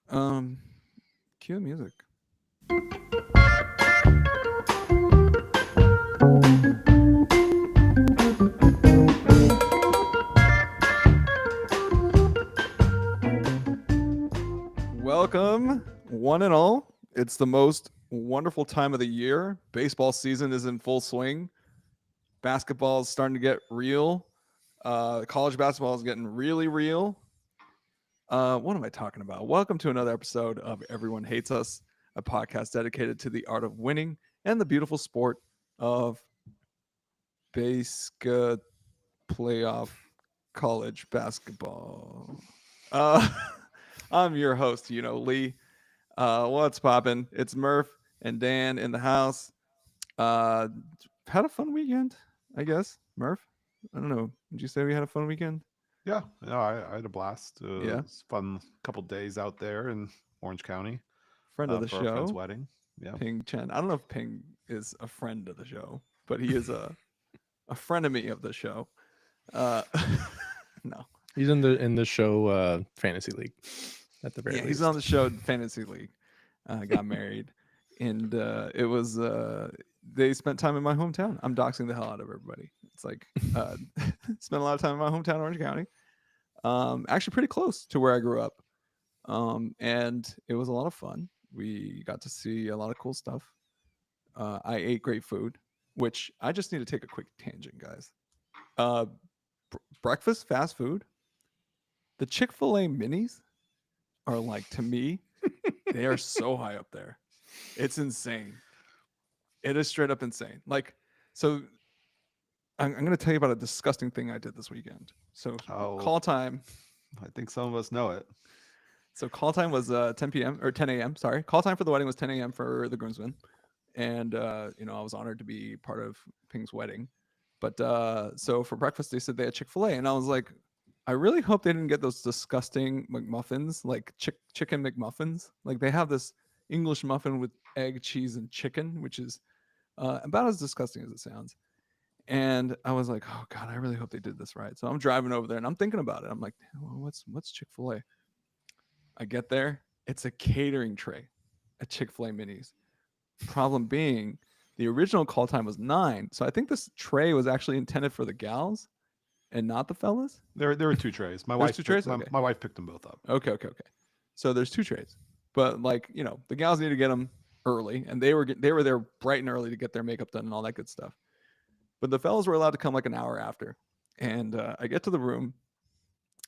Um, Cue the music. Welcome, one and all. It's the most wonderful time of the year. Baseball season is in full swing. Basketball is starting to get real. College basketball is getting really real. What am I talking about? Welcome to another episode of Everyone Hates Us, a podcast dedicated to the art of winning and the beautiful sport of basket playoff college basketball. Uh, I'm your host, Lee. What's poppin'? It's Murph and Dan in the house. Uh, had a fun weekend, I guess. Murph, I don't know. Did you say we had a fun weekend? Yeah, no, I had a blast. Yeah. It's fun couple days out there in Orange County Friend of the for our friend's show, wedding. Yeah. Ping Chen. I don't know if Ping is a friend of the show, but he is a frenemy of the show. Uh, no. He's in the show Fantasy League at the very Yeah, he's least. on the show Fantasy League. Got married, and it was they spent time in my hometown. I'm doxing the hell out of everybody. It's like spent a lot of time in my hometown, Orange County. Actually, pretty close to where I grew up, and it was a lot of fun. We got to see a lot of cool stuff. I ate great food, which I just need to take a quick tangent, guys. Uh, Breakfast fast food, the Chick-fil-A minis are like, to me, they are so high up there. It's insane. It is straight up insane. Like, so I'm going to tell you about a disgusting thing I did this weekend. So Oh, call time. I think some of us know it. So call time was 10 p.m. or 10 a.m. Sorry, call time for the wedding was 10 a.m. for the groomsmen, and I was honored to be part of Ping's wedding. But so for breakfast they said they had Chick-fil-A, and I was like, I really hope they didn't get those disgusting McMuffins, like chicken McMuffins. Like they have this English muffin with egg, cheese, and chicken, which is about as disgusting as it sounds. And I was like, oh God, I really hope they did this right. So I'm driving over there and I'm thinking about it. I'm like, well, what's Chick-fil-A? I get there, it's a catering tray at Chick-fil-A minis. Problem being, the original call time was 9. So I think this tray was actually intended for the gals and not the fellas. There were two trays. There's two trays? My, Okay. my wife picked them both up. Okay. So there's two trays. But like, the gals need to get them early and they were there bright and early to get their makeup done and all that good stuff. But the fellas were allowed to come like an hour after. And I get to the room.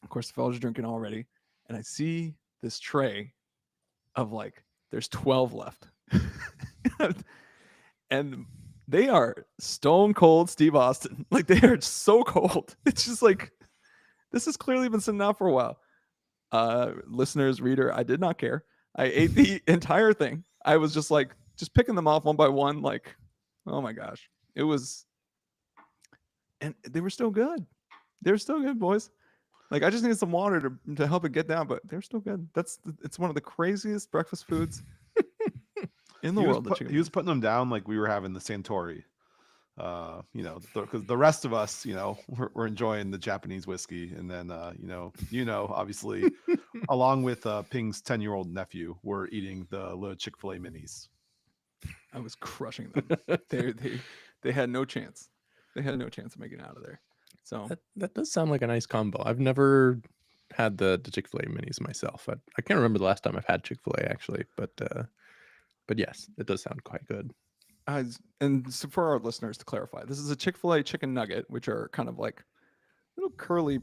Of course, the fellas are drinking already. And I see this tray of like, there's 12 left. And they are stone cold Steve Austin. Like they are so cold. It's just like, this has clearly been sitting out for a while. Listeners, reader, I did not care. I ate the entire thing. I was just like, just picking them off one by one. Like, oh my gosh. It was, and they were still good. They were still good, boys. Like I just needed some water to help it get down, but they're still good. It's one of the craziest breakfast foods in the world. He was putting them down like we were having the Santori. Because the rest of us, we're enjoying the Japanese whiskey, and then obviously, along with Ping's 10-year-old nephew, we're eating the little Chick-fil-A minis. I was crushing them. they had no chance. They had no chance of making it out of there. So That does sound like a nice combo. I've never had the Chick-fil-A minis myself. I can't remember the last time I've had Chick-fil-A actually, but yes, it does sound quite good. And so for our listeners to clarify, this is a Chick-fil-A chicken nugget, which are kind of like little curly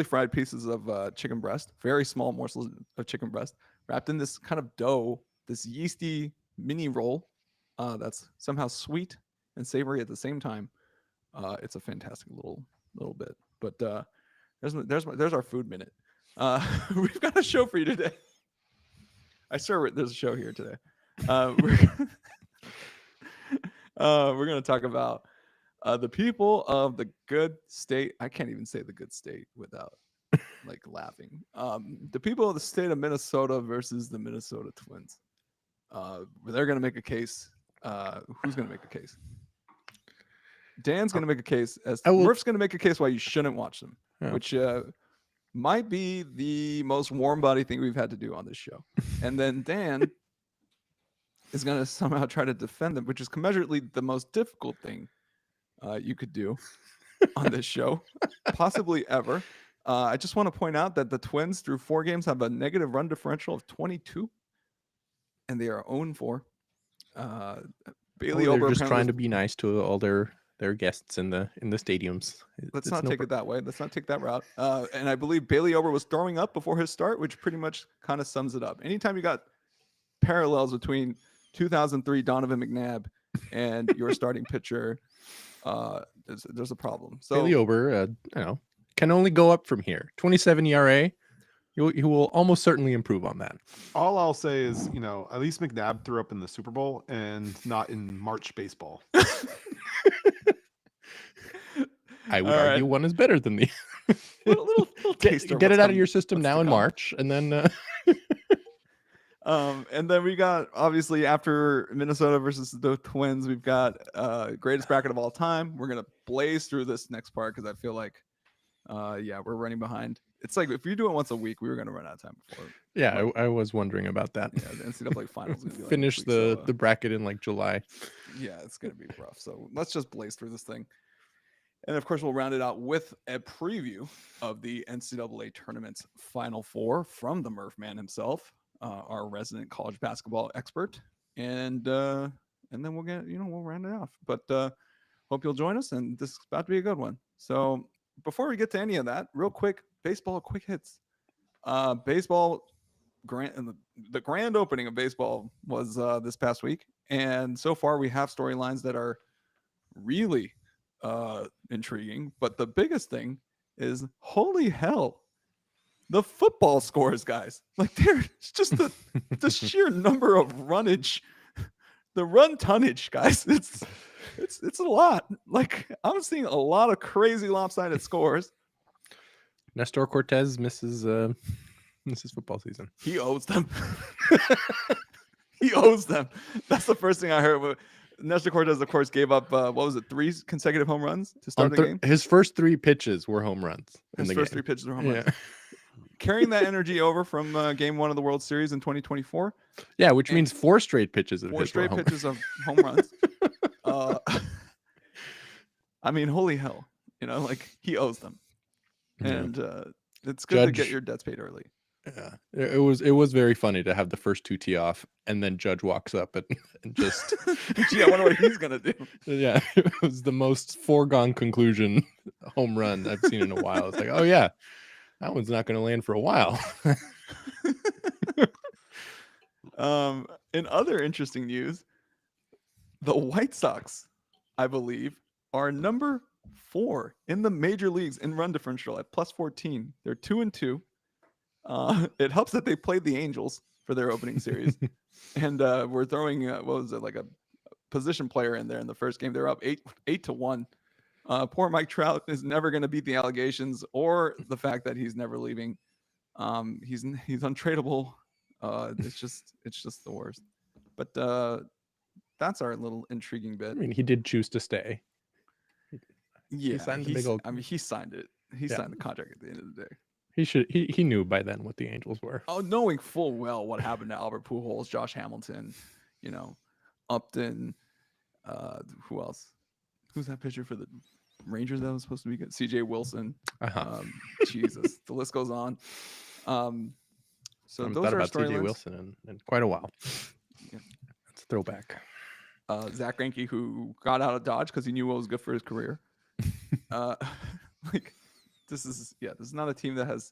fried pieces of chicken breast, very small morsels of chicken breast, wrapped in this kind of dough, this yeasty mini roll that's somehow sweet and savory at the same time. It's a fantastic little bit. But there's our food minute. We've got a show for you today. I swear there's a show here today. We're going to talk about the people of the good state. I can't even say the good state without like laughing. The people of the state of Minnesota versus the Minnesota Twins. They're going to make a case. Who's going to make a case? Dan's going to make a case. Murph's going to make a case why you shouldn't watch them. Yeah. Which might be the most warm body thing we've had to do on this show. And then Dan is going to somehow try to defend them, which is commensurately the most difficult thing you could do on this show, possibly ever. I just want to point out that the Twins through 4 games have a negative run differential of 22, and they are 0-4. Bailey Ober just trying to be nice to all their guests in the stadiums. Let's not take it that way. Let's not take that route. And I believe Bailey Ober was throwing up before his start, which pretty much kind of sums it up. Anytime you got parallels between 2003 Donovan McNabb and your starting pitcher, there's a problem. So Bailey Ober, can only go up from here. 27 ERA. He will almost certainly improve on that. All I'll say is, at least McNabb threw up in the Super Bowl and not in March baseball. I would argue one is better than the little taster. Get it out of your system now in March, and then and then we got, obviously, after Minnesota versus the Twins, we've got greatest bracket of all time. We're gonna blaze through this next part because I feel like we're running behind. It's like if you do it once a week, we were gonna run out of time before. Yeah, I was wondering about that. Yeah, the NCAA finals is gonna be like finish next week, the bracket in like July. Yeah, it's gonna be rough. So let's just blaze through this thing. And of course, we'll round it out with a preview of the NCAA tournament's Final Four from the Murph man himself, our resident college basketball expert, and then we'll get we'll round it off. But hope you'll join us, and this is about to be a good one. So before we get to any of that, real quick, baseball quick hits. Baseball the grand opening of baseball was this past week, and so far we have storylines that are really intriguing, but the biggest thing is, holy hell, the football scores, guys. Like, there's just the sheer number of runnage, the run tonnage, guys. It's a lot. Like, I'm seeing a lot of crazy lopsided scores. Nestor Cortez misses football season. He owes them. He owes them. That's the first thing I heard. Nestor Cortez, of course, gave up, 3 consecutive home runs to start the game? His first 3 pitches were home runs. His first 3 pitches were home runs. Carrying that energy over from Game 1 of the World Series in 2024. Yeah, which means 4 straight pitches of 4 straight pitches of home runs. I mean, holy hell. Like, he owes them. And it's good to get your debts paid early. Yeah, it was very funny to have the first 2 tee off, and then Judge walks up and just I wonder what he's gonna do. Yeah, it was the most foregone conclusion home run I've seen in a while. It's like, oh yeah, that one's not gonna land for a while. In other interesting news, the White Sox, I believe, are number 4 in the major leagues in run differential at +14. They're 2-2. It helps that they played the Angels for their opening series, and we're throwing like a position player in there in the first game. They're up 8-1. Poor Mike Trout is never going to beat the allegations or the fact that he's never leaving. He's untradeable. It's just the worst. But that's our little intriguing bit. I mean, he did choose to stay. Yeah, he signed it. He signed the contract at the end of the day. He knew by then what the Angels were. Oh, knowing full well what happened to Albert Pujols, Josh Hamilton, Upton, who else? Who's that pitcher for the Rangers that was supposed to be good? CJ Wilson. Jesus, the list goes on. So those are about CJ Wilson in quite a while. Yeah. That's a throwback. Zach Greinke, who got out of Dodge because he knew what was good for his career. This is not a team that has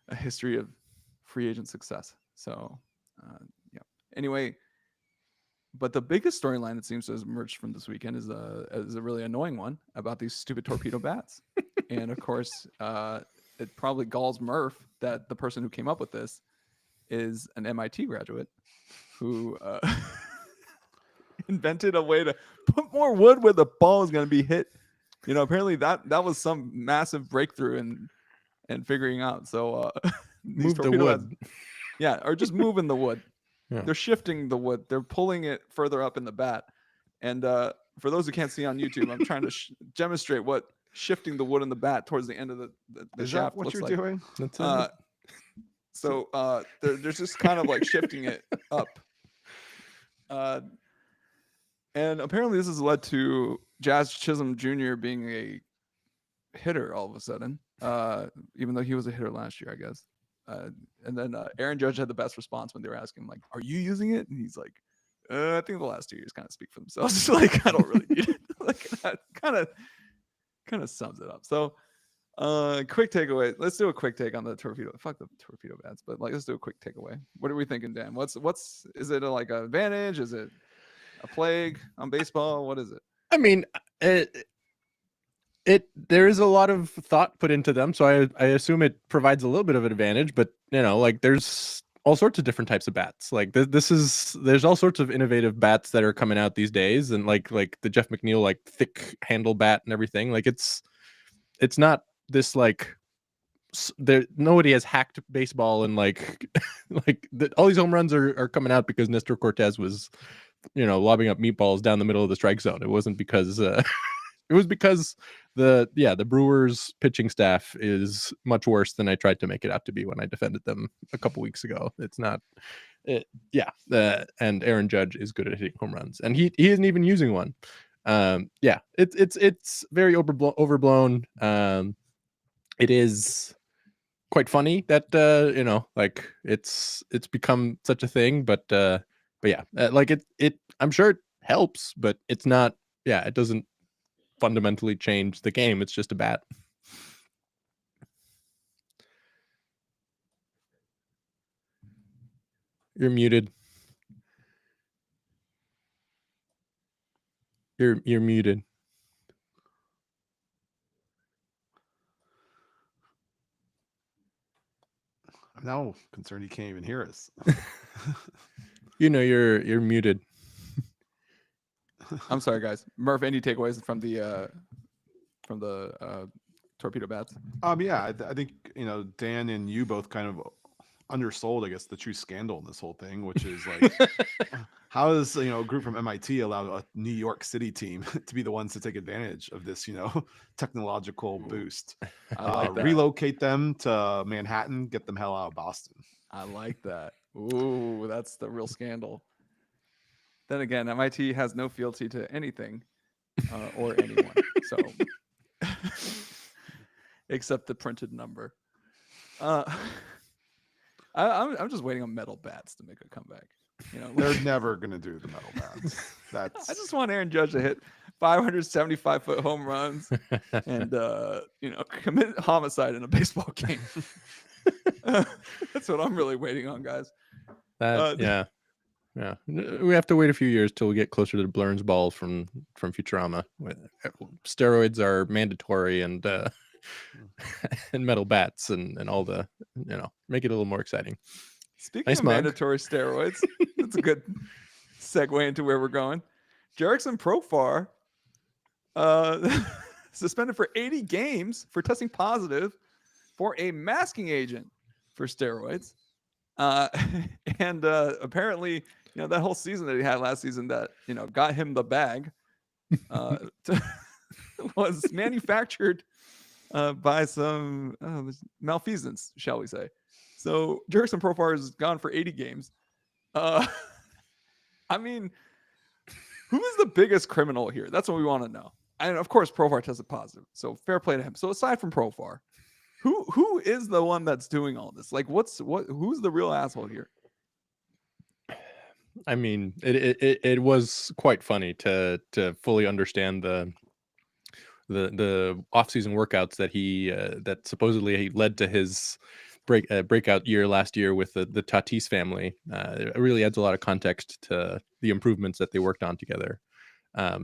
a history of free agent success. So, Anyway, but the biggest storyline that seems to have emerged from this weekend is a really annoying one about these stupid torpedo bats. And of course, it probably galls Murph that the person who came up with this is an MIT graduate who invented a way to put more wood where the ball is going to be hit. Apparently that was some massive breakthrough in figuring out. So move the wood. Or just moving the wood. Yeah. They're shifting the wood. They're pulling it further up in the bat. And for those who can't see on YouTube, I'm trying to demonstrate what shifting the wood on the bat towards the end of the Is shaft. that what Looks you're like. doing? That's So there's just kind of like shifting it up. And apparently this has led to Jazz Chisholm Jr. being a hitter all of a sudden, even though he was a hitter last year, I guess. And then Aaron Judge had the best response when they were asking him, like, are you using it? And he's like, I think the last 2 years kind of speak for themselves. Like, I don't really need it. Like, that kind of sums it up. So quick takeaway. Let's do a quick take on the torpedo. Fuck the torpedo bats, but like, let's do a quick takeaway. What are we thinking, Dan? Is it like an advantage? Is it a plague on baseball? What is it? I mean, there is a lot of thought put into them, so I assume it provides a little bit of an advantage. But like there's all sorts of different types of bats. Like there's all sorts of innovative bats that are coming out these days, and like the Jeff McNeil like thick handle bat and everything. Like it's not this like nobody has hacked baseball and like all these home runs are coming out because Nestor Cortez was lobbing up meatballs down the middle of the strike zone. It wasn't because it was because the Brewers pitching staff is much worse than I tried to make it out to be when I defended them a couple weeks ago. It's not and Aaron Judge is good at hitting home runs, and he isn't even using one. It's very overblown. It is quite funny that like it's become such a thing, but yeah, like it I'm sure it helps, but it's not. It doesn't fundamentally change the game. It's just a bat. You're muted. You're muted. I'm now concerned he can't even hear us. You're muted. I'm sorry, guys. Murph, any takeaways from the torpedo bats? Yeah, I think Dan and you both kind of undersold, I guess, the true scandal in this whole thing, which is like, how does a group from MIT allow a New York City team to be the ones to take advantage of this technological boost? I like that. Relocate them to Manhattan, get them hell out of Boston. I like that. Ooh, that's the real scandal. Then again, MIT has no fealty to anything or anyone, so except the printed number. I'm just waiting on metal bats to make a commback. They're never gonna do the metal bats. That's. I just want Aaron Judge to hit 575-foot home runs and commit homicide in a baseball game. That's what I'm really waiting on, guys. Yeah. We have to wait a few years till we get closer to the Blurns ball from Futurama. Steroids are mandatory and and metal bats and all the make it a little more exciting. Speaking of mandatory steroids, that's a good segue into where we're going. Jerickson Profar suspended for 80 games for testing positive for a masking agent for steroids. And apparently, that whole season that he had last season that, got him the bag was manufactured by some malfeasance, shall we say. So Jerickson Profar is gone for 80 games. I mean, who is the biggest criminal here? That's what we want to know. And of course, Profar tested positive. So fair play to him. So aside from Profar, who is the one that's doing all this? Like, who's the real asshole here? I mean, it was quite funny to fully understand the off-season workouts that that supposedly he led to his breakout year last year with the Tatis family. It really adds a lot of context to the improvements that they worked on together.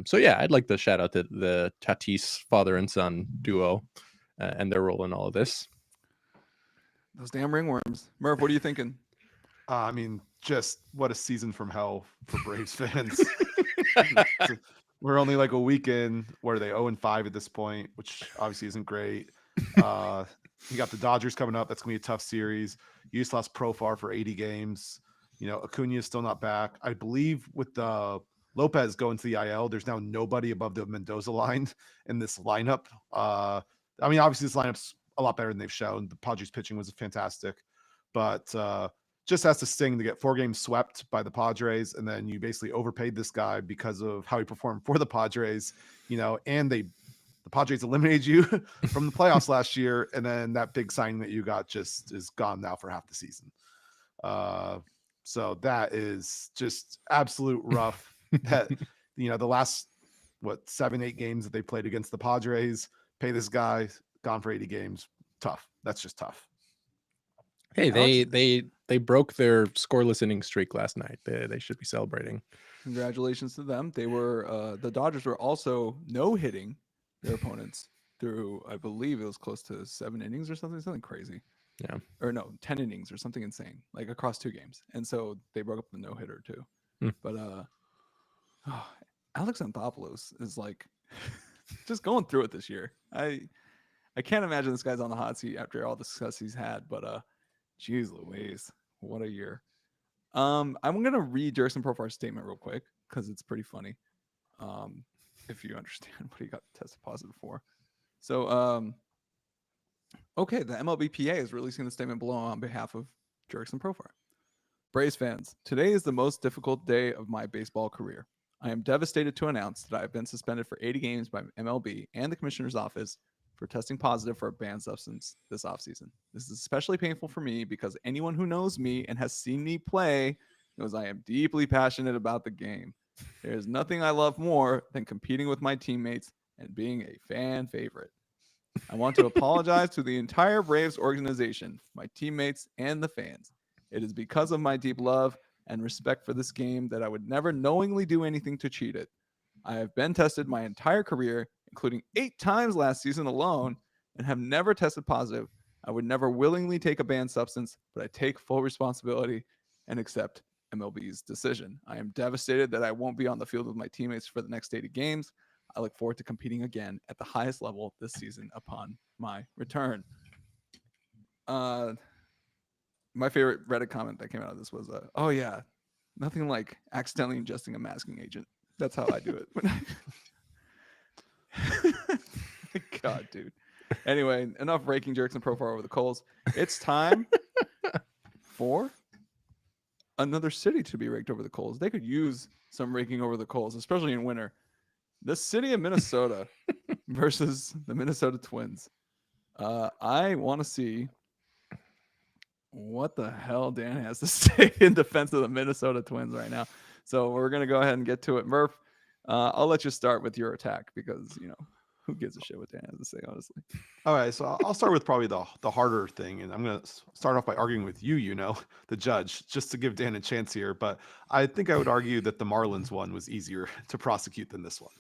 So yeah, I'd like to shout out to the Tatis father and son duo and their role in all of this. Those damn ringworms. Murph, what are you thinking? I mean, just what a season from hell for Braves fans. We're only like a week in. Where are they? 0-5 at this point, which obviously isn't great. You got the Dodgers coming up. That's gonna be a tough series. You just lost Profar for 80 games. Acuna is still not back. I believe with the Lopez going to the IL. There's now nobody above the Mendoza line in this lineup. I mean, obviously this lineup's a lot better than they've shown. The Padres pitching was fantastic, but just has to sting to get 4 games swept by the Padres, and then you basically overpaid this guy because of how he performed for the Padres, and the Padres eliminated you from the playoffs last year, and then that big signing that you got just is gone now for half the season. So that is just absolute rough. That the last 7-8 games that they played against the Padres, pay this guy, gone for 80 games. Tough. That's just tough. Hey, they broke their scoreless inning streak last night. They should be celebrating. Congratulations to them. They were the Dodgers were also no-hitting their opponents through, I believe it was close to 7 innings or something crazy. Yeah. Or no, 10 innings or something insane, like across 2 games. And so they broke up the no-hitter too. But Alex Anthopoulos is like just going through it this year. I can't imagine this guy's on the hot seat after all the success he's had, but geez Louise, what a year. I'm gonna read Jurickson Profar's statement real quick because it's pretty funny. If you understand what he got tested positive for. So okay, the MLBPA is releasing the statement below on behalf of Jurickson Profar. Braves fans, today is the most difficult day of my baseball career. I am devastated to announce that I have been suspended for 80 games by MLB and the commissioner's office for testing positive for a banned substance this offseason. This is especially painful for me because anyone who knows me and has seen me play knows I am deeply passionate about the game. There is nothing I love more than competing with my teammates and being a fan favorite. I want to apologize to the entire Braves organization, my teammates, and the fans. It is because of my deep love and respect for this game that I would never knowingly do anything to cheat it. I have been tested my entire career, including 8 times last season alone, and have never tested positive. I would never willingly take a banned substance, but I take full responsibility and accept MLB's decision. I am devastated that I won't be on the field with my teammates for the next 80 games. I look forward to competing again at the highest level this season upon my return. My favorite Reddit comment that came out of this was, oh yeah, nothing like accidentally ingesting a masking agent. That's how I do it. God, dude. Anyway, enough raking Jurickson Profar over the coals. It's time for another city to be raked over the coals. They could use some raking over the coals, especially in winter. The city of Minnesota versus the Minnesota Twins. I want to see what the hell Dan has to say in defense of the Minnesota Twins right now. So we're going to go ahead and get to it. Murph, I'll let you start with your attack because, who gives a shit what Dan has to say, honestly. All right, so I'll start with probably the harder thing, and I'm going to start off by arguing with you, the judge, just to give Dan a chance here. But I think I would argue that the Marlins one was easier to prosecute than this one.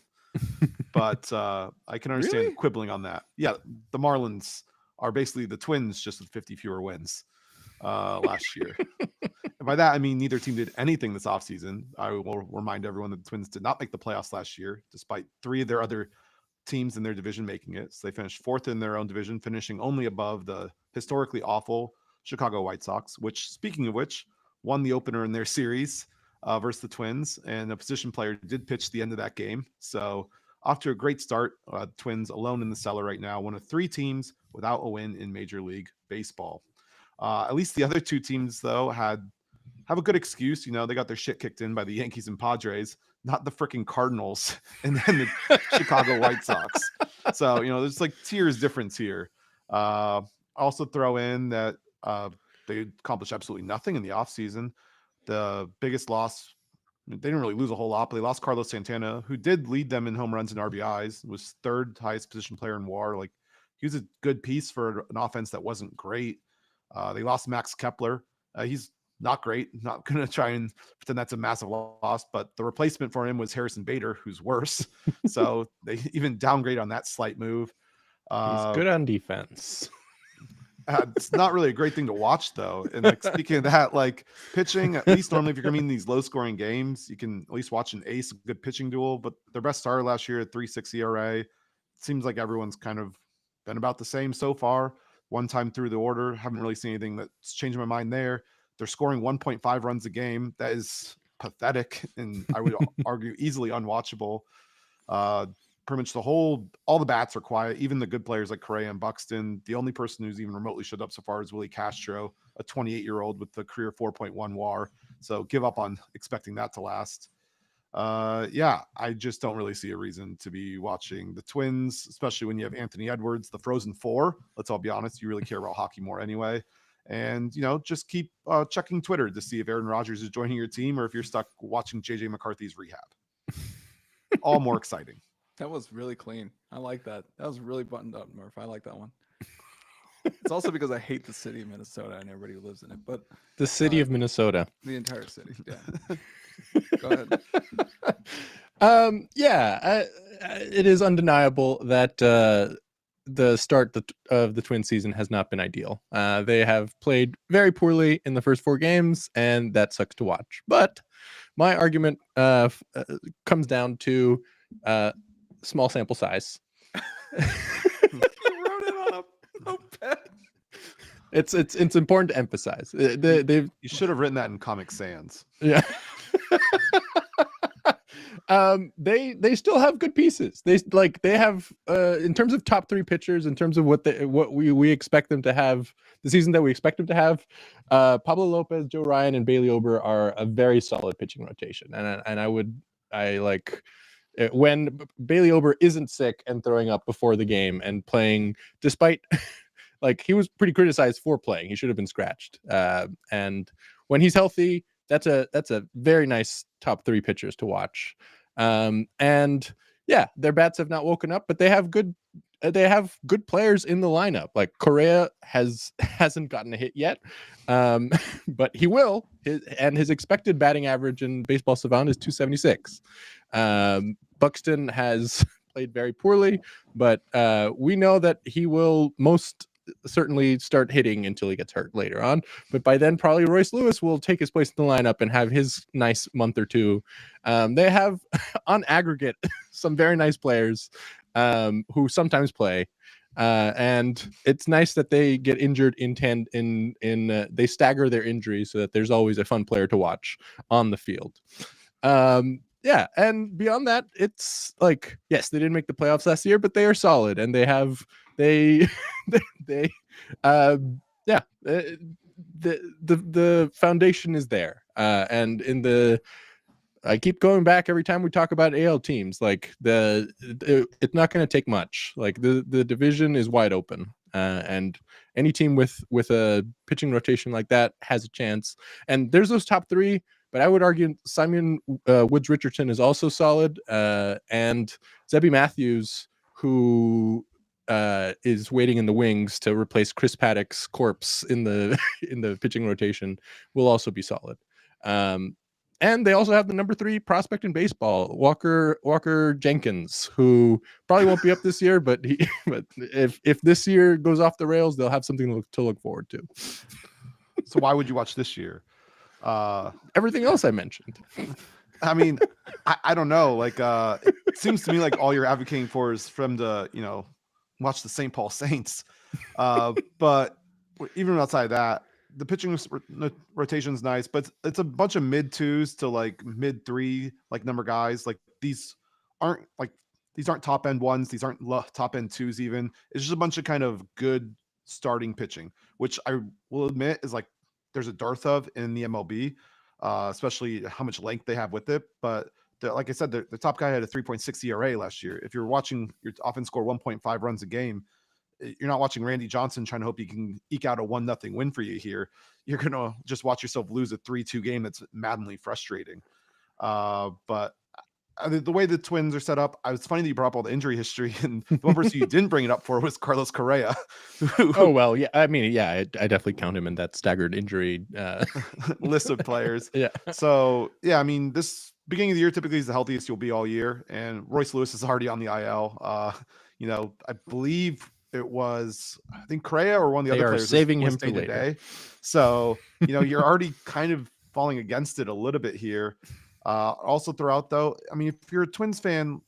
But I can understand Really? quibbling on that. Yeah, the Marlins are basically the Twins, just with 50 fewer wins last year. And by that, I mean neither team did anything this offseason. I will remind everyone that the Twins did not make the playoffs last year, despite 3 of their other teams in their division making it. So they finished 4th in their own division, finishing only above the historically awful Chicago White Sox, which, speaking of which, won the opener in their series versus the Twins, and a position player did pitch the end of that game. So off to a great start. Twins alone in the cellar right now, one of 3 teams without a win in Major League Baseball. At least the other 2 teams, though, have a good excuse. They got their shit kicked in by the Yankees and Padres, not the freaking Cardinals and then the Chicago White Sox. So, there's like tiers difference here. Also throw in that they accomplished absolutely nothing in the offseason. The biggest loss, they didn't really lose a whole lot, but they lost Carlos Santana, who did lead them in home runs and RBIs, was 3rd highest position player in WAR. Like, he was a good piece for an offense that wasn't great. They lost Max Kepler. He's not great. Not going to try and pretend that's a massive loss, but the replacement for him was Harrison Bader, who's worse. So they even downgrade on that slight move. He's good on defense. It's not really a great thing to watch, though. And like, speaking of that, like pitching, at least normally if you're going to be in these low scoring games, you can at least watch an ace, a good pitching duel. But their best starter last year at 3.6 ERA. It seems like everyone's kind of been about the same so far. One time through the order, haven't really seen anything that's changed my mind there. They're scoring 1.5 runs a game. That is pathetic, and I would argue easily unwatchable. Pretty much all the bats are quiet, even the good players like Correa and Buxton. The only person who's even remotely showed up so far is Willie Castro, a 28-year-old with the career 4.1 WAR. So give up on expecting that to last. Yeah, I just don't really see a reason to be watching the Twins, especially when you have Anthony Edwards, the Frozen Four. Let's all be honest, you really care about hockey more anyway. And, just keep checking Twitter to see if Aaron Rodgers is joining your team or if you're stuck watching JJ McCarthy's rehab. All more exciting. That was really clean. I like that. That was really buttoned up, Murph. I like that one. It's also because I hate the city of Minnesota and everybody who lives in it, but The city of Minnesota. the entire city. Yeah. Go ahead. It is undeniable that the start of the Twin season has not been ideal. They have played very poorly in the first 4 games, and that sucks to watch. But my argument comes down to small sample size. You wrote it on a notepad. It's important to emphasize. You should have written that in Comic Sans. Yeah. They still have good pieces. They have in terms of top 3 pitchers, in terms of what we expect them to have, the season that we expect them to have. Pablo Lopez, Joe Ryan, and Bailey Ober are a very solid pitching rotation, and I like it when Bailey Ober isn't sick and throwing up before the game and playing despite like he was pretty criticized for playing. He should have been scratched. And when he's healthy, that's a very nice top 3 pitchers to watch. And yeah, their bats have not woken up, but they have good players in the lineup. Like Correa hasn't gotten a hit yet, but he will. His expected batting average in Baseball Savant is 276. Buxton has played very poorly, but we know that he will most certainly start hitting until he gets hurt later on. But by then, probably Royce Lewis will take his place in the lineup and have his nice month or two. They have, on aggregate, some very nice players who sometimes play. And it's nice that they get injured they stagger their injuries so that there's always a fun player to watch on the field. Yeah, and beyond that, it's like, yes, they didn't make the playoffs last year, but they are solid, and the foundation is there. And I keep going back every time we talk about AL teams, like it's not going to take much. Like the division is wide open, and any team with a pitching rotation like that has a chance. And there's those top 3. But I would argue Simon Woods Richardson is also solid, and Zebby Matthews, who is waiting in the wings to replace Chris Paddock's corpse in the pitching rotation, will also be solid. And they also have the number 3 prospect in baseball, Walker Jenkins, who probably won't be up this year, but if this year goes off the rails, they'll have something to look forward to. So why would you watch this year? Everything else I mentioned. I mean, I don't know. Like, it seems to me like all you're advocating for is for them to, watch the St. Paul Saints. But even outside of that, the pitching rotation's nice, but it's a bunch of mid 2s to like mid 3 like number guys. Like these aren't top end 1s. These aren't top end 2s even. It's just a bunch of kind of good starting pitching, which I will admit is like there's a dearth of in the MLB, especially how much length they have with it. But like I said, the top guy had a 3.6 ERA last year. If you're watching your offense score 1.5 runs a game, you're not watching Randy Johnson trying to hope he can eke out a 1-0 win for you here. You're going to just watch yourself lose a 3-2 game that's maddenly frustrating. But the way the Twins are set up, it's funny that you brought up all the injury history, and the one person you didn't bring it up for was Carlos Correa. Oh, well, yeah. I mean, yeah, I definitely count him in that staggered injury list of players. Yeah. So, yeah, I mean, this beginning of the year typically is the healthiest you'll be all year, and Royce Lewis is already on the IL. I believe it was, I think Correa or one of the other players saving was him for later. Today. So, you're already kind of falling against it a little bit here. Also throughout though, I mean, if you're a Twins fan,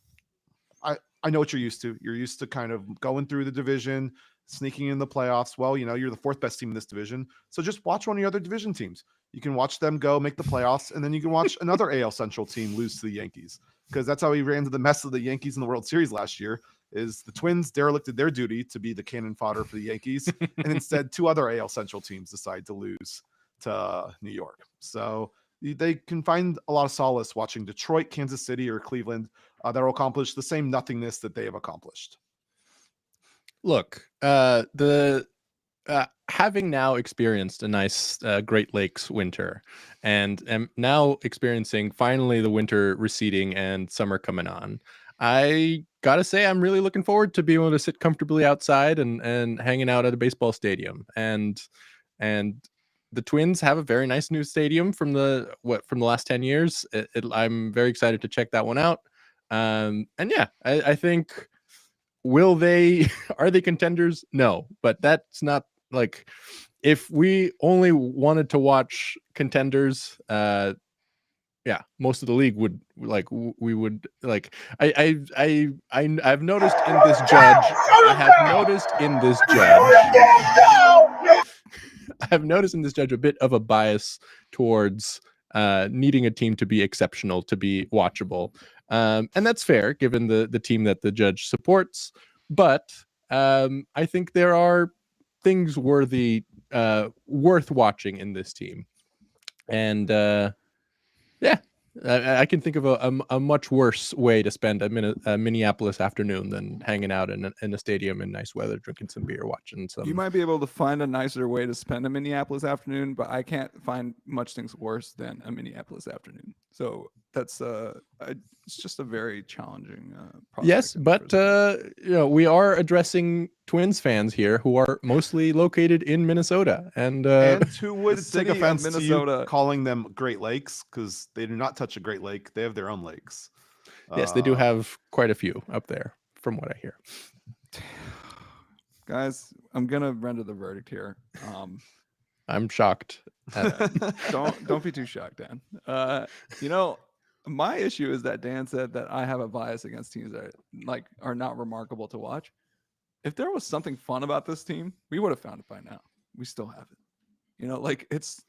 I know what you're used to. You're used to kind of going through the division, sneaking in the playoffs. Well, you're the fourth best team in this division. So just watch one of your other division teams. You can watch them go make the playoffs, and then you can watch another AL Central team lose to the Yankees, because that's how we ran into the mess of the Yankees in the World Series last year. Is the Twins derelicted their duty to be the cannon fodder for the Yankees, and instead 2 other AL Central teams decide to lose to New York. So they can find a lot of solace watching Detroit, Kansas City, or Cleveland that will accomplish the same nothingness that they have accomplished. Look, having now experienced a nice Great Lakes winter, and am now experiencing finally the winter receding and summer coming on, I gotta say I'm really looking forward to being able to sit comfortably outside and hanging out at a baseball stadium. And the Twins have a very nice new stadium from the last 10 years. I'm very excited to check that one out. And yeah, I think, are they contenders? No, but that's not like, if we only wanted to watch contenders, yeah, most of the league would I've noticed in this judge, I've noticed in this judge a bit of a bias towards needing a team to be exceptional to be watchable. And that's fair given the team that the judge supports. But I think there are things worth watching in this team. And yeah, I can think of a much worse way to spend a Minneapolis afternoon than hanging out in a stadium in nice weather, drinking some beer, watching some. You might be able to find a nicer way to spend a Minneapolis afternoon, but I can't find much things worse than a Minneapolis afternoon. So that's it's just a very challenging prospect. Yes, but we are addressing Twins fans here who are mostly located in Minnesota, and who would take city of offense to Minnesota you calling them Great Lakes, because they do not touch a Great Lake. They have their own lakes. Yes, they do have quite a few up there, from what I hear. Guys, I'm gonna render the verdict here. I'm shocked. Don't be too shocked, Dan. My issue is that Dan said that I have a bias against teams that are not remarkable to watch. If there was something fun about this team, we would have found it by now. We still haven't.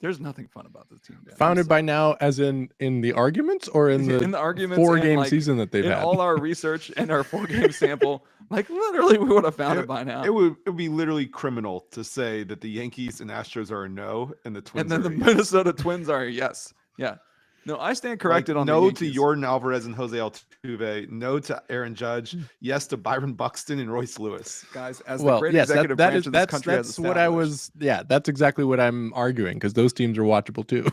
There's nothing fun about this team, Dan. Founded by now, as in the arguments, or in the arguments, 4-game season that they've in had. all our research and our 4-game sample, literally, we would have found it by now. It would be literally criminal to say that the Yankees and Astros are a no, and the Twins, and then are the a yes. Minnesota Twins are a yes. Yeah. No, I stand corrected on no the to Jordan Alvarez and Jose Altuve, no to Aaron Judge, yes to Byron Buxton and Royce Lewis. Guys, as the great executive branch of this country has what I was. Yeah, that's exactly what I'm arguing, because those teams are watchable too.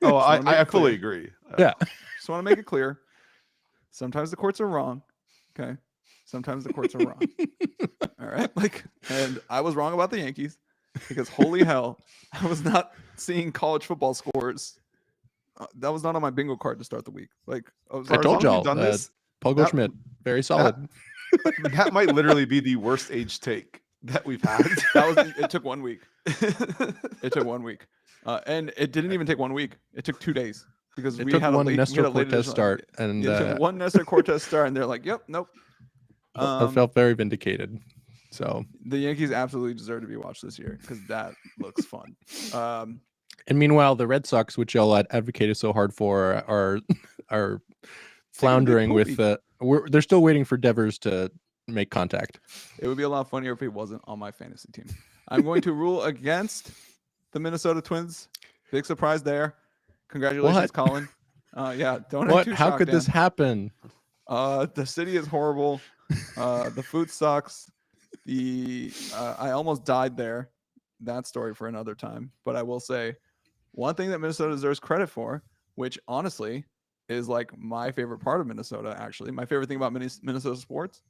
Oh, I fully agree. Yeah, just want to make it clear. Sometimes the courts are wrong. Okay, sometimes the courts are wrong. All right, and I was wrong about the Yankees, because holy hell, I was not seeing college football scores. That was not on my bingo card to start the week. I told y'all. Paul Goldschmidt, very solid. That might literally be the worst age take that we've had. It took 1 week. It took 1 week, and it didn't even take 1 week. It took 2 days, because we had one Nestor Cortez start, and it took one Nestor Cortez start, and they're like, "Yep, nope." I felt very vindicated. So the Yankees absolutely deserve to be watched this year, because that looks fun. And meanwhile, the Red Sox, which y'all advocated so hard for, are floundering with. They're still waiting for Devers to make contact. It would be a lot funnier if he wasn't on my fantasy team. I'm going to rule against the Minnesota Twins. Big surprise there. Congratulations, Collin. Yeah, don't. What? How could this happen? The city is horrible. The food sucks. I almost died there. That story for another time. But I will say, one thing that Minnesota deserves credit for, which honestly is my favorite part of Minnesota, actually. My favorite thing about Minnesota sports,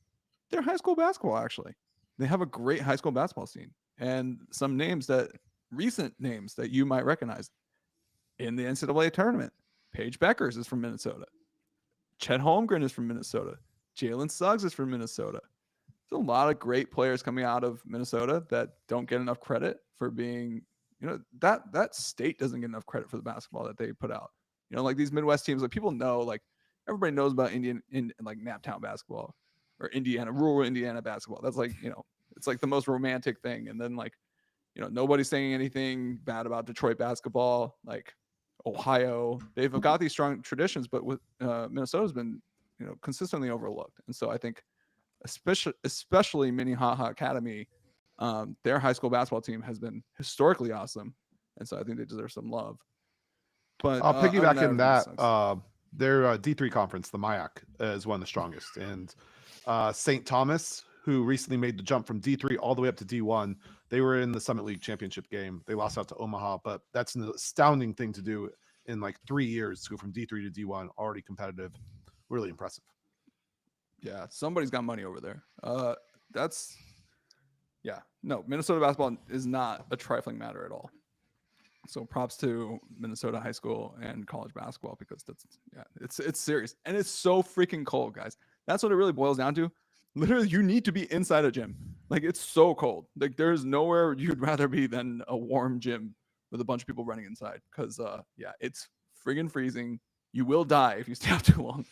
their high school basketball, actually. They have a great high school basketball scene. And some recent names that you might recognize in the NCAA tournament. Paige Beckers is from Minnesota. Chet Holmgren is from Minnesota. Jalen Suggs is from Minnesota. There's a lot of great players coming out of Minnesota that don't get enough credit for being, that state doesn't get enough credit for the basketball that they put out. These Midwest teams, people know, everybody knows about Naptown basketball or rural Indiana basketball. That's It's like the most romantic thing. And then like, you know, nobody's saying anything bad about Detroit basketball. Like Ohio, they've got these strong traditions, but with Minnesota's been, you know, consistently overlooked. And so I think especially Minnehaha Academy, their high school basketball team has been historically awesome. And so I think they deserve some love. But I'll piggyback in that. sucks. Their D3 conference, the MIAC, is one of the strongest. And St. Thomas, who recently made the jump from D3 all the way up to D1, they were in the Summit League championship game. They lost out to Omaha, but that's an astounding thing to do in like 3 years to go from D3 to D1, already competitive. Really impressive. Yeah, somebody's got money over there. No, Minnesota basketball is not a trifling matter at all. So props to Minnesota high school and college basketball, because it's serious, and it's so freaking cold, guys. That's what it really boils down to. Literally, you need to be inside a gym. Like, it's so cold. Like, there's nowhere you'd rather be than a warm gym with a bunch of people running inside, because it's friggin' freezing. You will die if you stay out too long.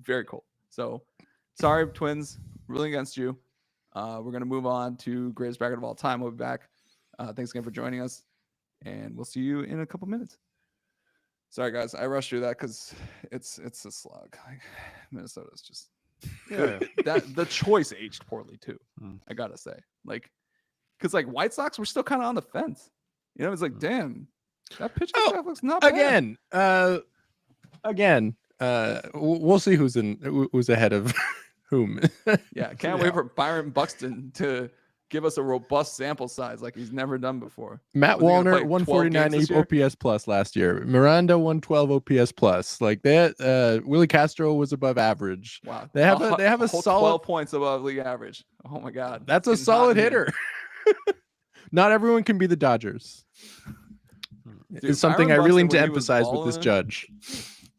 Very cold. So sorry, Twins, ruling against you. We're gonna move on to greatest bracket of all time. We'll be back. Thanks again for joining us, and we'll see you in a couple minutes. Sorry, guys, I rushed through that because it's a slug. Like, Minnesota's just the choice aged poorly too. I gotta say, like, because like White Sox were still kind of on the fence. You know, it's like, damn, that pitching staff looks not bad. Again, we'll see who's ahead of whom. Yeah, can't wait for Byron Buxton to give us a robust sample size like he's never done before. Matt Wallner 149 OPS plus last year. Miranda 112 OPS plus. Like that. Willie Castro was above average. Wow, they have a solid 12 points above league average. Oh my god, that's a solid hitter. Not everyone can be the Dodgers. Dude, it's something Byron I really Buxton, need to when he was emphasize with this judge.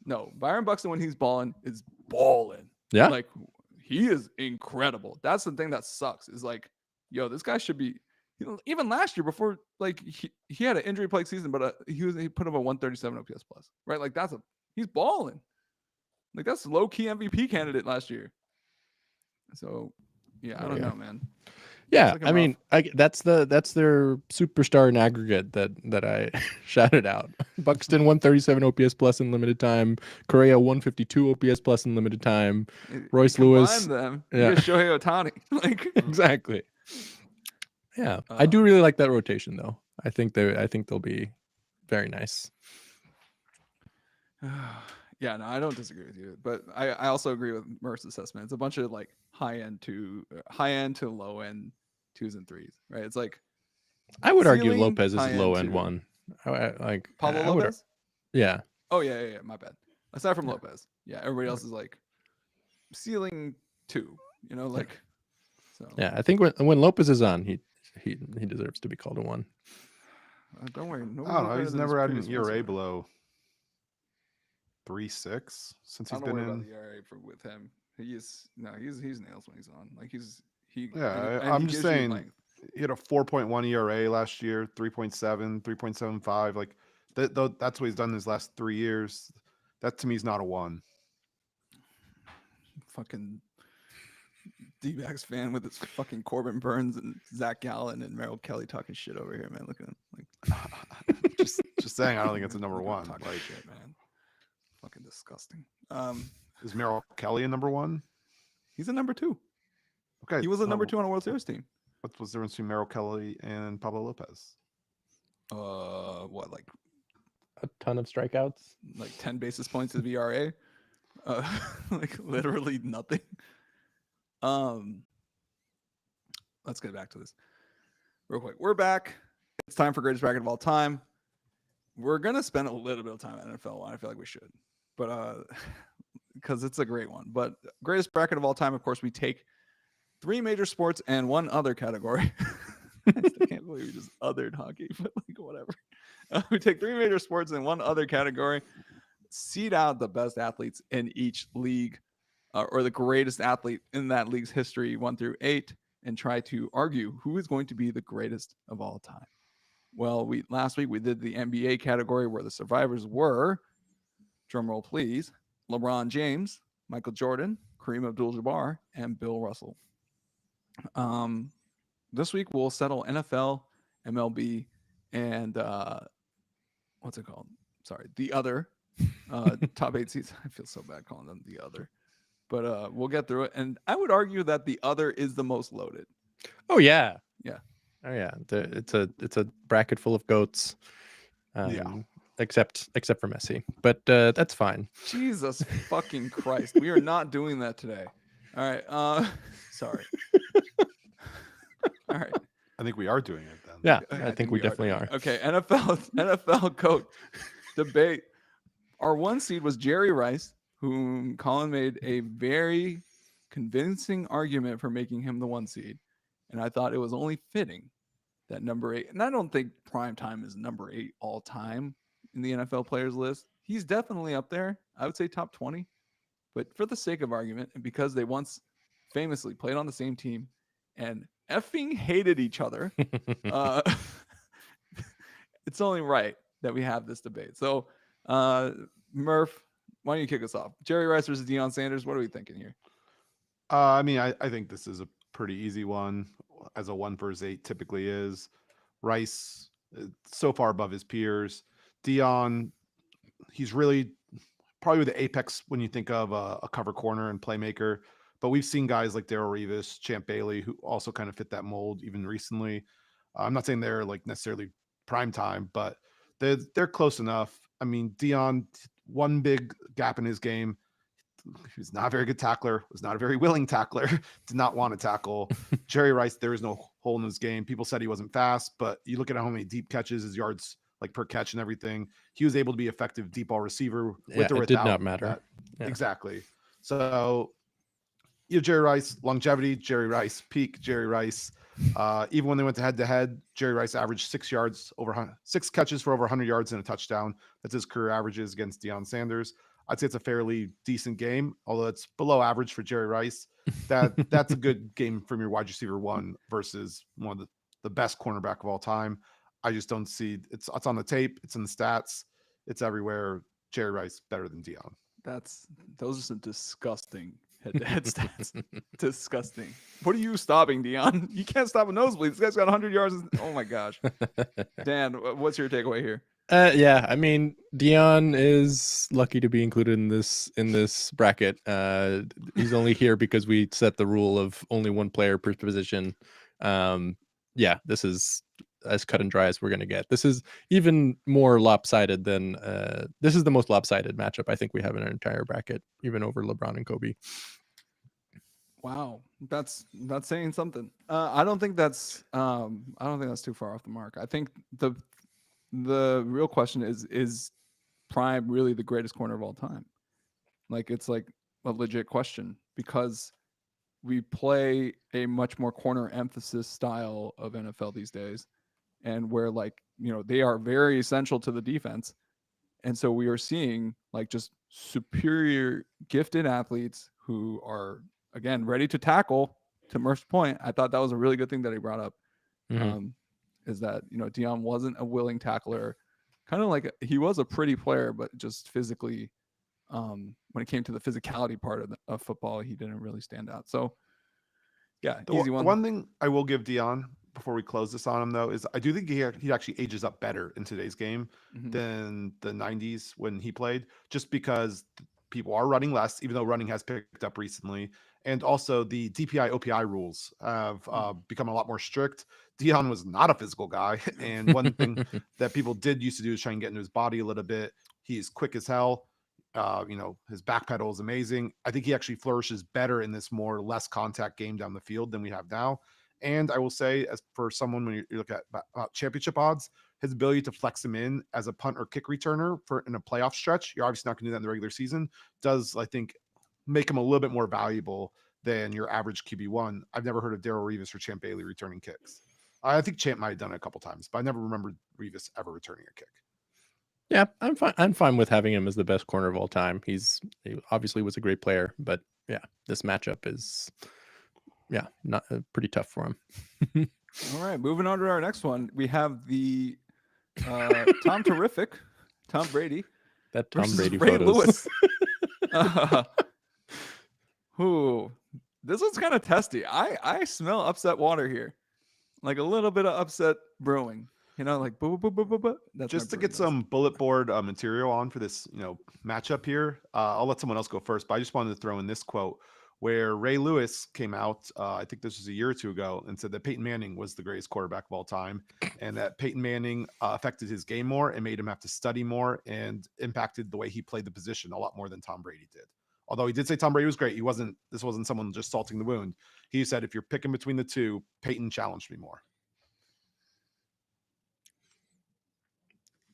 No, Byron Buxton, when he's balling, is balling. Yeah, like he is incredible. That's the thing that sucks. Is like, yo, this guy should be. You know, even last year, before like he had an injury plagued season, but he put up a 137 OPS plus, right? Like he's balling. Like that's low key MVP candidate last year. So yeah, I don't know, man. Yeah, I mean, that's their superstar in aggregate that I shouted out. Buxton 137 OPS plus in limited time. Correa 152 OPS plus in limited time. Royce Lewis. Them. Yeah, Shohei Ohtani. Like exactly. Yeah, I do really like that rotation though. I think they'll be very nice. Yeah, no, I don't disagree with you, but I also agree with Murph's assessment. It's a bunch of like high end to low end 2s and 3s, right? It's like I would argue Lopez is low end 1. Like Pablo Lopez. Yeah. Oh yeah. My bad. Aside from Lopez, yeah, everybody else is like ceiling 2. You know, like so. Yeah, I think when Lopez is on, he deserves to be called a 1. Don't worry. I don't know. He's never had an ERA below 3.6 since he's been in. About the ERA with him. He's nails when he's on. Like I'm just saying he had a 4.1 ERA last year, 3.7, 3.75. Like that's what he's done in his last 3 years. That to me is not a 1. Fucking D-backs fan with his fucking Corbin Burns and Zach Gallen and Merrill Kelly talking shit over here, man. Look at him. Like just saying, I don't think it's a number 1. Like shit, man. Fucking disgusting. Is Merrill Kelly a number 1? He's a number 2. Okay. He was a number 2 on a World Series team. What was the difference between Merrill Kelly and Pablo Lopez? What, like a ton of strikeouts? Like 10 basis points of ERA? Like literally nothing. Let's get back to this real quick. We're back. It's time for greatest bracket of all time. We're gonna spend a little bit of time on NFL one. I feel like we should, but because it's a great one. But greatest bracket of all time, of course, we take 3 major sports and 1 other category. I still can't believe we just othered hockey, but like whatever. We take 3 major sports and 1 other category, seed out the best athletes in each league, or the greatest athlete in that league's history, 1 through 8, and try to argue who is going to be the greatest of all time. Well, last week we did the NBA category where the survivors were, drumroll please, LeBron James, Michael Jordan, Kareem Abdul-Jabbar, and Bill Russell. This week we'll settle NFL, MLB, and what's it called? Sorry, the other top 8 seeds. I feel so bad calling them the other, but we'll get through it. And I would argue that the other is the most loaded. Oh yeah. Yeah. Oh yeah. It's a bracket full of goats. Except for Messi, but that's fine. Jesus fucking Christ, we are not doing that today. All right. Sorry. All right. I think we are doing it then. Yeah, Okay, I think we definitely are. Okay, NFL coach debate. Our 1 seed was Jerry Rice, whom Collin made a very convincing argument for making him the 1 seed, and I thought it was only fitting that number 8. And I don't think prime time is number 8 all time in the NFL players list. He's definitely up there. I would say top 20, but for the sake of argument, and because they once famously played on the same team and effing hated each other, it's only right that we have this debate. So, Murph, why don't you kick us off? Jerry Rice versus Deion Sanders. What are we thinking here? I mean, I think this is a pretty easy one, as a 1 versus 8 typically is. Rice, so far above his peers. Deion, he's really probably the apex when you think of a cover corner and playmaker. But we've seen guys like Darrelle Revis, Champ Bailey, who also kind of fit that mold even recently. I'm not saying they're like necessarily prime time, but they're close enough. I mean, Deion, one big gap in his game. He was not a very good tackler, was not a very willing tackler, did not want to tackle. Jerry Rice, there is no hole in his game. People said he wasn't fast, but you look at how many deep catches, his yards like per catch and everything. He was able to be effective deep ball receiver with or without. It did not matter. Yeah. Exactly. So you know, Jerry Rice, longevity, Jerry Rice, peak, Jerry Rice. Even when they went to head, Jerry Rice averaged 6 catches for over 100 yards and a touchdown. That's his career averages against Deion Sanders. I'd say it's a fairly decent game, although it's below average for Jerry Rice. That's a good game from your wide receiver 1 versus one of the best cornerback of all time. I just don't see it's on the tape, it's in the stats, it's everywhere. Jerry Rice better than Deion. Those are some disgusting head-to-head stats. Disgusting. What are you stopping, Deion? You can't stop a nosebleed. This guy's got 100 yards. Oh my gosh. Dan, what's your takeaway here? Yeah, I mean, Deion is lucky to be included in this bracket. He's only here because we set the rule of only 1 player per position. Yeah, this is as cut and dry as we're going to get. This is even more lopsided than this is the most lopsided matchup I think we have in our entire bracket, even over LeBron and Kobe. Wow, that's saying something. I don't think that's too far off the mark. I think the real question is Prime really the greatest corner of all time? Like, it's like a legit question, because we play a much more corner emphasis style of NFL these days, and where, like, you know, they are very essential to the defense. And so we are seeing like just superior gifted athletes who are, again, ready to tackle. To Murph's point, I thought that was a really good thing that he brought up. Mm-hmm. Is that, you know, Deion wasn't a willing tackler, kind of like he was a pretty player, but just physically, when it came to the physicality part of football, he didn't really stand out. So, yeah, easy one. One thing I will give Deion before we close this on him, though, is I do think he actually ages up better in today's game than the 90s when he played, just because people are running less, even though running has picked up recently. And also the DPI, OPI rules have become a lot more strict. Deion was not a physical guy. And one thing that people did used to do is try and get into his body a little bit. He's quick as hell. You know, his back pedal is amazing. I think he actually flourishes better in this more less contact game down the field than we have now. And I will say, as for someone, when you look at championship odds, his ability to flex him in as a punt or kick returner in a playoff stretch, you're obviously not going to do that in the regular season, does, I think, make him a little bit more valuable than your average QB1. I've never heard of Darrelle Revis or Champ Bailey returning kicks. I think Champ might have done it a couple times, but I never remembered Revis ever returning a kick. Yeah, I'm fine with having him as the best corner of all time. He obviously was a great player, but yeah, this matchup is not pretty tough for him. All right, moving on to our next one. We have the Tom Brady. That Tom Brady Ray photos. Lewis. Who This one's kind of testy. I smell upset water here, like a little bit of upset brewing. You know, like boo boo boo boo boo. That's Just to my get brewing some bullet board material on for this, matchup here. I'll let someone else go first, but I just wanted to throw in this quote where Ray Lewis came out. I think this was a year or two ago, and said that Peyton Manning was the greatest quarterback of all time, and that Peyton Manning affected his game more and made him have to study more and impacted the way he played the position a lot more than Tom Brady did. Although he did say Tom Brady was great, this wasn't someone just salting the wound. He said, if you're picking between the two, Peyton challenged me more.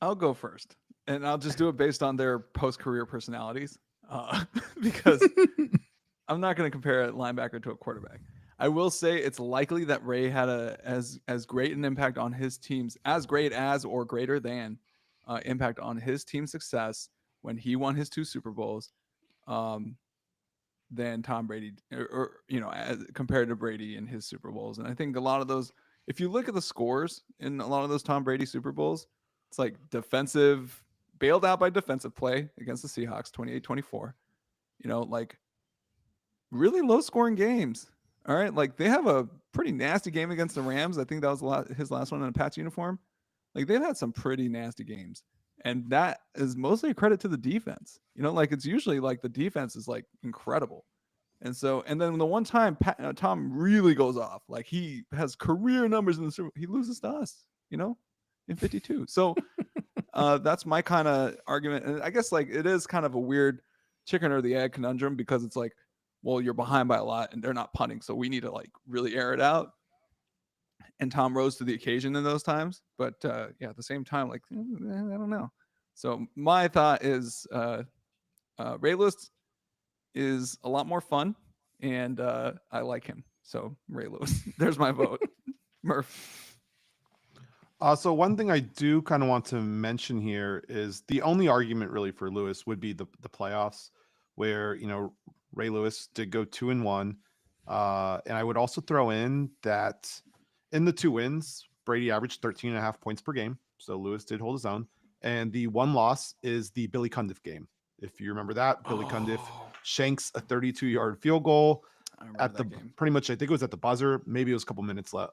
I'll go first, and I'll just do it based on their post-career personalities, because I'm not going to compare a linebacker to a quarterback. I will say it's likely that Ray had as great an impact on his team's, as great as or greater than impact on his team's success when he won his 2 Super Bowls, than Tom Brady, or as compared to Brady in his Super Bowls. And I think a lot of those, if you look at the scores in a lot of those Tom Brady Super Bowls, it's like defensive, bailed out by defensive play against the Seahawks, 28-24. Like really low scoring games. All right. Like they have a pretty nasty game against the Rams. I think that was his last one in a Pats uniform. Like they've had some pretty nasty games. And that is mostly a credit to the defense. Like it's usually like the defense is like incredible. And then the one time Tom really goes off, like he has career numbers in the Super Bowl, he loses to us, in 52. So that's my kind of argument. And I guess like it is kind of a weird chicken or the egg conundrum, because it's like, well, you're behind by a lot and they're not punting, so we need to like really air it out. And Tom rose to the occasion in those times. But at the same time, like, I don't know. So my thought is Ray Lewis is a lot more fun, and I like him. So Ray Lewis, there's my vote. Murph. So one thing I do kind of want to mention here is the only argument really for Lewis would be the playoffs, where Ray Lewis did go 2-1, and I would also throw in that in the 2 wins, Brady averaged 13.5 points per game, so Lewis did hold his own. And the one loss is the Billy Cundiff game. If you remember that, Billy Cundiff shanks a 32-yard field goal at the game. Pretty much, I think it was at the buzzer. Maybe it was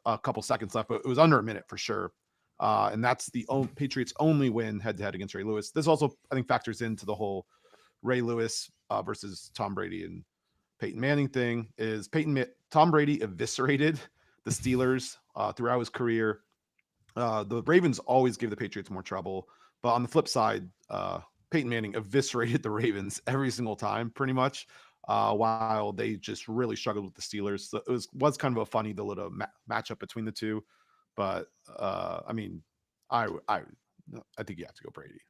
a couple seconds left, but it was under a minute for sure. And that's the Patriots' only win head-to-head against Ray Lewis. This also, I think, factors into the whole Ray Lewis versus Tom Brady and Peyton Manning thing. Is Tom Brady eviscerated the Steelers throughout his career. The Ravens always gave the Patriots more trouble, but on the flip side, Peyton Manning eviscerated the Ravens every single time, pretty much, while they just really struggled with the Steelers. So it was kind of a funny little matchup between the two. But I mean, I think you have to go Brady,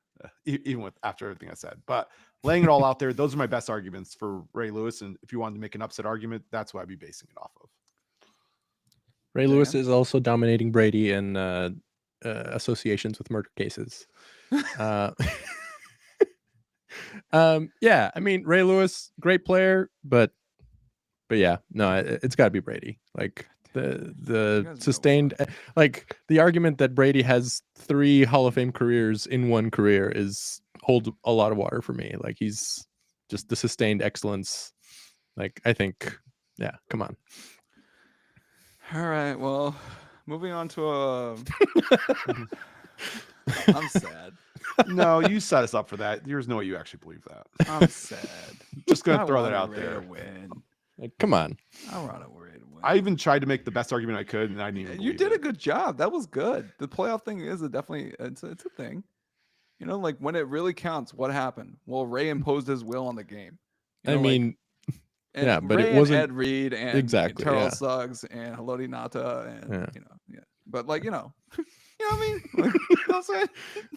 even after everything I said. But laying it all out there, those are my best arguments for Ray Lewis. And if you wanted to make an upset argument, that's what I'd be basing it off of. Ray Lewis is also dominating Brady in associations with murder cases. Yeah, I mean, Ray Lewis, great player, but yeah, no, it's got to be Brady. Like the sustained, like the argument that Brady has 3 Hall of Fame careers in one career holds a lot of water for me. Like he's just the sustained excellence. Like I think, yeah, come on. All right, well, moving on to I'm sad. No, you set us up for that. There's no way you actually believe that. I'm sad. Just gonna throw that out there. Win. Like, come on. I want Ray to win. I even tried to make the best argument I could, and I didn't even. You did a good job. That was good. The playoff thing is definitely it's a thing. Like when it really counts, what happened? Well, Ray imposed his will on the game. I mean. And yeah, but Ray it wasn't Ed Reed and exactly Terrell Suggs and Haloti Nata and but like you know what I mean? Like, you know what I'm saying?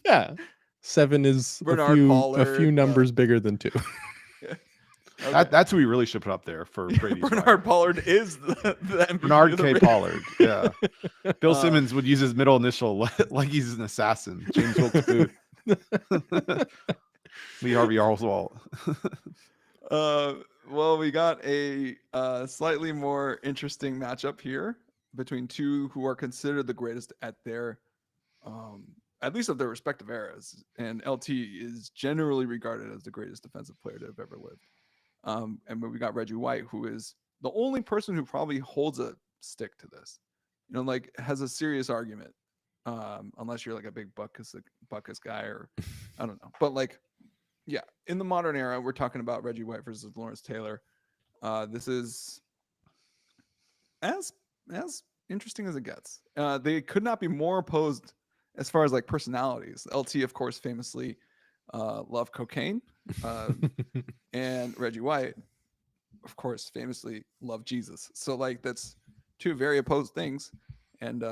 Yeah, 7 is a few numbers bigger than 2. Yeah. Okay. That's who we really should put up there for Brady's Bernard Pollard is the MVP Bernard K. Pollard. Yeah, Bill Simmons would use his middle initial like he's an assassin. James Wilkes Booth. Lee Harvey Oswald. Well, we got a slightly more interesting matchup here between 2 who are considered the greatest at their, at least of their respective eras. And LT is generally regarded as the greatest defensive player to have ever lived. And we got Reggie White, who is the only person who probably holds a stick to this, like has a serious argument, unless you're like a big Buckus guy or I don't know. But like, yeah, in the modern era, we're talking about Reggie White versus Lawrence Taylor. This is as interesting as it gets. They could not be more opposed as far as like personalities. LT, of course, famously loved cocaine, and Reggie White, of course, famously loved Jesus. So like that's two very opposed things, and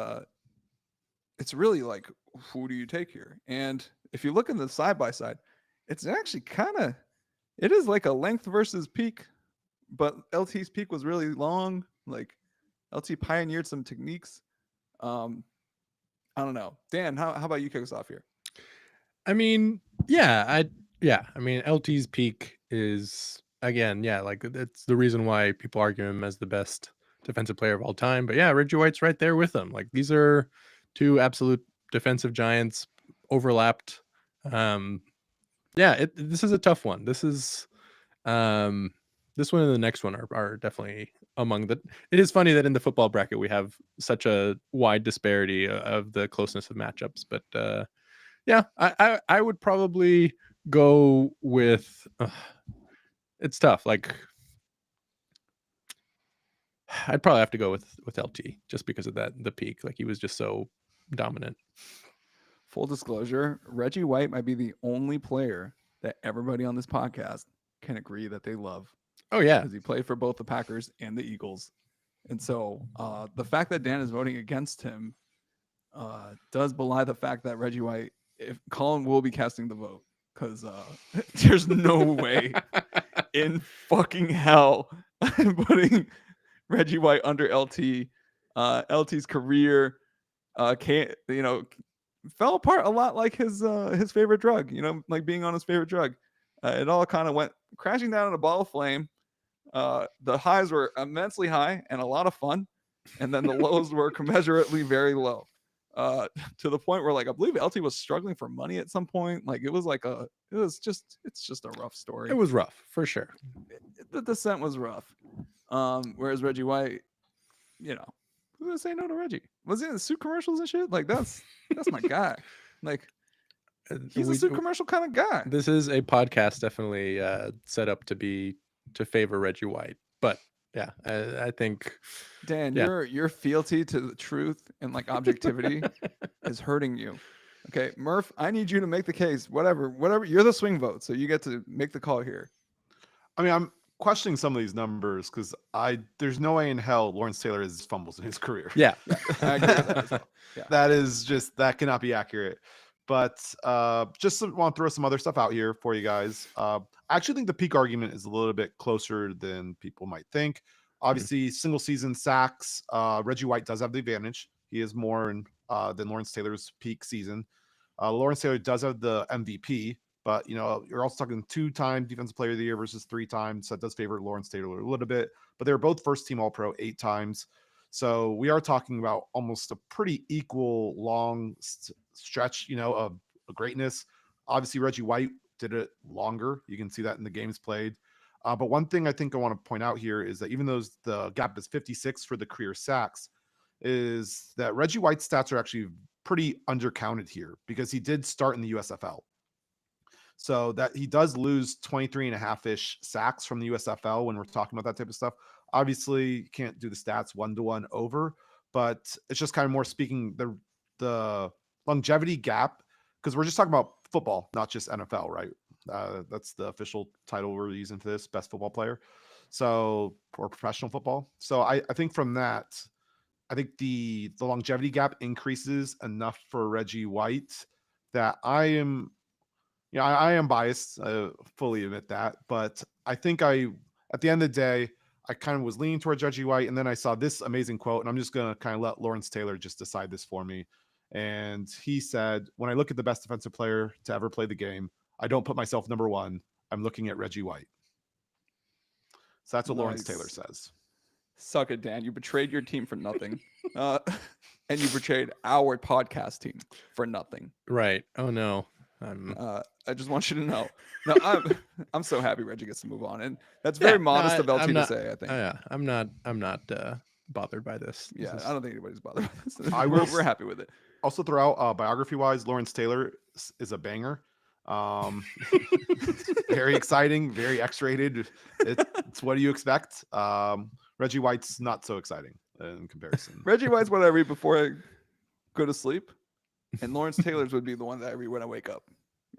it's really like, who do you take here? And if you look in the side by side, it's actually it is like a length versus peak, but LT's peak was really long. Like LT pioneered some techniques. I don't know. Dan, how about you kick us off here? I mean, I mean, LT's peak is, again, like that's the reason why people argue him as the best defensive player of all time. But yeah, Reggie White's right there with him. Like these are two absolute defensive giants overlapped. This is a tough one. This is this one and the next one are definitely among the. It is funny that in the football bracket we have such a wide disparity of the closeness of matchups, but I would probably go with. It's tough. Like I'd probably have to go with LT just because of the peak. Like he was just so dominant. Full disclosure, Reggie White might be the only player that everybody on this podcast can agree that they love. Oh yeah, because he played for both the Packers and the Eagles, and so the fact that Dan is voting against him does belie the fact that Reggie White, if Collin will be casting the vote, because there's no way in fucking hell I'm putting Reggie White under LT. LT's career fell apart a lot like his favorite drug, like being on his favorite drug. It all kind of went crashing down in a ball of flame. The highs were immensely high and a lot of fun, and then the lows were commensurately very low, to the point where, like, I believe LT was struggling for money at some point. Like it's just a rough story. It was rough for sure. The descent was rough. Whereas Reggie White, who's gonna say no to Reggie? Was he in the suit commercials and shit? Like that's my guy. Like he's a suit commercial kind of guy. This is a podcast definitely set up to favor Reggie White, but yeah, I think Dan, your fealty to the truth and like objectivity is hurting you. Okay, Murph, I need you to make the case. Whatever, you're the swing vote, so you get to make the call here. I mean, I'm questioning some of these numbers because there's no way in hell Lawrence Taylor has fumbles in his career. Yeah, I agree with that as well. Yeah. That cannot be accurate. But just want to throw some other stuff out here for you guys. I actually think the peak argument is a little bit closer than people might think. Obviously, single season sacks, Reggie White does have the advantage. He is more than Lawrence Taylor's peak season. Lawrence Taylor does have the MVP, but you're also talking 2-time Defensive Player of the Year versus 3 times. So that does favor Lawrence Taylor a little bit. But they were both first team All-Pro 8 times. So we are talking about almost a pretty equal long stretch, of greatness. Obviously, Reggie White did it longer. You can see that in the games played. But one thing I think I want to point out here is that even though the gap is 56 for the career sacks, is that Reggie White's stats are actually pretty undercounted here because he did start in the USFL. So that he does lose 23.5-ish sacks from the USFL when we're talking about that type of stuff. Obviously, you can't do the stats 1-to-1 over, but it's just kind of more speaking the longevity gap, because we're just talking about football, not just NFL, right? That's the official title we're using for this, best football player. So, or professional football. So I think from that, I think the longevity gap increases enough for Reggie White that I am biased. I fully admit that, but I think at the end of the day, I kind of was leaning towards Reggie White, and then I saw this amazing quote, and I'm just going to kind of let Lawrence Taylor just decide this for me. And he said, when I look at the best defensive player to ever play the game, I don't put myself number 1. I'm looking at Reggie White. So that's what Lawrence Taylor says. Suck it, Dan. You betrayed your team for nothing. And you betrayed our podcast team for nothing. Right. Oh, no. I just want you to know. No, I'm so happy Reggie gets to move on, and that's very modest of LT to say. I think. Yeah, I'm not bothered by this. Yeah, I don't think anybody's bothered by this. We're happy with it. Also, throw out biography-wise, Lawrence Taylor is a banger. Very exciting, very X-rated. It's what do you expect? Reggie White's not so exciting in comparison. Reggie White's what I read before I go to sleep, and Lawrence Taylor's would be the one that I read when I wake up.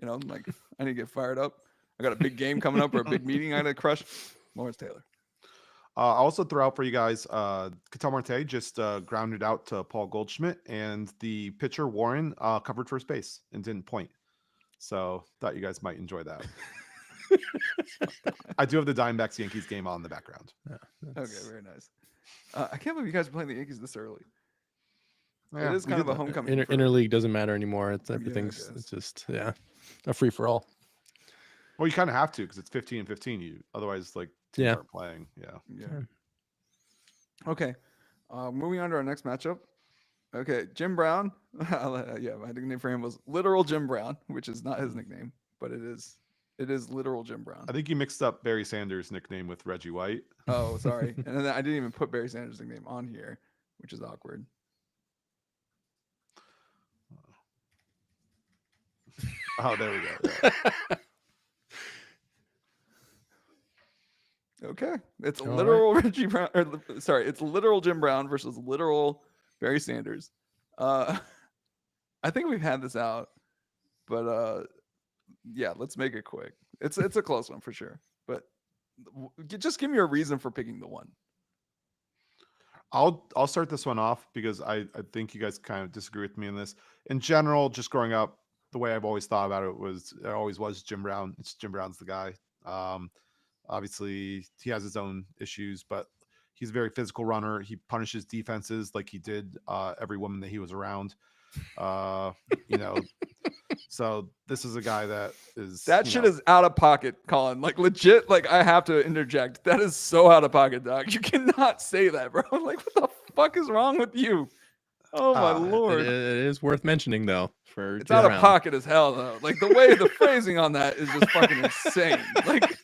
You know, like I need to get fired up. I got a big game coming up or a big meeting I got to crush. Lawrence Taylor. I also throw out for you guys, Ketel Marte just grounded out to Paul Goldschmidt, and the pitcher Warren covered first base and didn't point. So thought you guys might enjoy that. I do have the Diamondbacks Yankees game on in the background. Yeah, okay, very nice. I can't believe you guys are playing the Yankees this early. Yeah, it is kind of a homecoming. Interleague doesn't matter anymore. It's everything's it's just a free for all. Well, you kind of have to because it's 15-15. You otherwise like teams aren't playing. Yeah. Okay. Moving on to our next matchup. Okay, Jim Brown. Yeah, my nickname for him was Literal Jim Brown, which is not his nickname, but it is Literal Jim Brown. I think you mixed up Barry Sanders' nickname with Reggie White. Oh, sorry. And then I didn't even put Barry Sanders' nickname on here, which is awkward. Oh, there we go. Yeah. Okay, it's literal Reggie Brown. It's literal Jim Brown versus literal Barry Sanders. I think we've had this out, but yeah, let's make it quick. It's a close one for sure, but just give me a reason for picking the one. I'll start this one off because I think you guys kind of disagree with me on this. In general, just growing up, the way I've always thought about it always was Jim Brown. It's Jim Brown's the guy. Obviously, he has his own issues, but he's a very physical runner. He punishes defenses like he did every woman that he was around. So this is a guy that is shit is out of pocket, Collin. Like legit. Like I have to interject. That is so out of pocket, dog. You cannot say that, bro. Like what the fuck is wrong with you? Oh my lord! It is worth mentioning though. It's out of pocket as hell though. Like the way the phrasing on that is just fucking insane. Like.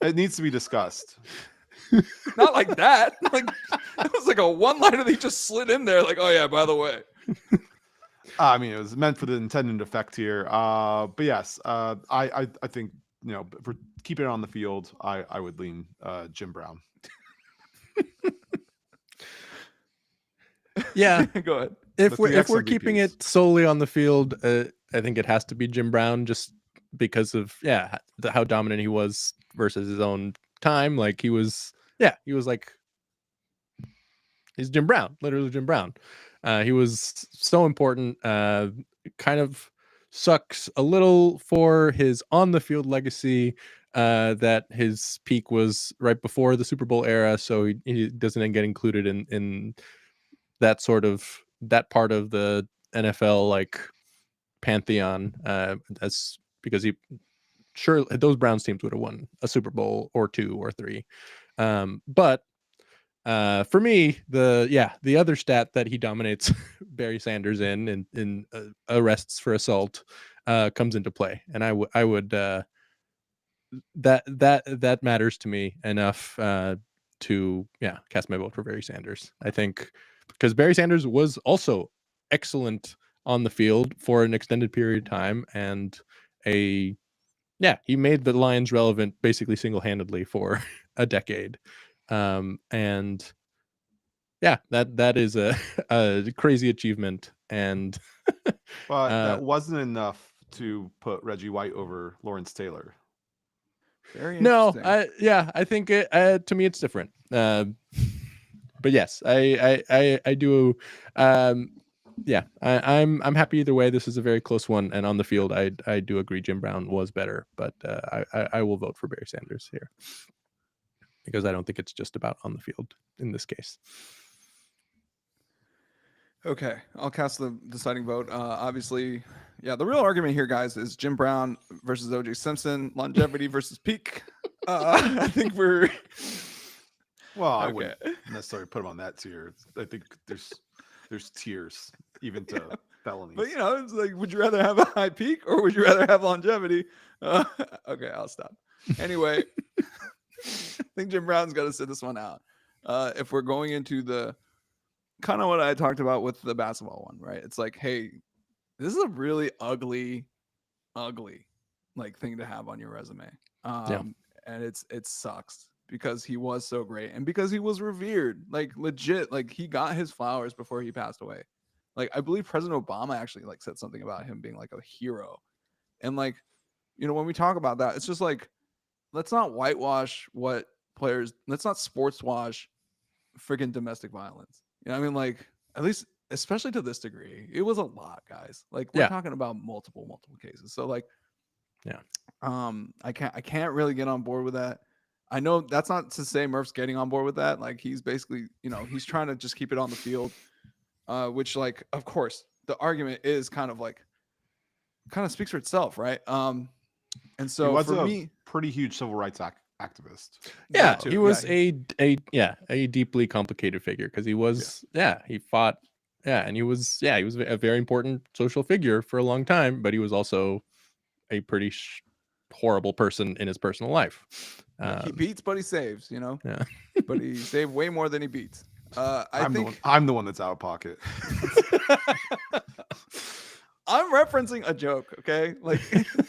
It needs to be discussed. Not like that. Like it was like a one-liner that he just slid in there. Like, oh yeah, by the way. I mean, it was meant for the intended effect here. But yes, I think for keeping it on the field, I would lean Jim Brown. Yeah, go ahead. If we're keeping it solely on the field, I think it has to be Jim Brown just because of how dominant he was versus his own time. Like he was like he's Jim Brown, literally Jim Brown. He was so important. Kind of sucks a little for his on the field legacy that his peak was right before the Super Bowl era, so he doesn't get included in that part of the NFL like pantheon as because sure those Browns teams would have won a Super Bowl or 2 or 3. But for me, the other stat that he dominates Barry Sanders in arrests for assault comes into play, and I would that matters to me enough to cast my vote for Barry Sanders. I think because Barry Sanders was also excellent on the field for an extended period of time, and he made the Lions relevant basically single-handedly for a decade. And that is a crazy achievement. And but that wasn't enough to put Reggie White over Lawrence Taylor. Very interesting. I think to me it's different. But yes, I do. I'm happy either way. This is a very close one, and on the field, I do agree Jim Brown was better, but I will vote for Barry Sanders here because I don't think it's just about on the field in this case. Okay, I'll cast the deciding vote. Obviously, the real argument here, guys, is Jim Brown versus O.J. Simpson, longevity versus peak. I think we're. Well, I wouldn't necessarily put him on that tier. I think there's tiers even to felonies. But it's like, would you rather have a high peak or would you rather have longevity? Okay, I'll stop. Anyway, I think Jim Brown's got to sit this one out. If we're going into the kind of what I talked about with the basketball one, right? It's like, hey, this is a really ugly like thing to have on your resume. And it sucks because he was so great and because he was revered, like legit, like he got his flowers before he passed away. Like I believe President Obama actually like said something about him being like a hero. And like, when we talk about that, it's just like, let's not whitewash what players, let's not sports wash freaking domestic violence. I mean, like, at least, especially to this degree, it was a lot, guys. Like, we're talking about multiple cases. So, like, I can't really get on board with that. I know that's not to say Murph's getting on board with that. Like, he's basically, he's trying to just keep it on the field, which, like, of course, the argument is kind of speaks for itself, right? And so he was for a me, pretty huge civil rights activist. Yeah, he was a deeply complicated figure because he was he fought and he was a very important social figure for a long time, but he was also a pretty horrible person in his personal life. He beats, but he saves. Yeah. But he saved way more than he beats. I'm the one that's out of pocket. I'm referencing a joke, okay? Like,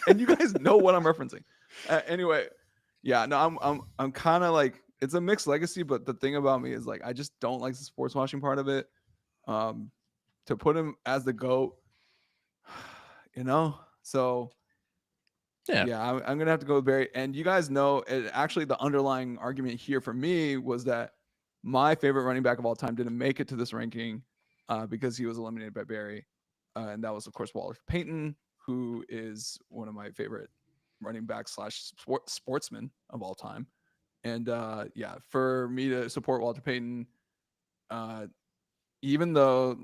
and you guys know what I'm referencing. Anyway, yeah, no, I'm kind of like, it's a mixed legacy, but the thing about me is like, I just don't like the sports washing part of it. To put him as the GOAT, so I'm gonna have to go with Barry. And you guys know, actually, the underlying argument here for me was that my favorite running back of all time didn't make it to this ranking because he was eliminated by Barry. And that was, of course, Walter Payton, who is one of my favorite running backs / sportsmen of all time. And for me to support Walter Payton, even though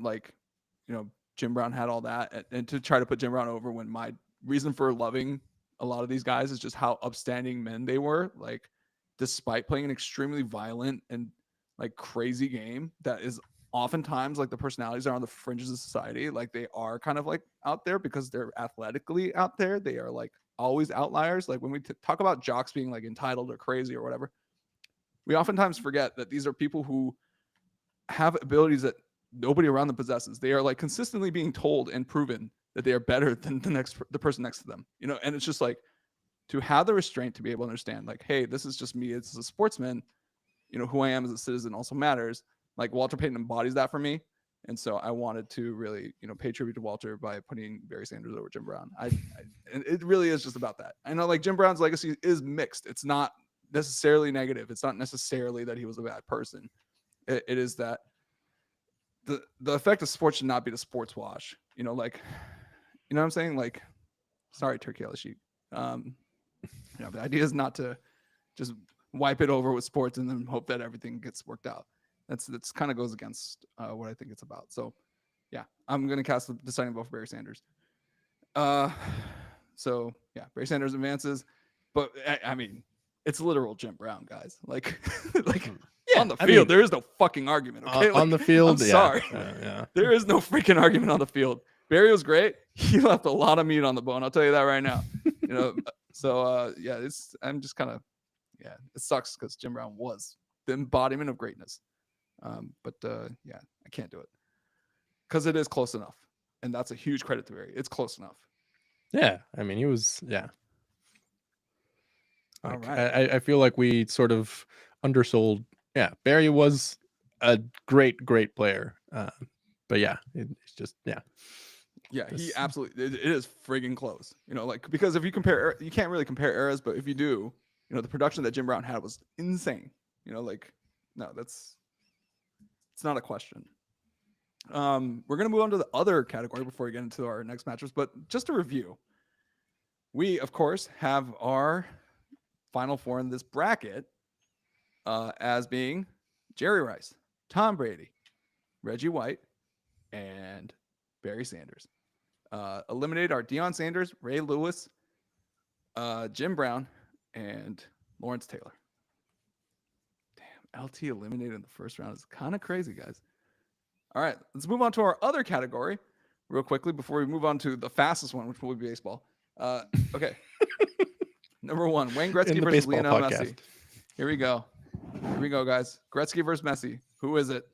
Jim Brown had all that, and to try to put Jim Brown over when my reason for loving a lot of these guys is just how upstanding men they were. Like, despite playing an extremely violent and like crazy game that is oftentimes like the personalities are on the fringes of society, like they are kind of like out there because they're athletically out there. They are like always outliers. Like when we talk about jocks being like entitled or crazy or whatever, we oftentimes forget that these are people who have abilities that nobody around them possesses. They are like consistently being told and proven that they are better than the person next to them, and it's just like, to have the restraint to be able to understand like, hey, this is just me as a sportsman, who I am as a citizen also matters. Like Walter Payton embodies that for me. And so I wanted to really, pay tribute to Walter by putting Barry Sanders over Jim Brown. And it really is just about that. I know like Jim Brown's legacy is mixed. It's not necessarily negative. It's not necessarily that he was a bad person. It is that the effect of sports should not be the sports wash, like, what I'm saying? Like, sorry, Turkey Sheep. The idea is not to just wipe it over with sports and then hope that everything gets worked out. That's kind of goes against what I think it's about. So, yeah, I'm going to cast the deciding vote for Barry Sanders. Barry Sanders advances, but I mean, it's literal Jim Brown, guys. Like, on the field, there is no fucking argument. Okay, on the field, I'm sorry, there is no freaking argument on the field. Barry was great. He left a lot of meat on the bone. I'll tell you that right now. So I'm just kind of, it sucks because Jim Brown was the embodiment of greatness. But I can't do it because it is close enough, and that's a huge credit to Barry. It's close enough. Yeah, I mean, he was All Like, right. I feel like we sort of undersold. Yeah, Barry was a great player, but it's just He absolutely. It is friggin' close. Because if you compare, you can't really compare eras, but if you do, the production that Jim Brown had was insane. It's not a question. We're going to move on to the other category before we get into our next matchups. But just to review, we, of course, have our final four in this bracket as being Jerry Rice, Tom Brady, Reggie White, and Barry Sanders. Eliminated are Deion Sanders, Ray Lewis, Jim Brown, and Lawrence Taylor. LT eliminated in the first round is kind of crazy, guys. All right, let's move on to our other category, real quickly before we move on to the fastest one, which will be baseball. Okay. Number 1, Wayne In Gretzky the versus baseball Lionel podcast. Messi. Here we go. Here we go, guys. Gretzky versus Messi. Who is it?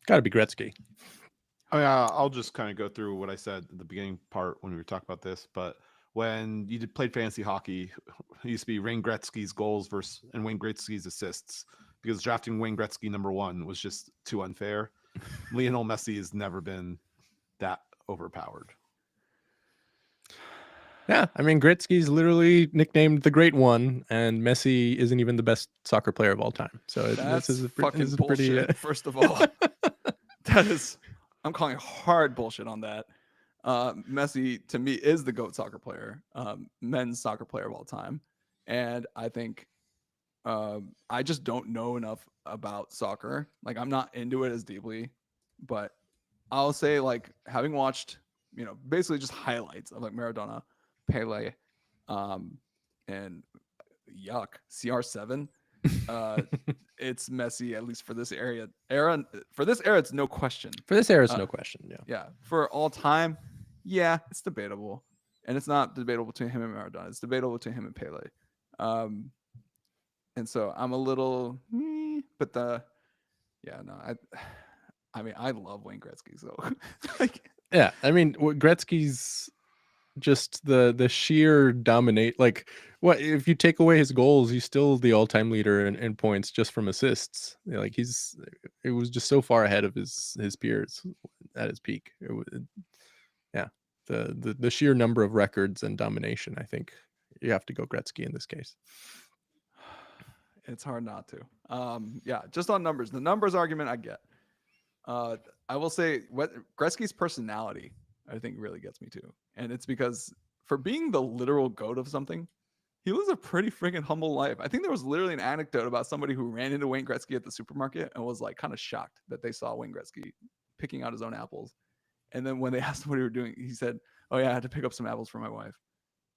Got to be Gretzky. I mean, I'll just kind of go through what I said at the beginning part when we were talking about this. But when you played fantasy hockey, it used to be Wayne Gretzky's goals and Wayne Gretzky's assists, because drafting Wayne Gretzky number 1 was just too unfair. Lionel Messi has never been that overpowered. Yeah, I mean, Gretzky's literally nicknamed the Great One, and Messi isn't even the best soccer player of all time. So That's this is a fucking pretty bullshit. First of all, I'm calling hard bullshit on that. Messi to me is the GOAT soccer player, men's soccer player of all time, and I think I just don't know enough about soccer. Like, I'm not into it as deeply, but I'll say, like, having watched, basically just highlights of like Maradona, Pele, and CR7. It's Messi, at least for this era. For this era, it's no question. For this era, it's no question. Yeah. Yeah. For all time, yeah, it's debatable. And it's not debatable between him and Maradona. It's debatable between him and Pele. And so I'm a little, but I mean, I love Wayne Gretzky. So, like, Yeah, I mean, Gretzky's just the sheer dominate. Like, what if you take away his goals, he's still the all-time leader in points just from assists. Like, it was just so far ahead of his peers at his peak. The sheer number of records and domination. I think you have to go Gretzky in this case. it's hard not to. Yeah, just on numbers. The numbers argument I get. I will say what Gretzky's personality, I think, really gets me too. And it's because for being the literal GOAT of something, he lives a pretty freaking humble life. I think there was literally an anecdote about somebody who ran into Wayne Gretzky at the supermarket and was like kind of shocked that they saw Wayne Gretzky picking out his own apples. And then when they asked him what he was doing, he said, "Oh yeah, I had to pick up some apples for my wife."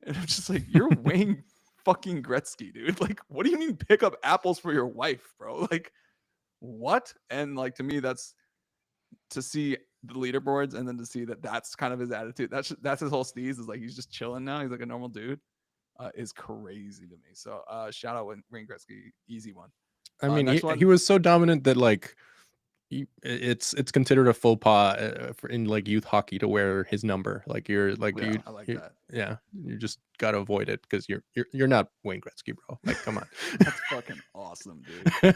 And I'm just like, you're Wayne fucking Gretzky, dude. Like, what do you mean pick up apples for your wife, bro? Like, what? And like, to me, that's to see the leaderboards and then to see that that's kind of his attitude. That's his whole steez, is like he's just chilling now. He's like a normal dude. Is crazy to me. So shout out Wayne Gretzky, easy one. I mean, he was so dominant that like it's considered a faux pas in like youth hockey to wear his number. Like you're like I like that. Yeah, you just gotta avoid it because you're not Wayne Gretzky, bro. Like, come on. That's fucking awesome, dude.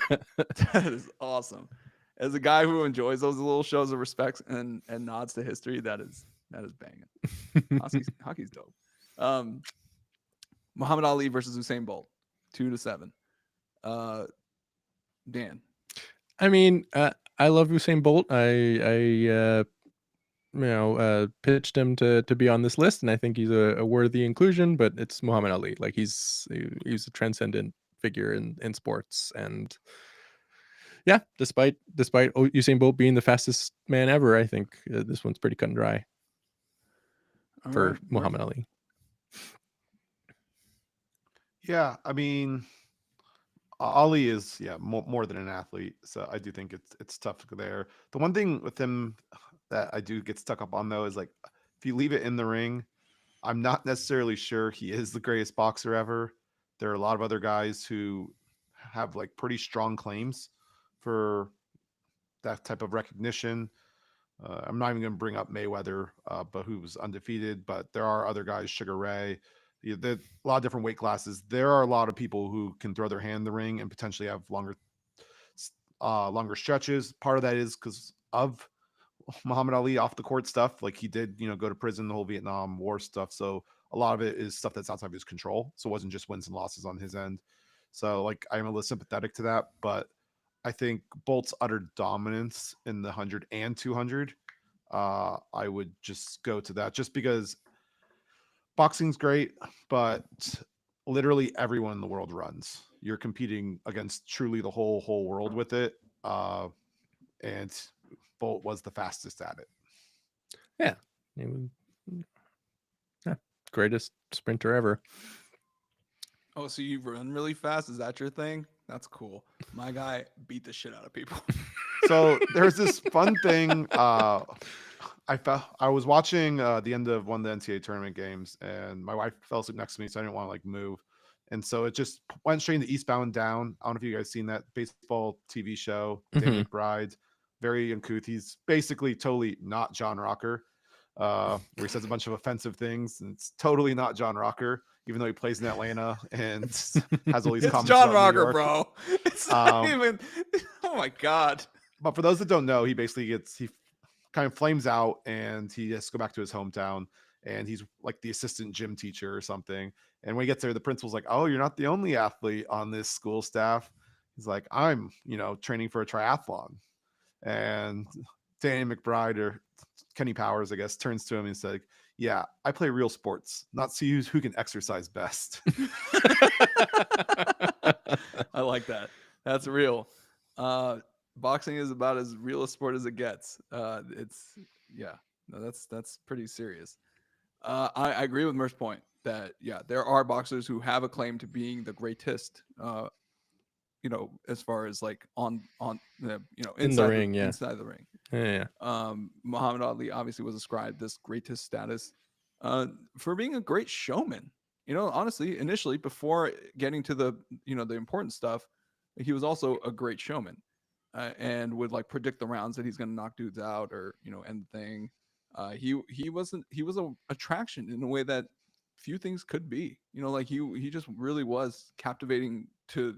That is awesome. As a guy who enjoys those little shows of respect and nods to history, that is banging. Hockey's dope. Muhammad Ali versus Usain Bolt, 2-7. Dan. I mean, I love Usain Bolt. I pitched him to be on this list, and I think he's a worthy inclusion. But it's Muhammad Ali. Like, he's a transcendent figure in sports, and yeah, despite Usain Bolt being the fastest man ever, I think this one's pretty cut and dry for Muhammad Ali. Yeah, I mean, Ali is more than an athlete, so I do think it's tough to go there. The one thing with him that I do get stuck up on, though, is like, if you leave it in the ring, I'm not necessarily sure he is the greatest boxer ever. There are a lot of other guys who have like pretty strong claims for that type of recognition. I'm not even going to bring up Mayweather, but who was undefeated. But there are other guys, Sugar Ray. There's a lot of different weight classes. There are a lot of people who can throw their hand in the ring and potentially have longer stretches. Part of that is because of Muhammad Ali off the court stuff. Like, he did, go to prison, the whole Vietnam War stuff. So a lot of it is stuff that's outside of his control. So it wasn't just wins and losses on his end. So like, I'm a little sympathetic to that, but I think Bolt's utter dominance in the 100 and 200, I would just go to that, just because boxing's great, but literally everyone in the world runs. You're competing against truly the whole world with it. And Bolt was the fastest at it. Yeah. He was, greatest sprinter ever. Oh, so you run really fast? Is that your thing? That's cool. My guy beat the shit out of people. So there's this fun thing. I was watching the end of one of the NCAA tournament games, and my wife fell asleep next to me, so I didn't want to like move, and so it just went straight into Eastbound and Down. I don't know if you guys seen that baseball TV show. Danny McBride, very uncouth. He's basically totally not John Rocker, where he says a bunch of offensive things, and it's totally not John Rocker, even though he plays in Atlanta and has all these It's comments. John about New Rocker, York. bro. It's not even. Oh my god. But for those that don't know, he kind of flames out and he has to go back to his hometown, and he's like the assistant gym teacher or something. And when he gets there, the principal's like, "Oh, you're not the only athlete on this school staff." He's like, "I'm, training for a triathlon." And Danny McBride, or Kenny Powers, I guess, turns to him and says, "Yeah, I play real sports, not see who can exercise best." I like that. That's real. Boxing is about as real a sport as it gets. That's pretty serious. I agree with Mer's point that there are boxers who have a claim to being the greatest. As far as like on the in the ring, inside the ring. Muhammad Ali obviously was ascribed this greatest status for being a great showman. Honestly, initially before getting to the the important stuff, he was also a great showman. And would like predict the rounds that he's going to knock dudes out or end the thing. He was an attraction in a way that few things could be. Like he just really was captivating to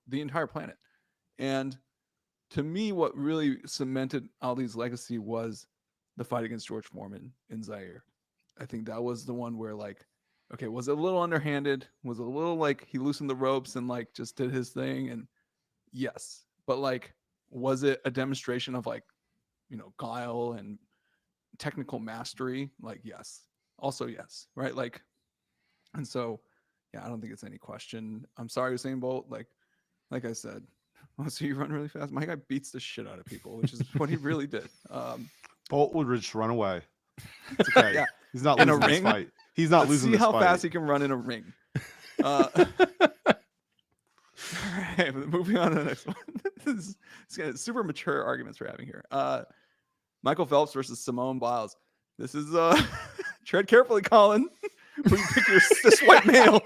the entire planet. And to me, what really cemented Ali's legacy was the fight against George Foreman in Zaire. I think that was the one where like, okay, was it a little underhanded? Was it a little like he loosened the ropes and like just did his thing? And yes, but like, was it a demonstration of like, guile and technical mastery? Like, yes. Also, yes. Right. Like, and so, I don't think it's any question. I'm sorry, Usain Bolt. Like I said, so you run really fast. My guy beats the shit out of people, which is what he really did. Bolt would just run away. It's okay. Yeah. He's not In losing a this ring? fight. He's not losing this See how fight. fast he can run in a ring. All right, moving on to the next one. This is super mature arguments we're having here. Michael Phelps versus Simone Biles. This is tread carefully, Collin. When you pick this white male.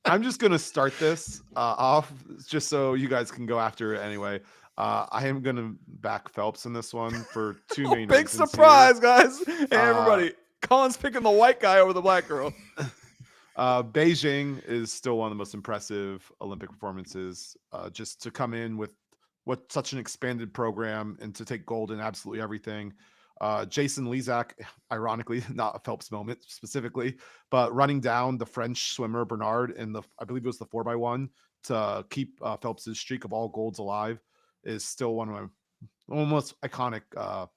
I'm just gonna start this off just so you guys can go after it anyway. I am gonna back Phelps in this one for two main big reasons. surprise, guys. Hey, everybody. Collin's picking the white guy over the black girl. Beijing is still one of the most impressive Olympic performances. Just to come in with such an expanded program and to take gold in absolutely everything. Jason Lezak, ironically, not a Phelps moment specifically, but running down the French swimmer Bernard in I believe it was the 4x1 to keep Phelps's streak of all golds alive is still one of my most iconic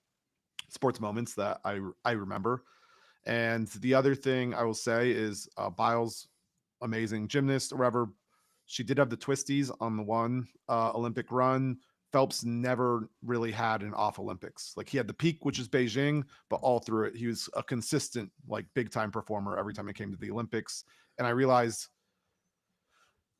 sports moments that I remember. And the other thing I will say is Biles, amazing gymnast or whatever. She did have the twisties on the one Olympic run. Phelps never really had an off Olympics. Like he had the peak, which is Beijing, but all through it, he was a consistent, like big time performer every time it came to the Olympics. And I realized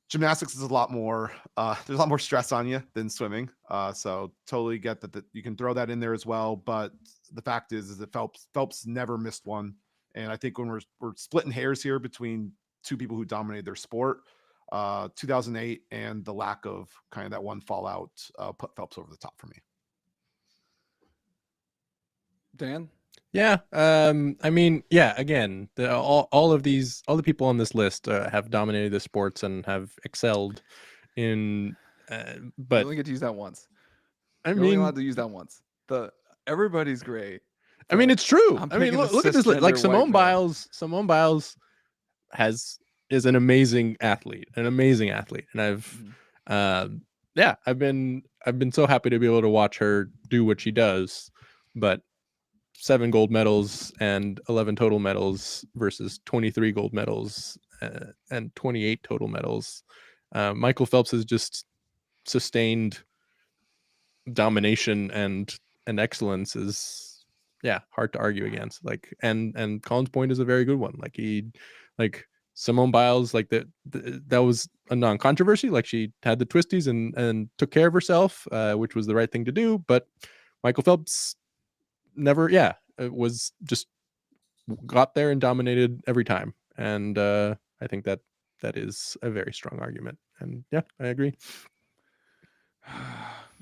gymnastics is a lot more, there's a lot more stress on you than swimming. So totally get that you can throw that in there as well. But the fact is that Phelps never missed one. And I think when we're splitting hairs here between two people who dominated their sport, 2008 and the lack of kind of that one fallout put Phelps over the top for me. Dan? Yeah. I mean, yeah, again, all the people on this list have dominated the sports and have excelled in, but you only get to use that once. You're only allowed to use that once. Everybody's great. I mean, it's true. I'm I mean, picking a look at this list. Like cisgender white male. Simone Biles is an amazing athlete, and I've I've been so happy to be able to watch her do what she does. But 7 gold medals and 11 total medals versus 23 gold medals and 28 total medals. Michael Phelps has just sustained domination and excellence is hard to argue against. Like and Collin's point is a very good one. Like Simone Biles, like that was a non-controversy. Like she had the twisties and took care of herself, which was the right thing to do. But Michael Phelps never, was just got there and dominated every time. And I think that is a very strong argument. And yeah, I agree.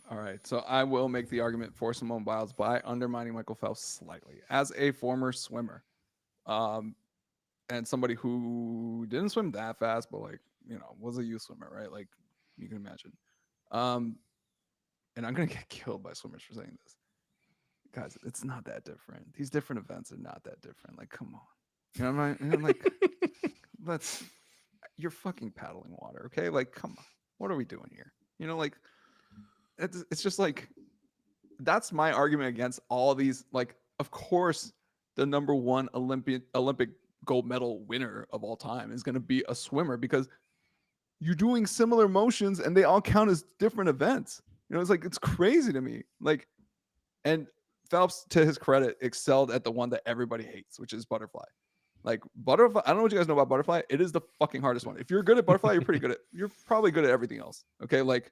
All right, so I will make the argument for Simone Biles by undermining Michael Phelps slightly as a former swimmer, and somebody who didn't swim that fast, but like was a youth swimmer, right? Like you can imagine. And I'm gonna get killed by swimmers for saying this, guys. It's not that different. These different events are not that different. Like, come on, I'm like, you're fucking paddling water, okay? Like, come on, what are we doing here? Like. It's just like that's my argument against all these. Like, of course, the number one Olympic gold medal winner of all time is going to be a swimmer because you're doing similar motions and they all count as different events. It's like it's crazy to me. Like, and Phelps, to his credit, excelled at the one that everybody hates, which is butterfly. Like butterfly, I don't know what you guys know about butterfly. It is the fucking hardest one. If you're good at butterfly, you're probably good at everything else. Okay, like.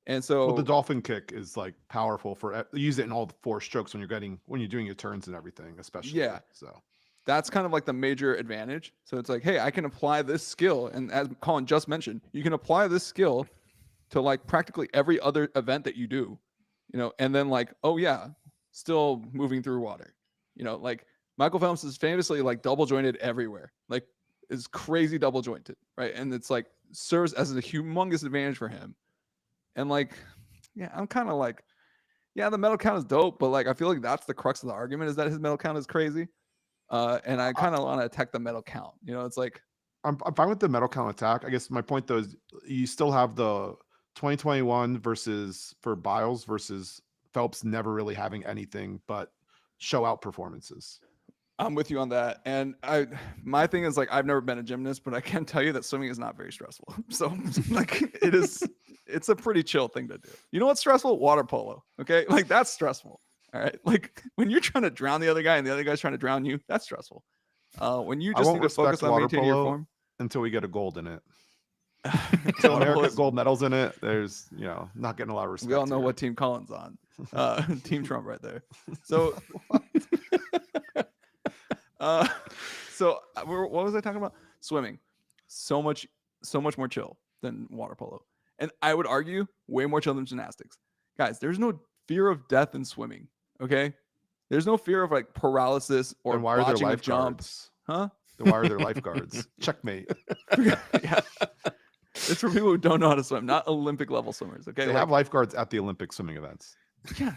And so the dolphin kick is like powerful use it in all 4 strokes when you're doing your turns and everything, especially. Yeah. So that's kind of like the major advantage. So it's like, hey, I can apply this skill. And as Collin just mentioned, you can apply this skill to like practically every other event that you do, and then like, oh yeah, still moving through water. Like Michael Phelps is famously like double jointed everywhere. Like is crazy double jointed, right? And it's like serves as a humongous advantage for him. And like, yeah, I'm kind of like, yeah, the medal count is dope, but like, I feel like that's the crux of the argument is that his medal count is crazy. And I kind of want to attack the medal count. It's like, I'm fine with the medal count attack. I guess my point though is you still have the 2021 for Biles versus Phelps never really having anything but show out performances. I'm with you on that. And my thing is like, I've never been a gymnast, but I can tell you that swimming is not very stressful. So like it's a pretty chill thing to do. You know what's stressful? Water polo. Okay. Like that's stressful. All right. Like when you're trying to drown the other guy and the other guy's trying to drown you, that's stressful. When you just need to focus on maintaining your form. Until we get a gold in it. Until America gets gold medals in it, there's not getting a lot of respect. We all know what team Collin's on. Team Trump right there. So so what was I talking about? Swimming. So much more chill than water polo. And I would argue way more chill than gymnastics. Guys, there's no fear of death in swimming. Okay? There's no fear of like paralysis or botching a jump. Huh? Then why are there lifeguards? Checkmate. Yeah. It's for people who don't know how to swim, not Olympic level swimmers. Okay. They have lifeguards at the Olympic swimming events. Yeah.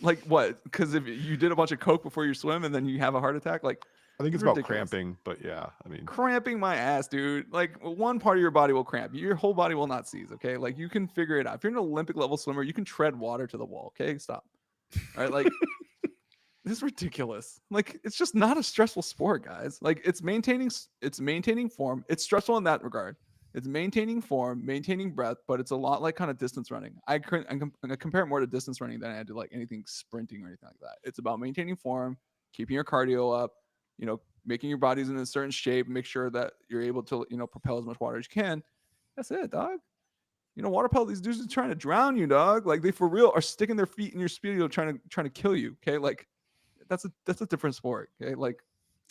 Like what? Because if you did a bunch of coke before you swim and then you have a heart attack, like I think it's about cramping, but yeah, I mean cramping my ass, dude. Like one part of your body will cramp. Your whole body will not seize. Okay. Like you can figure it out. If you're an Olympic level swimmer, you can tread water to the wall. Okay. Stop. All right. Like this is ridiculous. Like it's just not a stressful sport, guys. Like it's maintaining form. It's stressful in that regard. It's maintaining form, maintaining breath, but it's a lot like kind of distance running. I compare it more to distance running than I do like anything sprinting or anything like that. It's about maintaining form, keeping your cardio up, making your body's in a certain shape, make sure that you're able to, propel as much water as you can. That's it, dog. Water polo, these dudes are trying to drown you, dog. Like they for real are sticking their feet in your speedo trying to kill you. Okay. Like that's a different sport. Okay. Like,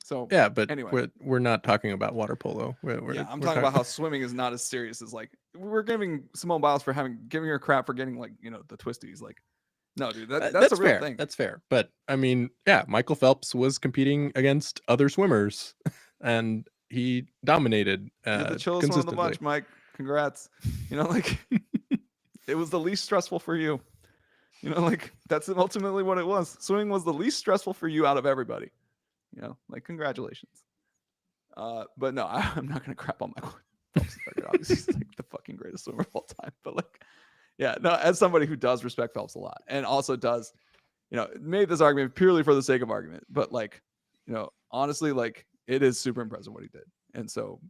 so yeah, but anyway, we're not talking about water polo. I'm talking about how swimming is not as serious as like we're giving Simone Biles for giving her crap for getting like the twisties. Like, no, dude, that's a real fair. thing. That's fair. But I mean, yeah, Michael Phelps was competing against other swimmers, and he dominated. You're the chillest one of the bunch, Mike. Congrats. Like it was the least stressful for you. Like that's ultimately what it was. Swimming was the least stressful for you out of everybody. Like congratulations. But no, I'm not gonna crap on Michael Phelps. Obviously, he's like the fucking greatest swimmer of all time. But like, yeah, no, as somebody who does respect Phelps a lot and also does, made this argument purely for the sake of argument. But like, honestly, like it is super impressive what he did. And so,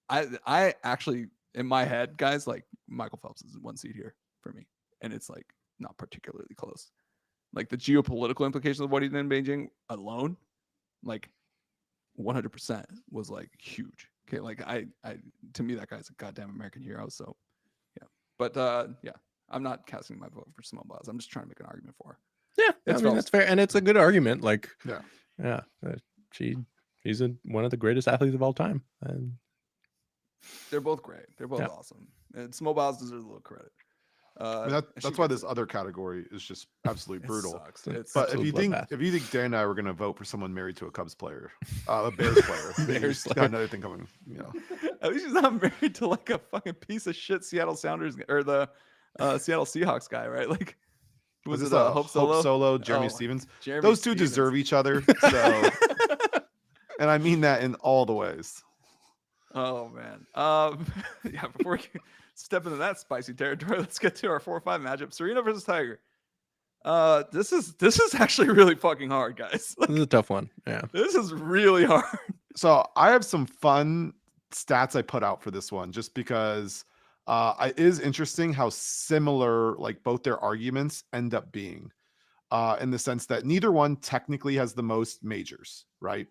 I actually in my head, guys, like Michael Phelps is 1 seed here for me, and it's like not particularly close. Like the geopolitical implications of what he did in Beijing alone, like 100% was like huge. Okay. Like to me, that guy's a goddamn American hero. So yeah, but yeah, I'm not casting my vote for Simone Biles. I'm just trying to make an argument for her. Yeah, I mean that's fair, and it's a good argument. Like, Yeah. She's one of the greatest athletes of all time, and they're both great. They're both awesome, and Smobiles deserves a little credit. I mean, that's why this other category is just absolutely brutal. Sucks. It's but if you think Dan and I were gonna vote for someone married to a Cubs player, a Bears player, Bears got another thing coming. At least he's not married to like a fucking piece of shit Seattle Sounders or the Seattle Seahawks guy, right? Like, was it Hope Solo, Jeremy Stevens? Those two deserve each other. So, and I mean that in all the ways. Oh man. Yeah. Before we step into that spicy territory, let's get to our 4-5 matchup: Serena versus Tiger. This is actually really fucking hard, guys. Like, this is a tough one. Yeah. This is really hard. So I have some fun stats I put out for this one, just because it is interesting how similar like both their arguments end up being, in the sense that neither one technically has the most majors, right?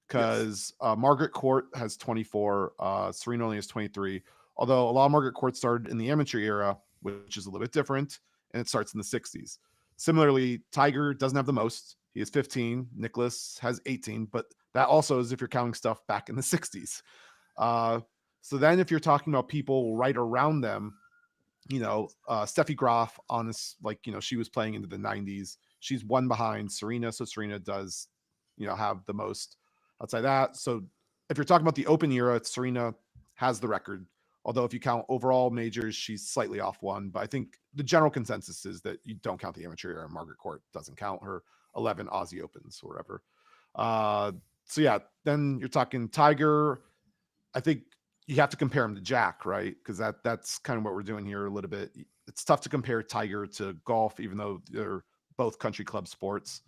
Because Margaret Court has 24, Serena only has 23. Although a lot of Margaret Court started in the amateur era, which is a little bit different, and it starts in the 60s. Similarly, Tiger doesn't have the most. He has 15. Nicholas has 18, but that also is if you're counting stuff back in the 60s. So then if you're talking about people right around them, Steffi Graf, she was playing into the 90s. She's one behind Serena, so Serena does, have the most outside that. So if you're talking about the Open era, Serena has the record. Although if you count overall majors, she's slightly off one. But I think the general consensus is that you don't count the amateur era. Margaret Court doesn't count her 11 Aussie Opens or whatever. So yeah, then you're talking Tiger. I think you have to compare him to Jack, right? Because that's kind of what we're doing here a little bit. It's tough to compare Tiger to golf, even though they're both country club sports.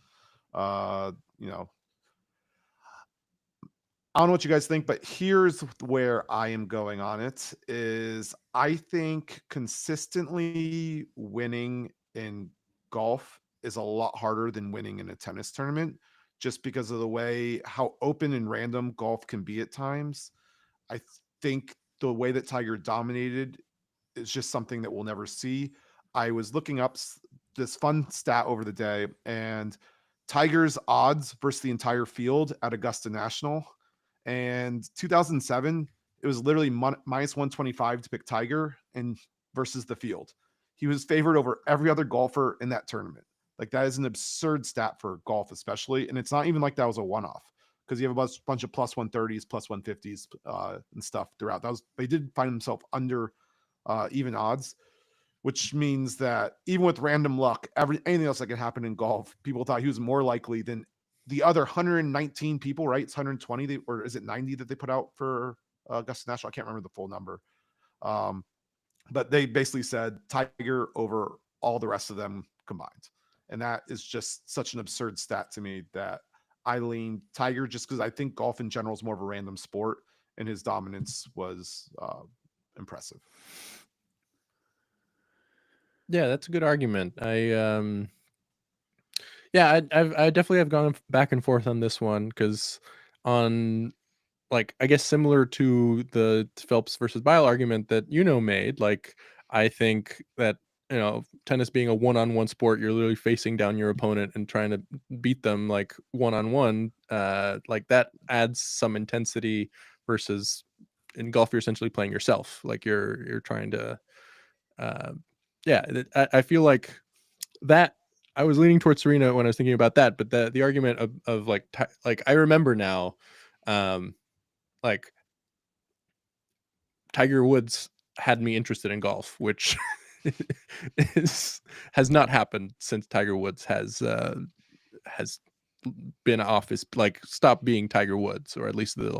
I don't know what you guys think, but here's where I am going on it is I think consistently winning in golf is a lot harder than winning in a tennis tournament, just because of the way how open and random golf can be at times. I think the way that Tiger dominated is just something that we'll never see. I was looking up this fun stat over the day, and Tiger's odds versus the entire field at Augusta National. And 2007, it was literally minus 125 to pick Tiger and versus the field. He was favored over every other golfer in that tournament. Like, that is an absurd stat for golf, especially. And it's not even like that was a one-off, because you have a bunch of plus 130s, plus 150s and stuff throughout. They did find themselves under even odds, which means that even with random luck, anything else that can happen in golf, people thought he was more likely than the other 119 people, right? It's 120, or is it 90 that they put out for Augusta National? I can't remember the full number. But they basically said Tiger over all the rest of them combined. And that is just such an absurd stat to me that I lean Tiger, just because I think golf in general is more of a random sport, and his dominance was impressive. Yeah, that's a good argument. I definitely have gone back and forth on this one, because on, like, I guess similar to the Phelps versus Bile argument that Euno made, like, I think that, tennis being a one-on-one sport, you're literally facing down your opponent and trying to beat them like one-on-one, like that adds some intensity, versus in golf you're essentially playing yourself. Like, you're trying to I feel like that I was leaning towards Serena when I was thinking about that, but the argument of like I remember now, like, Tiger Woods had me interested in golf, which has not happened since Tiger Woods has been off his, like, stopped being Tiger Woods, or at least the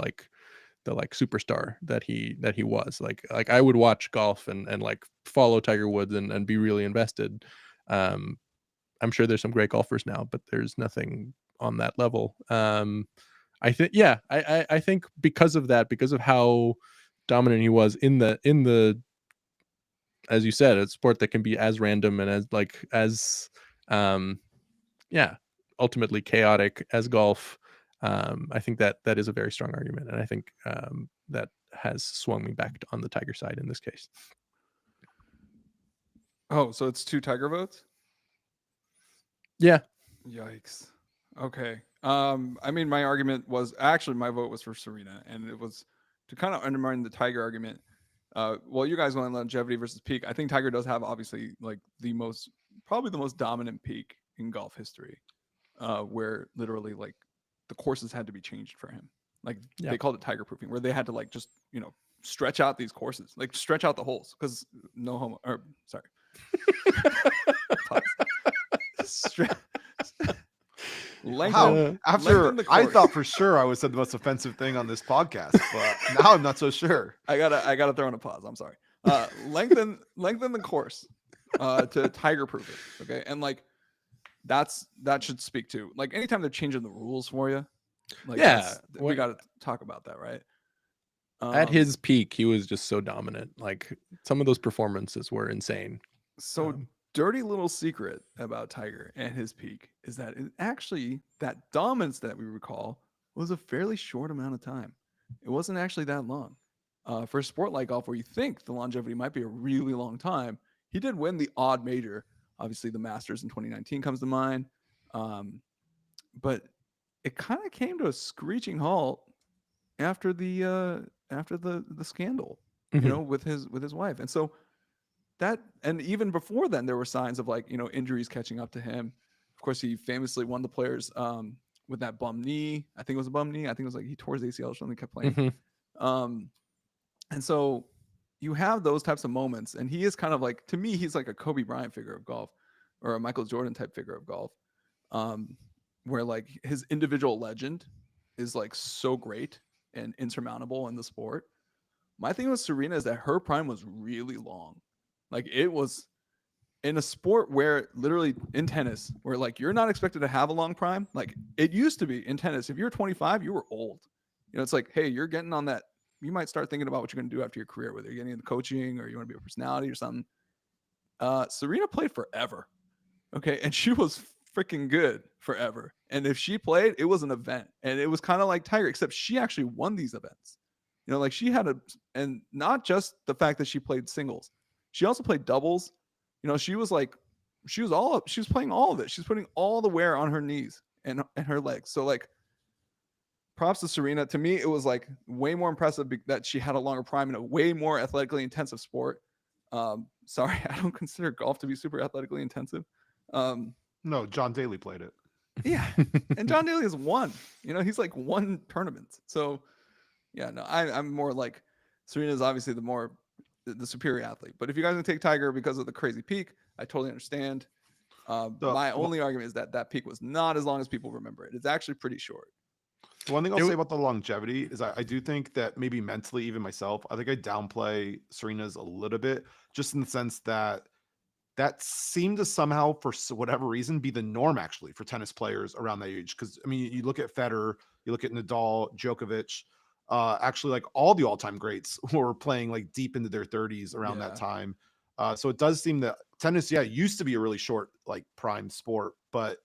superstar that he was. Like I would watch golf and like follow Tiger Woods and be really invested. I'm sure there's some great golfers now, but there's nothing on that level. I think, I think because of that, because of how dominant he was in the, as you said, a sport that can be as random and as ultimately chaotic as golf. I think that is a very strong argument, and I think that has swung me back on the Tiger side in this case. Oh, so it's 2 Tiger votes? Yeah. Yikes. Okay. I mean, my argument was actually my vote was for Serena, and it was to kind of undermine the Tiger argument. Well, you guys went on longevity versus peak. I think Tiger does have obviously like probably the most dominant peak in golf history, where literally like the courses had to be changed for him. Like Yeah. they called it Tiger proofing, where they had to like just stretch out these courses, like stretch out the holes, because no homo. Or sorry. Pause. Wow. After I thought for sure I was said the most offensive thing on this podcast, but now I'm not so sure. I gotta throw in a pause. I'm sorry. Lengthen the course to Tiger proof it. Okay, and like that should speak to like anytime they're changing the rules for you. Like Yeah, we got to talk about that, right? At his peak, he was just so dominant. Like some of those performances were insane. So dirty little secret about Tiger and his peak is that actually that dominance that we recall was a fairly short amount of time. It wasn't actually that long. For a sport like golf, where you think the longevity might be a really long time, he did win the odd major. Obviously, the Masters in 2019 comes to mind, but it kind of came to a screeching halt after the scandal, with his wife, and so. And even before then, there were signs of like, injuries catching up to him. Of course, he famously won the Players with that bum knee. I think it was a bum knee. I think it was like he tore his ACL or something, kept playing. And so you have those types of moments. And he is kind of like, to me, he's like a Kobe Bryant figure of golf or a Michael Jordan type figure of golf, where like his individual legend is like so great and insurmountable in the sport. My thing with Serena is that her prime was really long. Like it was in a sport where literally in tennis, where like you're not expected to have a long prime. Like it used to be in tennis. If you're 25, you were old. It's like, hey, you're getting on that. You might start thinking about what you're going to do after your career, whether you're getting into coaching or you want to be a personality or something. Serena played forever. Okay. And she was freaking good forever. And if she played, it was an event. And it was kind of like Tiger, except she actually won these events. Like she had and not just the fact that she played singles. She also played doubles. She was playing all of it. She's putting all the wear on her knees and her legs. So like props to Serena. To me, it was like way more impressive that she had a longer prime in a way more athletically intensive sport. Sorry, I don't consider golf to be super athletically intensive. No, John Daly played it. Yeah. And John Daly has won. He's like won tournaments. So yeah, no, I'm more like Serena's obviously the superior athlete. But if you guys can take Tiger because of the crazy peak, I totally understand. My only argument is that peak was not as long as people remember it. It's actually pretty short. The one thing I'll say about the longevity is I do think that maybe mentally, even myself, I think I downplay Serena's a little bit, just in the sense that seemed to somehow, for whatever reason, be the norm actually for tennis players around that age. Because I mean, you look at Federer, you look at Nadal, Djokovic. Actually, like all the all-time greats were playing like deep into their 30s around that time. So it does seem that tennis, used to be a really short, like prime sport, but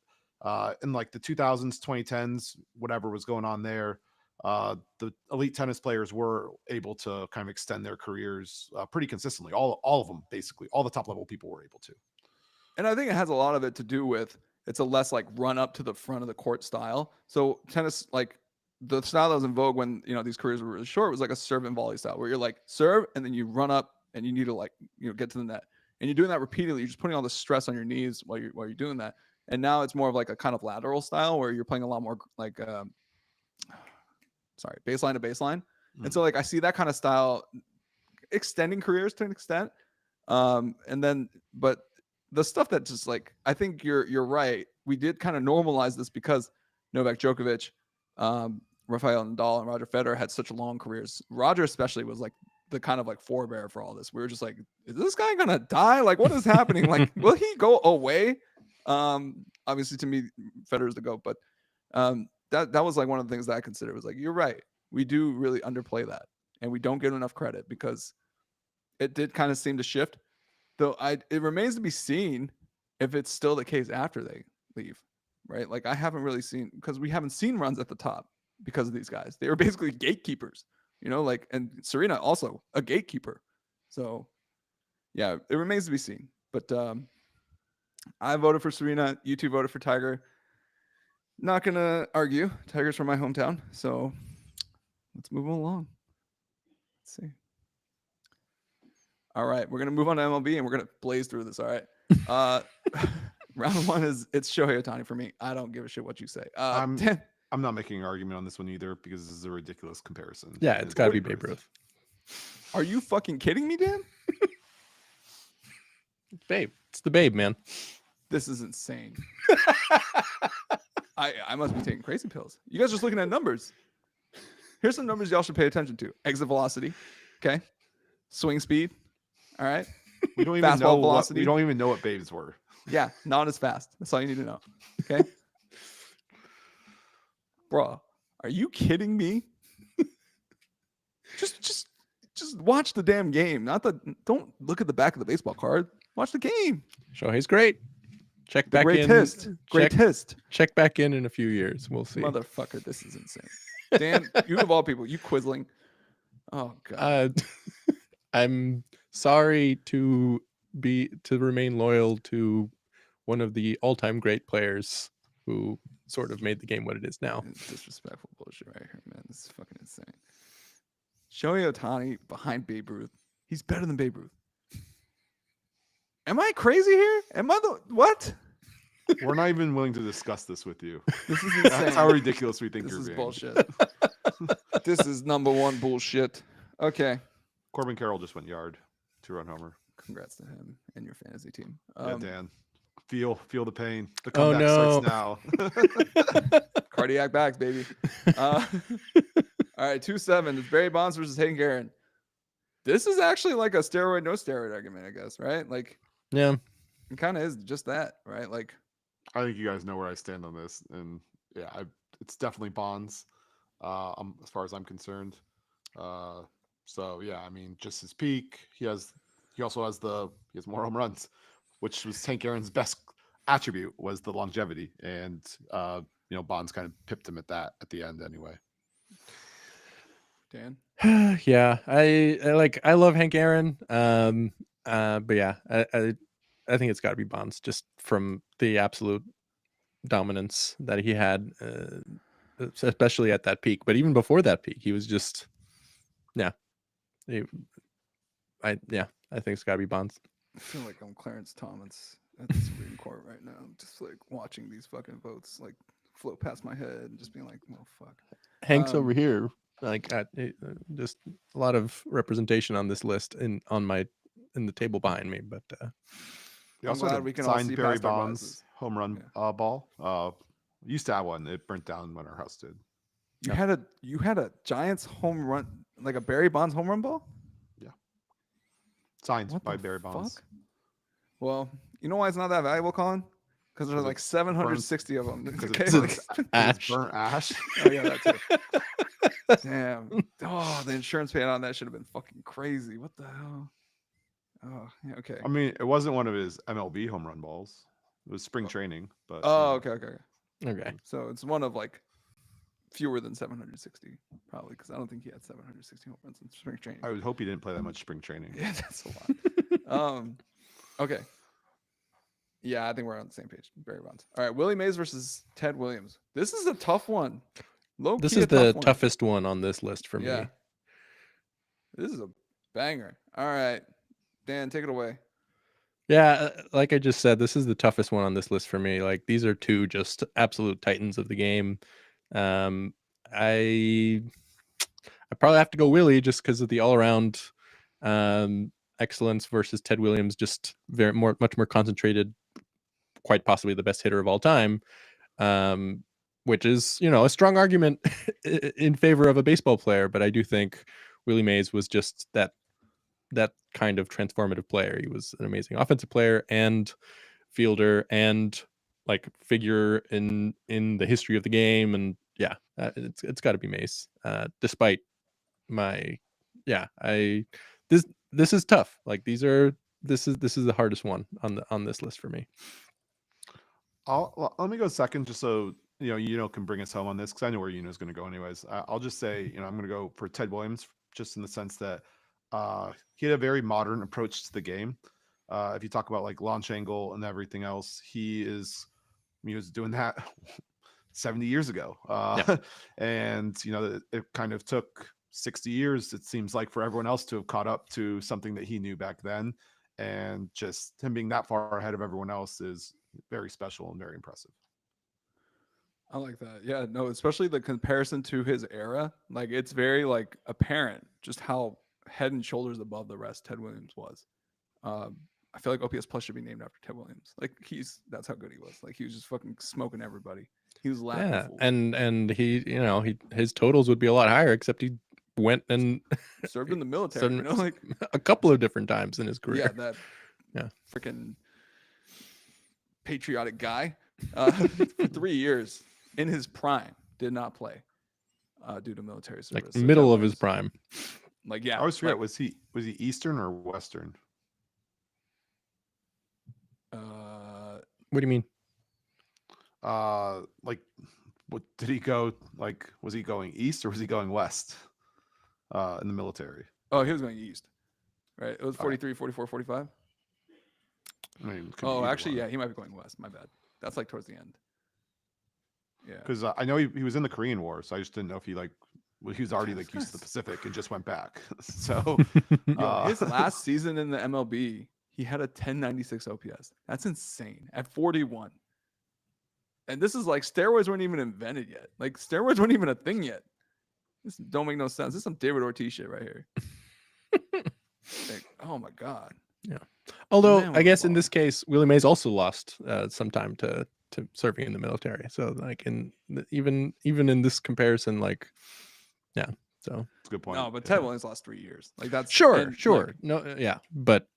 in like the 2000s, 2010s, whatever was going on there, the elite tennis players were able to kind of extend their careers pretty consistently. All of them, basically, all the top level people were able to. And I think it has a lot of it to do with it's a less like run up to the front of the court style. So tennis, like the style that was in vogue when these careers were really short was like a serve and volley style, where you're like serve and then you run up and you need to like get to the net, and you're doing that repeatedly. You're just putting all the stress on your knees while you're doing that. And now it's more of like a kind of lateral style where you're playing a lot more like baseline to baseline. And so like I see that kind of style extending careers to an extent. And then but the stuff that just like I think you're right. We did kind of normalize this because Novak Djokovic, Rafael Nadal, and Roger Federer had such long careers. Roger especially was like the kind of like forebear for all this. We were just like, is this guy gonna die? Like, what is happening? Like, will he go away? Obviously to me, Federer's the GOAT, but that was like one of the things that I considered was like, you're right. We do really underplay that, and we don't get enough credit because it did kind of seem to shift. Though it remains to be seen if it's still the case after they leave, right? Like I haven't really seen, because we haven't seen runs at the top because of these guys. They were basically gatekeepers, like, and Serena also a gatekeeper. So yeah, it remains to be seen. But I voted for Serena. You two voted for Tiger. Not gonna argue. Tiger's from my hometown, so let's move along. Let's see. All right, we're gonna move on to MLB and we're gonna blaze through this. All right. Round one is it's Shohei Ohtani for me. I don't give a shit what you say. I'm Dan, I'm not making an argument on this one either because this is a ridiculous comparison. Yeah, it's got to be Babe Ruth. are you fucking kidding me, Dan? Babe. It's the Babe, man. This is insane. I must be taking crazy pills. You guys are just looking at numbers. Here's some numbers y'all should pay attention to. Exit velocity. Okay. Swing speed. All right. We don't even Fastball know velocity. we don't even know what Babes were. Yeah, not as fast. That's all you need to know. Okay. Bro, are you kidding me? just watch the damn game. Don't look at the back of the baseball card. Watch the game. Shohei's great. Check The back in. greatest. Greatest. Check back in a few years. We'll see. Motherfucker, this is insane. Dan, you of all people, you quizzling. Oh god. I'm sorry to remain loyal to one of the all-time great players who sort of made the game what it is now. It's disrespectful bullshit right here, man. This is fucking insane. Shohei Ohtani behind Babe Ruth. He's better than Babe Ruth. Am I crazy here? Am I the what? We're not even willing to discuss this with you. This is insane. That's how ridiculous we think This you're is being. bullshit. This is number one bullshit. Okay. Corbin Carroll just went yard, 2-run homer. Congrats to him and your fantasy team. Yeah, Dan. Feel the pain. The Oh, comeback no. starts now. Cardiac backs, baby. All right, 2-7. It's Barry Bonds versus Hank Aaron. This is actually like a steroid, no steroid argument, I guess, right? Like, Yeah. it kind of is just that, right? Like, I think you guys know where I stand on this, and yeah, it's definitely Bonds, as far as I'm concerned. So yeah, I mean, just his peak. He also has more home runs, which was Hank Aaron's best attribute was the longevity, and Bonds kind of pipped him at the end anyway. Dan? Yeah, I love Hank Aaron. But yeah, I think it's got to be Bonds just from the absolute dominance that he had, especially at that peak. But even before that peak, he was just, yeah. I think it's got to be Bonds. I feel like I'm Clarence Thomas at the Supreme Court right now. I'm just like watching these fucking votes like float past my head and just being like, well, fuck. Hank's over here, like just a lot of representation on this list in the table behind me, but We I'm also glad had we can all signed see Barry past our Bonds biases. home run ball. We used to have one. It burnt down when our house did. You had a Giants home run, like a Barry Bonds home run ball? Signed What by the Barry Bonds. fuck? Well, you know why it's not that valuable, Colin? Because there's Because like it's 760 of them. Because Okay, it's like- ash. burnt ash. oh yeah, that too. Damn. Oh, the insurance payout on that should have been fucking crazy. What the hell? Oh, yeah, okay. I mean, it wasn't one of his MLB home run balls. It was spring training, but Oh, okay. okay. So it's one of like fewer than 760, probably, because I don't think he had 760 home runs in spring training. I would hope he didn't play that much spring training. Yeah, that's a lot. Okay. Yeah, I think we're on the same page. Barry Bonds. All right, Willie Mays versus Ted Williams. This is a tough one. This is the toughest one on this list for me. Yeah. This is a banger. All right, Dan, take it away. Yeah, like I just said, this is the toughest one on this list for me. Like these are two just absolute titans of the game. I probably have to go Willie just because of the all-around excellence versus Ted Williams, just much more concentrated, quite possibly the best hitter of all time, which is a strong argument in favor of a baseball player. But I do think Willie Mays was just that kind of transformative player. He was an amazing offensive player and fielder and like figure in the history of the game. And yeah, it's got to be Mace. Despite my this is tough. Like this is the hardest one on this list for me. Let me go second, just so Euno can bring us home on this, because I know where Euno's going to go anyways. I'll just say I'm going to go for Ted Williams, just in the sense that he had a very modern approach to the game. If you talk about like launch angle and everything else, he was doing that 70 years ago. And, it kind of took 60 years, it seems like, for everyone else to have caught up to something that he knew back then. And just him being that far ahead of everyone else is very special and very impressive. I like that. Yeah, no, especially the comparison to his era. Like, it's very like apparent just how head and shoulders above the rest Ted Williams was. I feel like OPS Plus should be named after Ted Williams. Like, that's how good he was. Like, he was just fucking smoking everybody. He was laughing. Yeah, fools. and he his totals would be a lot higher, except he went and served in the military. Like a couple of different times in his career. Yeah, freaking patriotic guy. For 3 years in his prime, did not play due to military service. Like middle of his prime. Like, yeah. I always forget, was he Eastern or Western? What do you mean? Like, what did he go? Like, was he going east or was he going west? In the military. Oh, he was going east. Right. It was 43, 44, 45. I mean, actually, yeah, he might be going west. My bad. That's like towards the end. Yeah. Because I know he was in the Korean War, so I just didn't know if he was already like used to the Pacific and just went back. So his last season in the MLB, he had a 1096 OPS. That's insane at 41. And this is like steroids weren't even invented yet. Like, steroids weren't even a thing yet. This don't make no sense. This is some David Ortiz shit right here. Like, oh my God. Yeah. Although I guess in this case, Willie Mays also lost some time to serving in the military. So like even in this comparison, like, yeah. So that's a good point. No, but Ted Williams lost 3 years. Like, that's sure. Like, no, yeah, but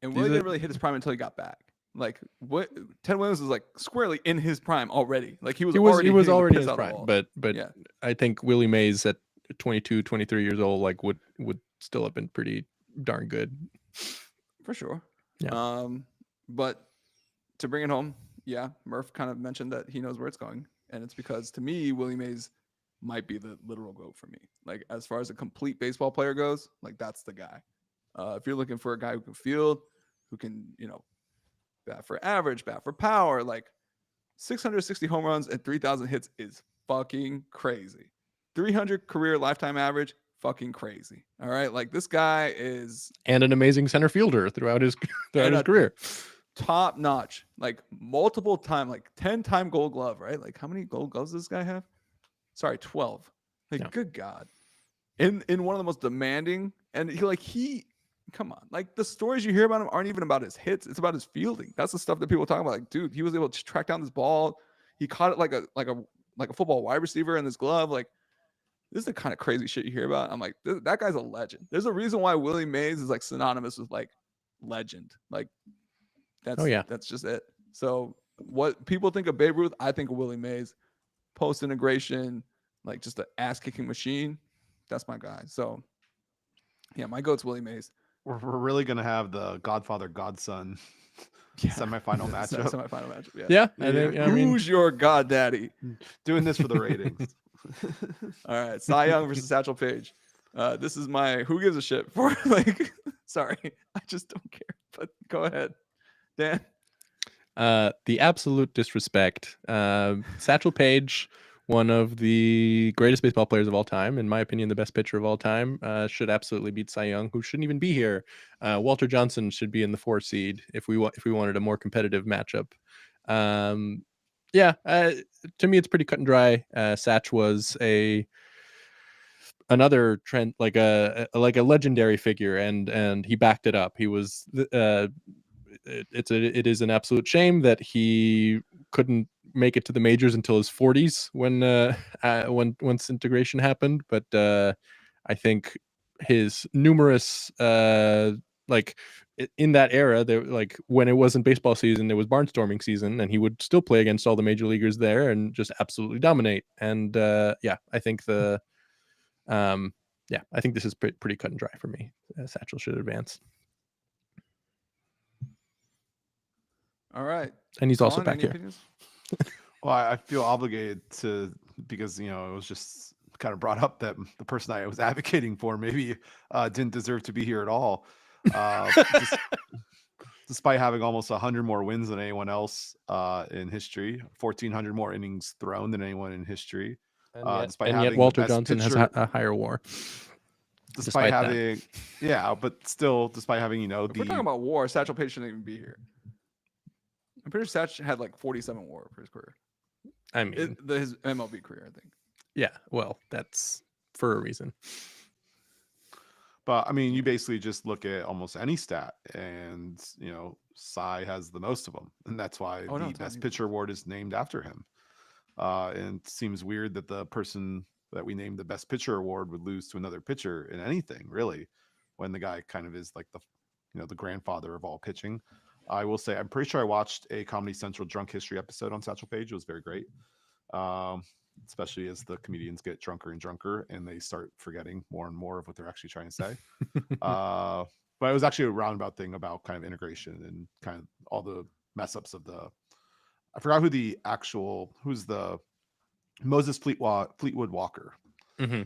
and Willie didn't really hit his prime until he got back. Like, what Ted Williams was like squarely in his prime already. Like, he was already in his prime. But yeah. I think Willie Mays at 22, 23 years old, like would still have been pretty darn good. For sure. Yeah. But to bring it home, yeah, Murph kind of mentioned that he knows where it's going. And it's because, to me, Willie Mays might be the literal GOAT for me. Like, as far as a complete baseball player goes, like, that's the guy. If you're looking for a guy who can field, who can, bat for average, bat for power, like 660 home runs and 3,000 hits is fucking crazy. 300 career lifetime average, fucking crazy. All right. Like, this guy is. And an amazing center fielder throughout his career. Top notch, like multiple time, like 10-time gold glove, right? Like, how many gold gloves does this guy have? Sorry, 12. Like, yeah. Good God. In one of the most demanding, and he come on, like, the stories you hear about him aren't even about his hits, it's about his fielding. That's the stuff that people talk about. Like, dude, he was able to track down this ball, he caught it like a football wide receiver in this glove. Like, this is the kind of crazy shit you hear about. I'm like, that guy's a legend. There's a reason why Willie Mays is like synonymous with like legend. Like, that's just it. So what people think of Babe Ruth, I think of Willie Mays. Post integration, like just an ass kicking machine. That's my guy. So yeah, my GOAT's Willie Mays. We're really gonna have the Godfather Godson semifinal matchup. Semifinal matchup. Yeah. I think, who's your God Daddy? Doing this for the ratings. All right, Cy Young versus Satchel Paige. This is my who gives a shit for. Like, sorry, I just don't care. But go ahead, Dan. The absolute disrespect. Satchel Paige, one of the greatest baseball players of all time, in my opinion, the best pitcher of all time, should absolutely beat Cy Young, who shouldn't even be here. Walter Johnson should be in the 4 seed if we wanted a more competitive matchup. To me, it's pretty cut and dry. Satch was another trend, like a legendary figure, and he backed it up. He was it is an absolute shame that he couldn't make it to the majors until his 40s when once integration happened. But I think his numerous in that era, there, like when it wasn't baseball season, there was barnstorming season, and he would still play against all the major leaguers there and just absolutely dominate. And I think I think this is pretty cut and dry for me. Satchel should advance. All right. And he's also back here. Well, I feel obligated to, because, it was just kind of brought up that the person I was advocating for maybe didn't deserve to be here at all. despite having almost 100 more wins than anyone else in history, 1,400 more innings thrown than anyone in history. And yet Walter Johnson has a higher WAR. Despite having, but still, despite having, if we're talking about WAR, Satchel Paige shouldn't even be here. I'm pretty sure Satch had like 47 WAR for his career. I mean, his MLB career, I think. Yeah, well, that's for a reason. But I mean, you basically just look at almost any stat, and Cy has the most of them, and that's why the best pitcher award is named after him. And it seems weird that the person that we named the best pitcher award would lose to another pitcher in anything, really, when the guy kind of is like the grandfather of all pitching. I will say, I'm pretty sure I watched a Comedy Central drunk history episode on Satchel Paige. It was very great. Especially as the comedians get drunker and drunker and they start forgetting more and more of what they're actually trying to say. But it was actually a roundabout thing about kind of integration and kind of all the mess ups of I forgot who's the Moses Fleetwood Walker. Mm-hmm.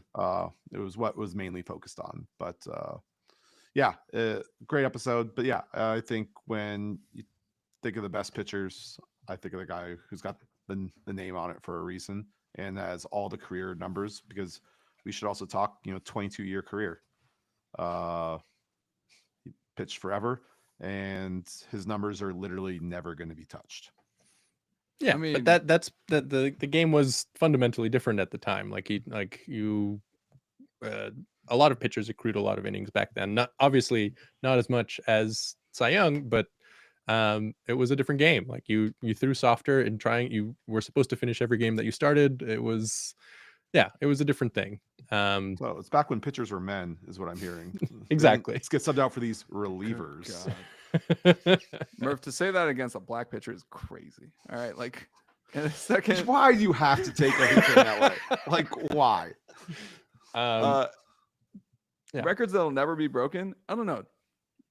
It was what was mainly focused on, but great episode. But yeah, I think when you think of the best pitchers, I think of the guy who's got the name on it for a reason and has all the career numbers, because we should also talk 22-year career. He pitched forever and his numbers are literally never going to be touched. Yeah, I mean, but that's the game was fundamentally different at the time. A lot of pitchers accrued a lot of innings back then. Not as much as Cy Young, but it was a different game. Like you threw softer and you were supposed to finish every game that you started. It was a different thing. So it's back when pitchers were men, is what I'm hearing. Exactly. Let's get subbed out for these relievers. Murph, to say that against a black pitcher is crazy. All right, like in a second. Why do you have to take everything that way? Like, why? Records that'll never be broken. I don't know.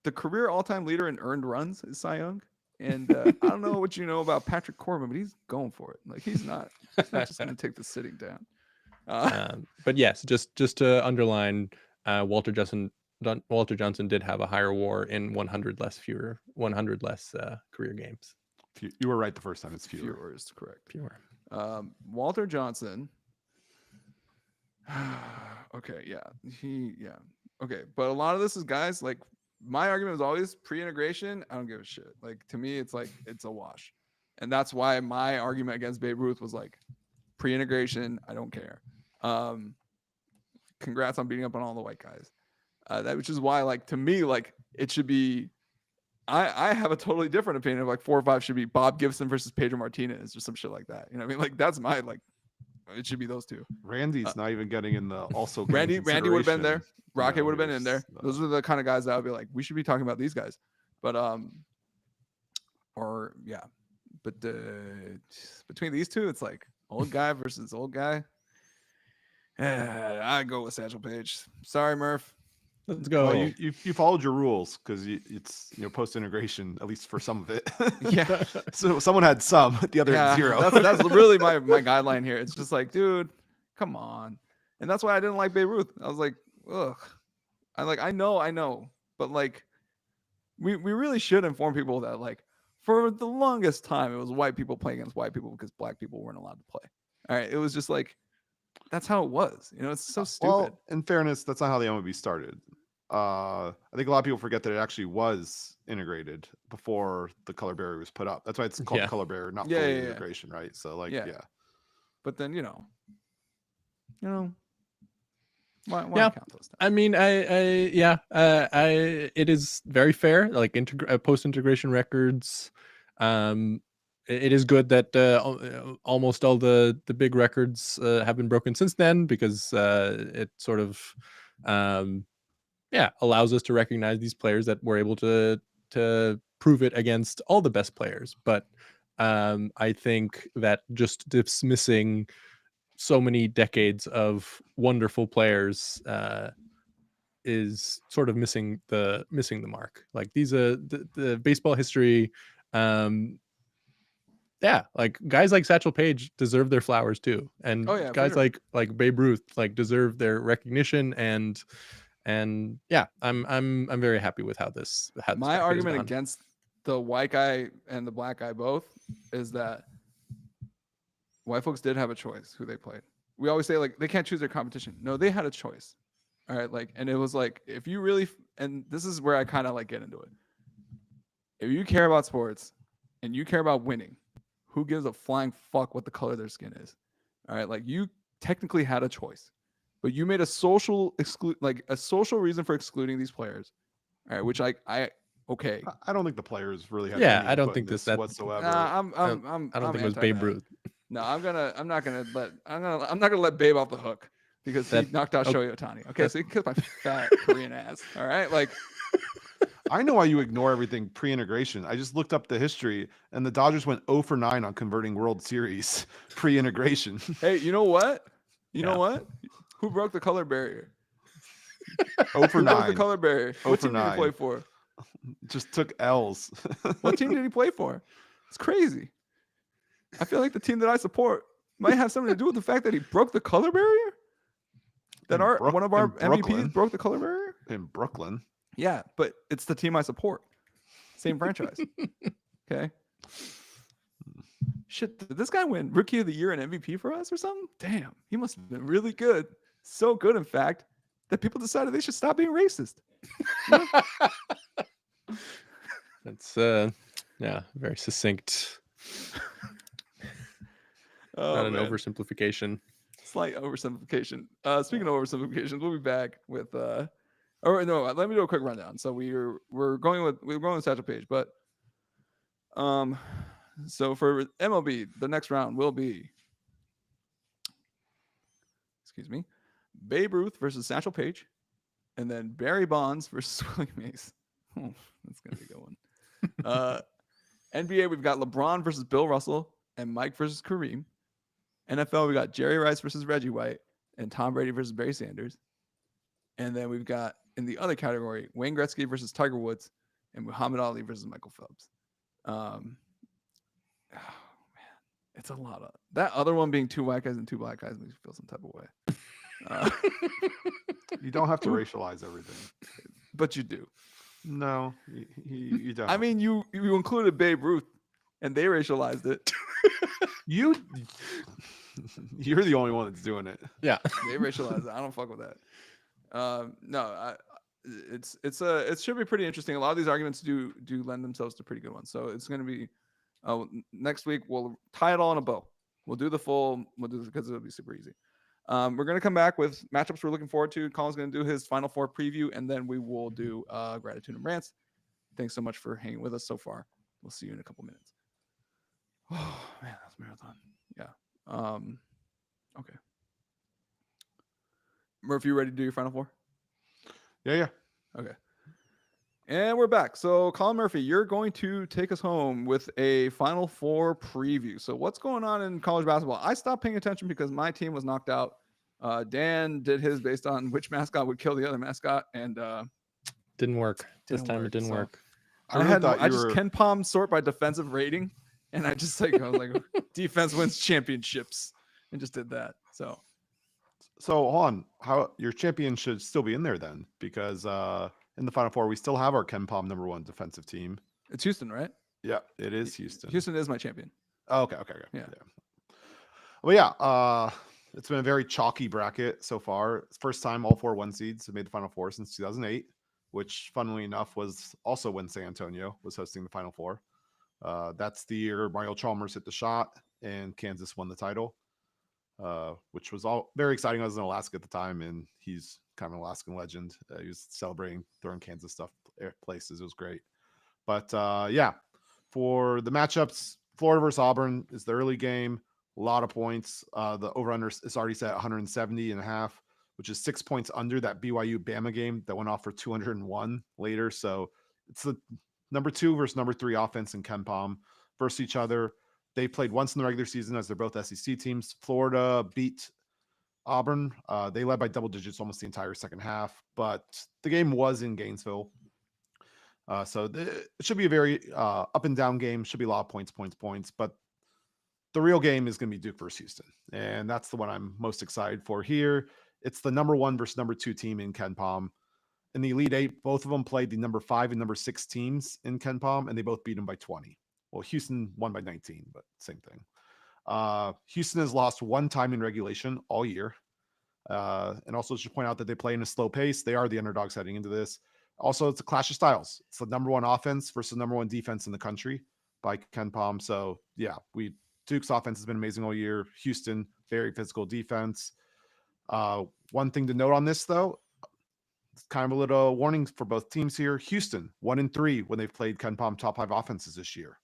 The career all-time leader in earned runs is Cy Young, and I don't know what you know about Patrick Corbin, but he's going for it. Like he's not just going to take the sitting down. But yes, just to underline, Walter Johnson did have a higher WAR in 100 less career games. You were right the first time. It's fewer. Fewer is correct. Fewer. Walter Johnson. Okay, okay, but a lot of this is guys like my argument was always pre-integration. I don't give a shit. Like to me, it's like it's a wash, and that's why my argument against Babe Ruth was like pre-integration. I don't care. Congrats on beating up on all the white guys. Which is why, like to me, like it should be. I have a totally different opinion of like 4 or 5 should be Bob Gibson versus Pedro Martinez or some shit like that. You know what I mean? Like that's my like. It should be those two. Randy's not even getting in the also. Randy would have been there. Rocket would have been in there. Those are the kind of guys that I would be like, we should be talking about these guys. But between these two, it's like old guy versus old guy. I go with Satchel Paige. Sorry, Murph. Let's go. Well, you followed your rules because it's post integration, at least for some of it. Yeah. So someone had some, the other had 0. That's really my guideline here. It's just like, dude, come on. And that's why I didn't like Babe Ruth. I was like, ugh. I know, but like, we really should inform people that like for the longest time it was white people playing against white people because black people weren't allowed to play. All right, it was just like that's how it was. It's so stupid. Well, in fairness, that's not how the MLB started. I think a lot of people forget that it actually was integrated before the color barrier was put up. That's why it's called color barrier, not full integration, right? So like, But then why count those times? I mean, it is very fair. Like post integration records. It is good that almost all the big records have been broken since then because it sort of allows us to recognize these players that were able to prove it against all the best players. But I think that just dismissing so many decades of wonderful players is sort of missing the mark. Like these the baseball history. Like guys like Satchel Paige deserve their flowers too, and guys like Babe Ruth like deserve their recognition. And I'm very happy with how this. My argument against the white guy and the black guy both is that white folks did have a choice who they played. We always say like they can't choose their competition. No, they had a choice. All right, like, and it was like if you really, and this is where I kind of like get into it. If you care about sports and you care about winning, who gives a flying fuck what the color of their skin is? All right, like you technically had a choice, but you made a social reason for excluding these players. All right, which okay. I don't think the players really had. Yeah, any I don't input think in that whatsoever. I don't think it was Babe Ruth. No, I'm not gonna let Babe off the hook because he knocked out Shohei Ohtani. Okay, so he kissed my fat Korean ass. All right, like. I know why you ignore everything pre-integration. I just looked up the history, and the Dodgers went 0 for 9 on converting World Series pre-integration. Hey, you know what? You know what? Who broke the color barrier? 0 for 9. Who broke the color barrier? What team did he play for? Just took L's. What team did he play for? It's crazy. I feel like the team that I support might have something to do with the fact that he broke the color barrier. That one of our MVPs broke the color barrier in Brooklyn. Yeah, but it's the team I support. Same franchise. Okay. Shit, did this guy win Rookie of the Year and MVP for us or something? Damn, he must have been really good. So good, in fact, that people decided they should stop being racist. That's very succinct. Not an oversimplification. Slight oversimplification. Speaking of oversimplifications, we'll be back with or no, let me do a quick rundown. So we're going with Satchel Paige, but so for MLB, the next round will be Babe Ruth versus Satchel Paige, and then Barry Bonds versus Willie Mays. Oh, that's gonna be a good one. NBA, we've got LeBron versus Bill Russell and Mike versus Kareem. NFL, we got Jerry Rice versus Reggie White and Tom Brady versus Barry Sanders. And then we've got in the other category, Wayne Gretzky versus Tiger Woods and Muhammad Ali versus Michael Phelps. Oh man, it's a lot of that other one being 2 white guys and 2 black guys makes me feel some type of way. You don't have to racialize everything, but you do. No, you don't. I mean, you included Babe Ruth, and they racialized it. You're the only one that's doing it. Yeah, they racialized it. I don't fuck with that. No, it should be pretty interesting. A lot of these arguments do lend themselves to pretty good ones. So it's going to be next week. We'll tie it all in a bow. We'll do because it'll be super easy. We're going to come back with matchups we're looking forward to. Colin's going to do his Final Four preview, and then we will do gratitude and rants. Thanks so much for hanging with us so far. We'll see you in a couple minutes. Oh man, that's marathon. Yeah. Okay. Murph, you ready to do your Final Four? Yeah. Okay. And we're back. So, Colin Murphy, you're going to take us home with a Final Four preview. So, what's going on in college basketball? I stopped paying attention because my team was knocked out. Dan did his based on which mascot would kill the other mascot, and didn't work. This time it didn't work. I just Ken Palm sort by defensive rating, and I was like, defense wins championships, and just did that. So on how your champion should still be in there then, because in the Final Four we still have our Ken Palm #1 defensive team. It's Houston, right? Yeah, it is Houston. Houston is my champion. Oh, okay. Yeah. Well, yeah. It's been a very chalky bracket so far. It's the first time all 4 1 seeds have made the Final Four since 2008, which, funnily enough, was also when San Antonio was hosting the Final Four. That's the year Mario Chalmers hit the shot and Kansas won the title. Which was all very exciting. I was in Alaska at the time, and he's kind of an Alaskan legend. He was celebrating, throwing Kansas stuff places. It was great. But yeah, for the matchups, Florida versus Auburn is the early game. A lot of points. The over-under is already set at 170.5, which is 6 points under that BYU-Bama game that went off for 201 later. So it's the number 2 versus number 3 offense in Ken Palm versus each other. They played once in the regular season as they're both SEC teams. Florida beat Auburn. They led by double digits almost the entire second half, but the game was in Gainesville. So it should be a very up and down game. Should be a lot of points. But the real game is going to be Duke versus Houston. And that's the one I'm most excited for here. It's the number 1 versus number 2 team in Ken Palm. in the Elite Eight, both of them played the number 5 and number 6 teams in Ken Palm, and they both beat them by 20. Well, Houston won by 19, but same thing. Houston has lost one time in regulation all year. And also should point out that they play in a slow pace. They are the underdogs heading into this. Also, it's a clash of styles. It's the number 1 offense versus number 1 defense in the country by Ken Palm. So yeah, Duke's offense has been amazing all year. Houston, very physical defense. One thing to note on this though, it's kind of a little warning for both teams here. Houston 1-3 when they've played Ken Palm top 5 offenses this year.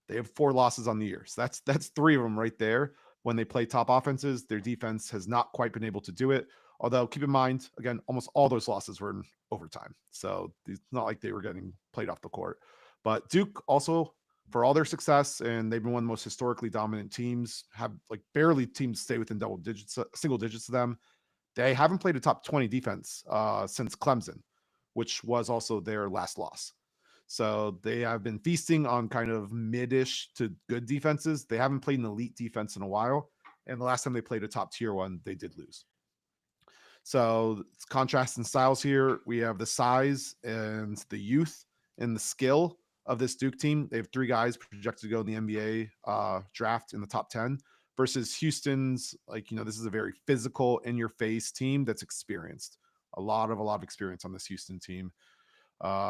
They have 4 losses on the year. So that's 3 of them right there. When they play top offenses, their defense has not quite been able to do it. Although keep in mind, again, almost all those losses were in overtime. So it's not like they were getting played off the court. But Duke also, for all their success, and they've been one of the most historically dominant teams, have like barely teams stay within single digits of them. They haven't played a top 20 defense since Clemson, which was also their last loss. So they have been feasting on kind of mid-ish to good defenses. They haven't played an elite defense in a while. And the last time they played a top tier one, they did lose. So it's contrast in styles here. We have the size and the youth and the skill of this Duke team. They have 3 guys projected to go in the NBA draft in the top 10 versus Houston's, this is a very physical, in-your-face team that's experienced. A lot of experience on this Houston team.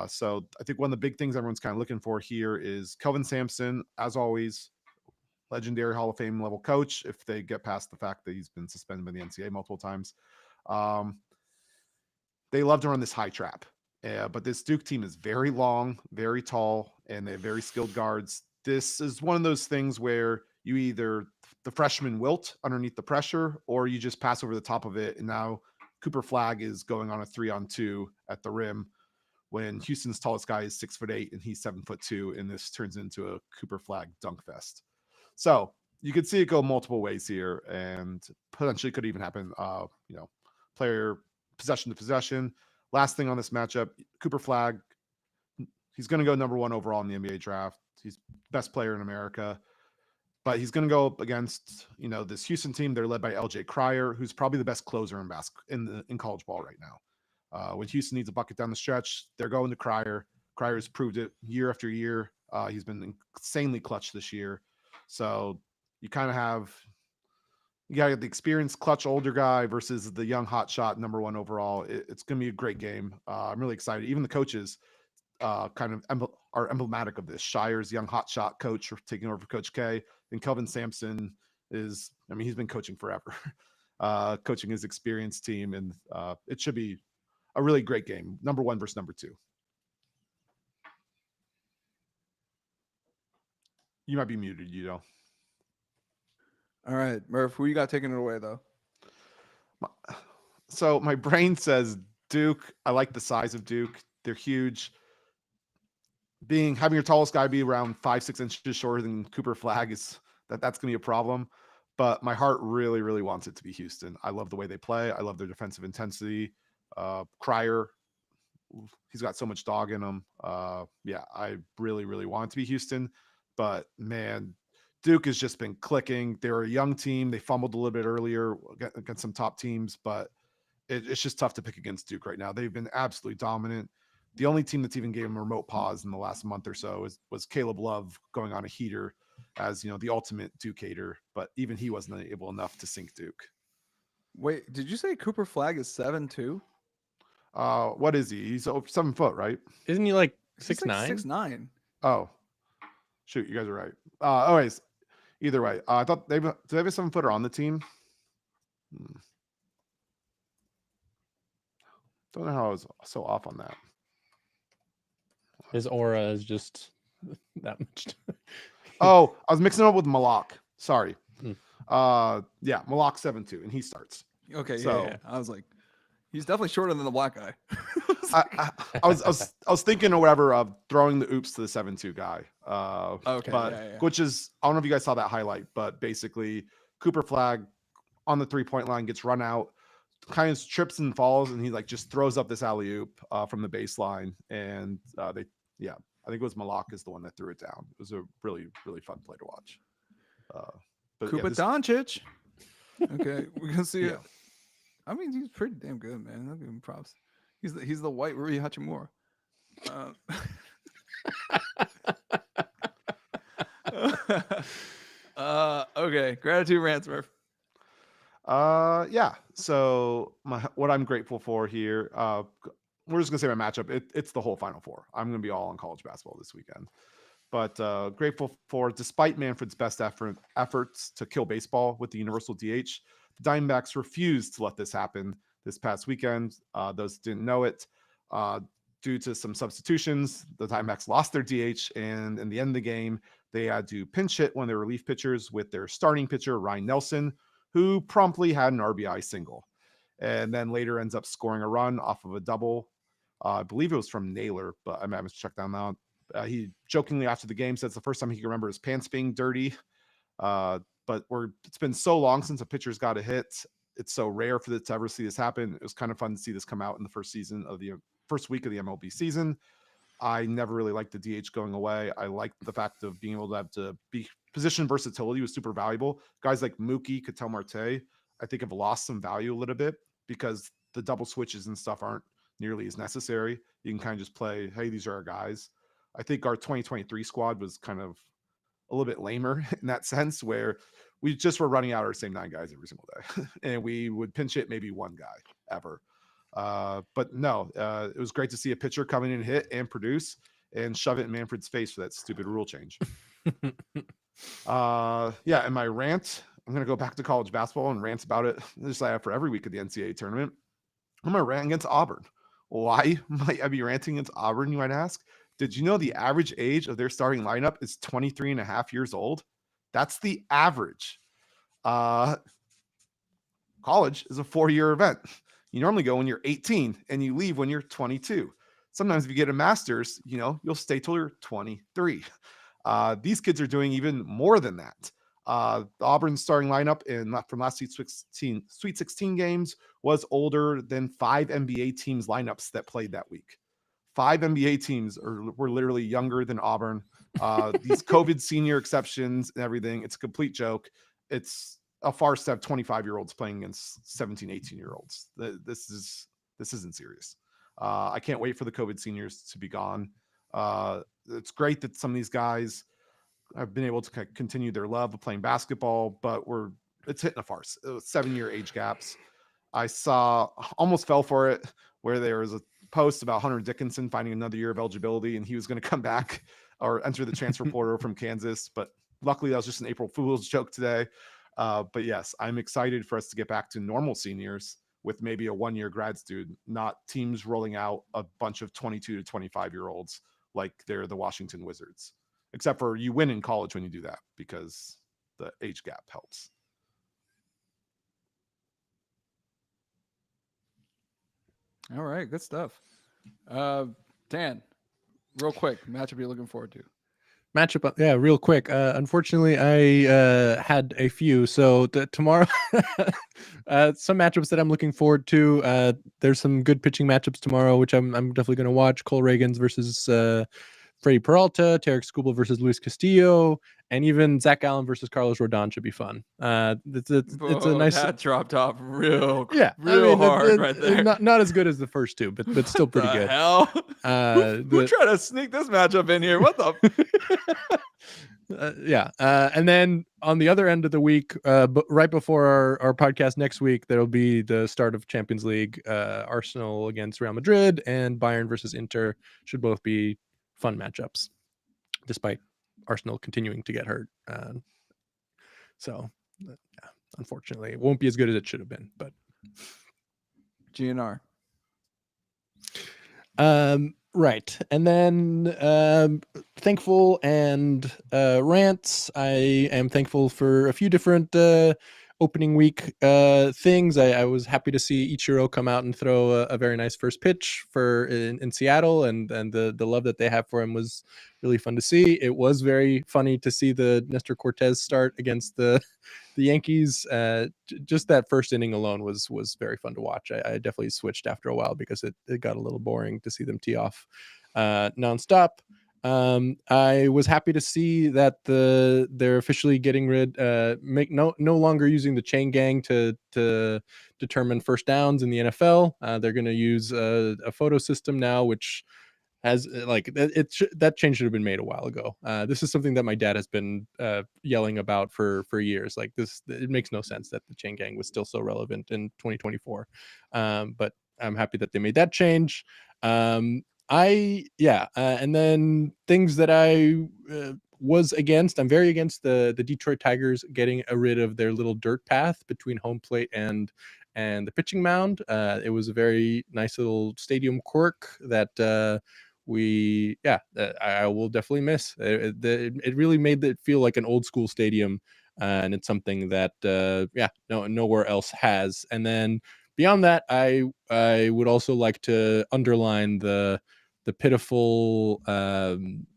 So I think one of the big things everyone's kind of looking for here is Kelvin Sampson, as always, legendary Hall of Fame level coach, if they get past the fact that he's been suspended by the NCAA multiple times. They love to run this high trap, but this Duke team is very long, very tall, and they have very skilled guards. This is one of those things where you either the freshman wilt underneath the pressure, or you just pass over the top of it. And now Cooper Flagg is going on a 3-on-2 at the rim when Houston's tallest guy is 6'8" and he's 7'2", and this turns into a Cooper Flagg dunk fest. So you could see it go multiple ways here, and potentially could even happen, player possession to possession. Last thing on this matchup, Cooper Flagg, he's going to go number 1 overall in the NBA draft. He's best player in America, but he's going to go up against, this Houston team. They're led by LJ Cryer, who's probably the best closer in college ball right now. When Houston needs a bucket down the stretch, they're going to Cryer. Cryer has proved it year after year. He's been insanely clutch this year. So you kind of have, you got the experienced clutch older guy versus the young hot shot number 1 overall. It's going to be a great game. I'm really excited. Even the coaches are emblematic of this. Shire's young hot shot coach taking over for Coach K, and Kelvin Sampson he's been coaching forever, coaching his experienced team, and it should be a really great game. Number 1 versus number 2. You might be muted, Euno. All right, Murph, who you got taking it away, though? So my brain says Duke. I like the size of Duke. They're huge. Having your tallest guy be around 5-6 inches shorter than Cooper Flagg that's going to be a problem. But my heart really, really wants it to be Houston. I love the way they play. I love their defensive intensity. Cryer, he's got so much dog in him. I really, really want it to be Houston. But man, Duke has just been clicking. They're a young team. They fumbled a little bit earlier against some top teams, but it's just tough to pick against Duke right now. They've been absolutely dominant. The only team that's even gave them a remote pause in the last month or so was Caleb Love going on a heater as, the ultimate Duke hater, but even he wasn't able enough to sink Duke. Wait, did you say Cooper Flagg is 7'2"? What is he? He's over 7 foot, right? Isn't he like 6'9"? Like 6'9". Oh, shoot, you guys are right. Anyways, either way, I thought do they have a 7-footer on the team? Don't know how I was so off on that. His aura is just that much. Oh, I was mixing it up with Malak. Sorry. Malak 7'2", and he starts. Okay, so, yeah. I was like, he's definitely shorter than the black guy. I was thinking or whatever of throwing the oops to the 7'2" guy. Okay, but which is, I don't know if you guys saw that highlight, but basically Cooper Flagg on the 3-point line gets run out, kind of trips and falls, and he just throws up this alley oop from the baseline, and I think it was Malak is the one that threw it down. It was a really, really fun play to watch. Kupa Doncic. Okay, we're gonna see it. I mean, he's pretty damn good, man. I'll give him props. He's the white Rui Hachimura. Okay, gratitude rants, Murph. Yeah. So what I'm grateful for here, we're just gonna say my matchup. It's the whole Final Four. I'm gonna be all on college basketball this weekend. But grateful for, despite Manfred's best efforts to kill baseball with the universal DH, the Diamondbacks refused to let this happen this past weekend. Those didn't know it. Due to some substitutions, the Diamondbacks lost their DH, and in the end of the game, they had to pinch hit one of their relief pitchers with their starting pitcher, Ryan Nelson, who promptly had an RBI single. And then later ends up scoring a run off of a double. I believe it was from Naylor, but I might have to check that out. He jokingly after the game said it's the first time he can remember his pants being dirty. But it's been so long since a pitcher's got a hit. It's so rare for to ever see this happen. It was kind of fun to see this come out in the first week of the MLB season. I never really liked the DH going away. I liked the fact of being able to have to be position versatility was super valuable. Guys like Mookie, Ketel Marte, I think have lost some value a little bit because the double switches and stuff aren't nearly as necessary. You can kind of just play, hey, these are our guys. I think our 2023 squad was kind of a little bit lamer in that sense, where we just were running out our same 9 guys every single day. And we would pinch hit maybe one guy ever. But no, it was great to see a pitcher come in and hit and produce and shove it in Manfred's face for that stupid rule change. Yeah, and my rant, I'm going to go back to college basketball and rant about it, just like I have for every week of the NCAA tournament. I'm going to rant against Auburn. Why might I be ranting against Auburn, you might ask? Did you know the average age of their starting lineup is 23 and a half years old? That's the average. College is a 4-year event. You normally go when you're 18 and you leave when you're 22. Sometimes if you get a master's, you'll stay till you're 23. These kids are doing even more than that. The Auburn starting lineup from last Sweet 16 games was older than 5 NBA teams lineups that played that week. 5 NBA teams were literally younger than Auburn. These COVID senior exceptions and everything, it's a complete joke. It's a farce to have 25-year-olds playing against 17, 18-year-olds. This isn't serious. I can't wait for the COVID seniors to be gone. It's great that some of these guys have been able to continue their love of playing basketball, but it's hitting a farce. 7-year age gaps. I almost fell for it, where there was a post about Hunter Dickinson finding another year of eligibility and he was going to come back or enter the transfer portal from Kansas. But luckily that was just an April Fool's joke today. But yes, I'm excited for us to get back to normal seniors with maybe a 1-year grad student, not teams rolling out a bunch of 22 to 25-year-olds like they're the Washington Wizards. Except for you win in college when you do that because the age gap helps. All right, good stuff. Dan, real quick, matchup you're looking forward to? Matchup, yeah, real quick. Unfortunately, I had a few. So tomorrow, some matchups that I'm looking forward to. There's some good pitching matchups tomorrow, which I'm definitely going to watch. Cole Reagans versus Freddie Peralta, Tarek Skubal versus Luis Castillo, and even Zach Allen versus Carlos Rodon should be fun. It's a nice. That dropped off real hard right there. Not as good as the first two, but still pretty good. Hell, who tried to sneak this matchup in here? What the? And then on the other end of the week, right before our podcast next week, there'll be the start of Champions League. Arsenal against Real Madrid and Bayern versus Inter should both be fun matchups, despite Arsenal continuing to get hurt. Unfortunately, it won't be as good as it should have been. But GNR. Right. And then thankful and rants. I am thankful for a few different opening week things. I was happy to see Ichiro come out and throw a very nice first pitch in Seattle, and the love that they have for him was really fun to see. It was very funny to see the Nestor Cortez start against the Yankees. Just that first inning alone was very fun to watch. I definitely switched after a while because it got a little boring to see them tee off nonstop. I was happy to see that they're officially getting rid, no longer using the chain gang to determine first downs in the NFL. They're going to use a photo system now, which has that change should have been made a while ago. This is something that my dad has been yelling about for years. Like this, it makes no sense that the chain gang was still so relevant in 2024. But I'm happy that they made that change. And then things that I was against. I'm very against the Detroit Tigers getting rid of their little dirt path between home plate and the pitching mound. It was a very nice little stadium quirk that I will definitely miss. It really made it feel like an old school stadium, and it's something that nowhere else has. And then beyond that, I would also like to underline the pitiful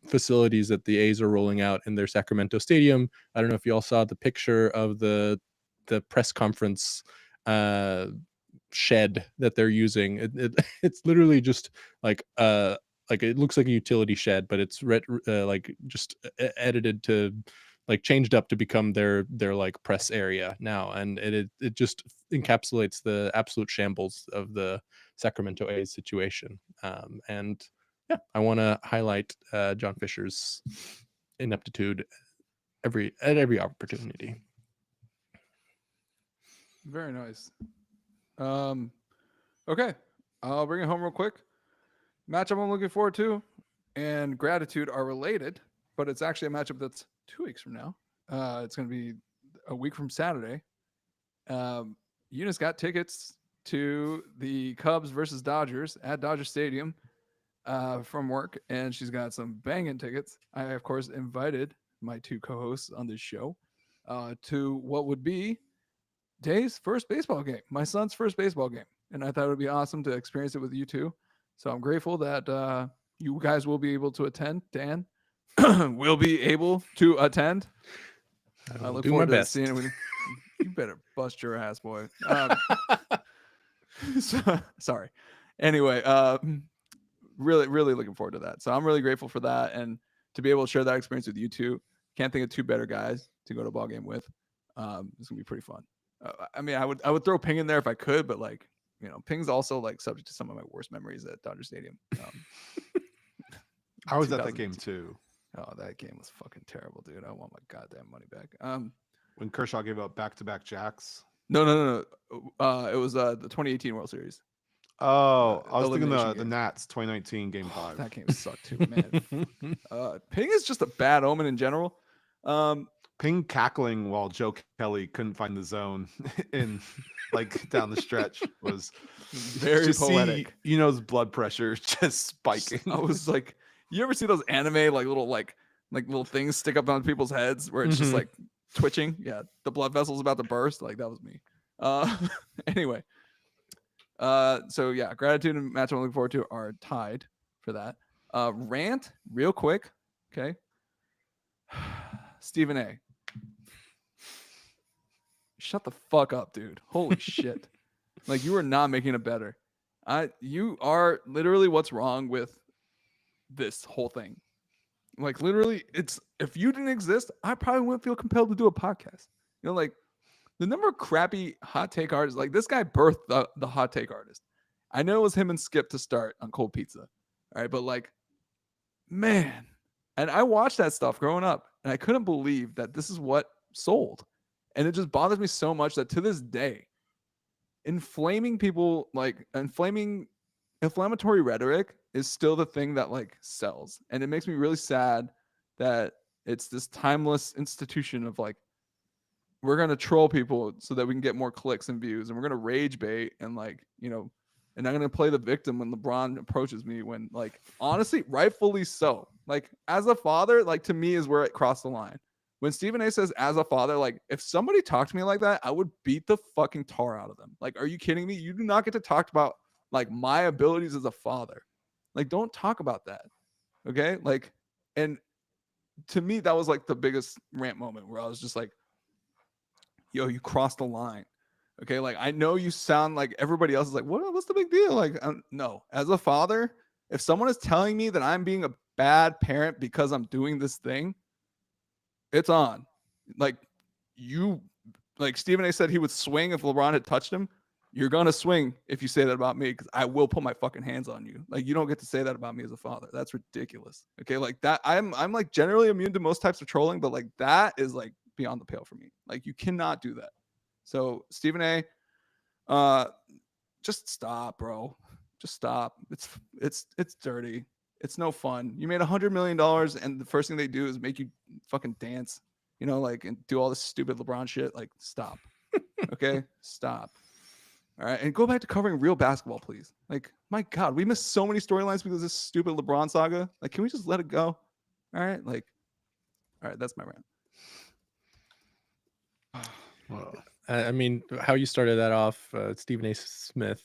facilities that the A's are rolling out in their Sacramento stadium. I don't know if you all saw the picture of the press conference shed that they're using. It's literally just like it looks like a utility shed, but it's just edited to changed up to become their like press area now, and it just encapsulates the absolute shambles of the Sacramento A's situation. And yeah, I want to highlight John Fisher's ineptitude at every opportunity. Very nice. Okay, I'll bring it home real quick. Matchup I'm looking forward to and gratitude are related, but it's actually a matchup that's 2 weeks from now. It's going to be a week from Saturday. Eunice got tickets to the Cubs versus Dodgers at Dodger Stadium from work, and she's got some banging tickets. I, of course, invited my 2 co-hosts on this show to what would be Day's first baseball game, my son's first baseball game. And I thought it would be awesome to experience it with you two. So I'm grateful that you guys will be able to attend. Dan will be able to attend. I look forward to seeing it with you. You better bust your ass, boy. Sorry. Anyway, really, really looking forward to that. So I'm really grateful for that, and to be able to share that experience with you two. Can't think of 2 better guys to go to a ball game with. It's gonna be pretty fun. I mean, I would throw Ping in there if I could, but Ping's also subject to some of my worst memories at Dodger Stadium. I was at that game too. Oh, that game was fucking terrible, dude. I want my goddamn money back. When Kershaw gave up back-to-back jacks. No. It was the 2018 World Series. Oh, I was thinking the Nats 2019 Game 5. That game sucked too, man. Ping is just a bad omen in general. Ping cackling while Joe Kelly couldn't find the zone in down the stretch was very poetic. His blood pressure just spiking. I was like, you ever see those anime little things stick up on people's heads where it's just twitching? Yeah, the blood vessel's about to burst. That was me. Anyway. So yeah, gratitude and match I'm looking forward to are tied for that. Rant real quick. Okay. Stephen A. Shut the fuck up, dude. Holy shit. You are not making it better. You are literally what's wrong with this whole thing. Literally, it's if you didn't exist, I probably wouldn't feel compelled to do a podcast. The number of crappy hot take artists, this guy birthed the hot take artist. I know it was him and Skip to start on Cold Pizza. All right, but man. And I watched that stuff growing up, and I couldn't believe that this is what sold. And it just bothers me so much that to this day, inflaming people, inflammatory rhetoric is still the thing that sells. And it makes me really sad that it's this timeless institution of we're going to troll people so that we can get more clicks and views, and we're going to rage bait and and I'm going to play the victim when LeBron approaches me when honestly, rightfully so. As a father, to me is where it crossed the line. When Stephen A says as a father, if somebody talked to me like that, I would beat the fucking tar out of them. Are you kidding me? You do not get to talk about my abilities as a father. Don't talk about that. Okay. And to me, that was the biggest rant moment where I was just yo, you crossed the line. Okay. I know you sound like everybody else is what's the big deal? No, as a father, If someone is telling me that I'm being a bad parent because I'm doing this thing, it's on. Like Stephen A said he would swing if LeBron had touched him. You're going to swing if you say that about me, because I will put my fucking hands on you. Like, you don't get to say that about me as a father. That's ridiculous. Okay. Like that. I'm like generally immune to most types of trolling, but like that is like beyond the pale for me. Like, you cannot do that. So Stephen A, just stop, bro. Just stop. It's dirty. It's no fun. You made $100 million and the first thing they do is make you fucking dance, like, and do all this stupid LeBron shit. Like, stop. Okay. Stop. All right. And go back to covering real basketball, please. Like, my God, we missed so many storylines because of this stupid LeBron saga. Like, can we just let it go? All right. Like, all right. That's my rant. Well, I mean, how you started that off, Stephen A. Smith,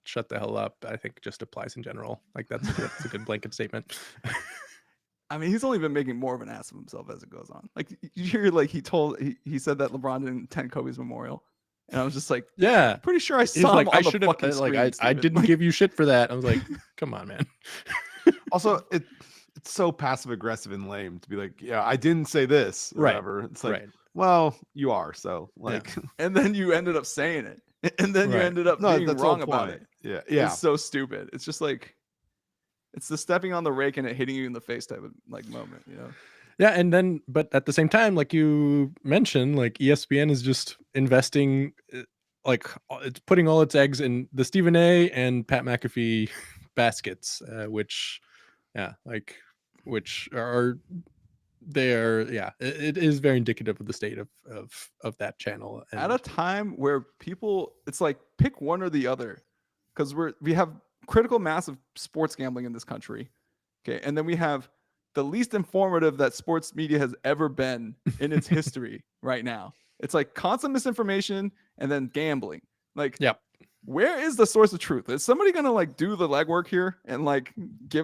shut the hell up, I think just applies in general. Like, that's a good blanket statement. I mean, he's only been making more of an ass of himself as it goes on. Like, you hear, like, he said that LeBron didn't attend Kobe's memorial. And I was just like, yeah, pretty sure I saw him on the fucking screen. Like, I didn't give you shit for that. I was like, come on, man. Also, it's so passive aggressive and lame to be like, yeah, I didn't say this or whatever. It's like, well, you are. So like, and then you ended up saying it, and then you ended up being wrong about it. Yeah. It's so stupid. It's just like, it's the stepping on the rake and it hitting you in the face type of like moment, Yeah, and then, but at the same time, like you mentioned, like ESPN is just investing, like it's putting all its eggs in the Stephen A. and Pat McAfee baskets, which are it is very indicative of the state of that channel. And at a time where people, it's like pick one or the other, because we have critical mass of sports gambling in this country, okay, and then we have the least informative that sports media has ever been in its history right now. It's like constant misinformation and then gambling. Like, where is the source of truth? Is somebody going to like do the legwork here and like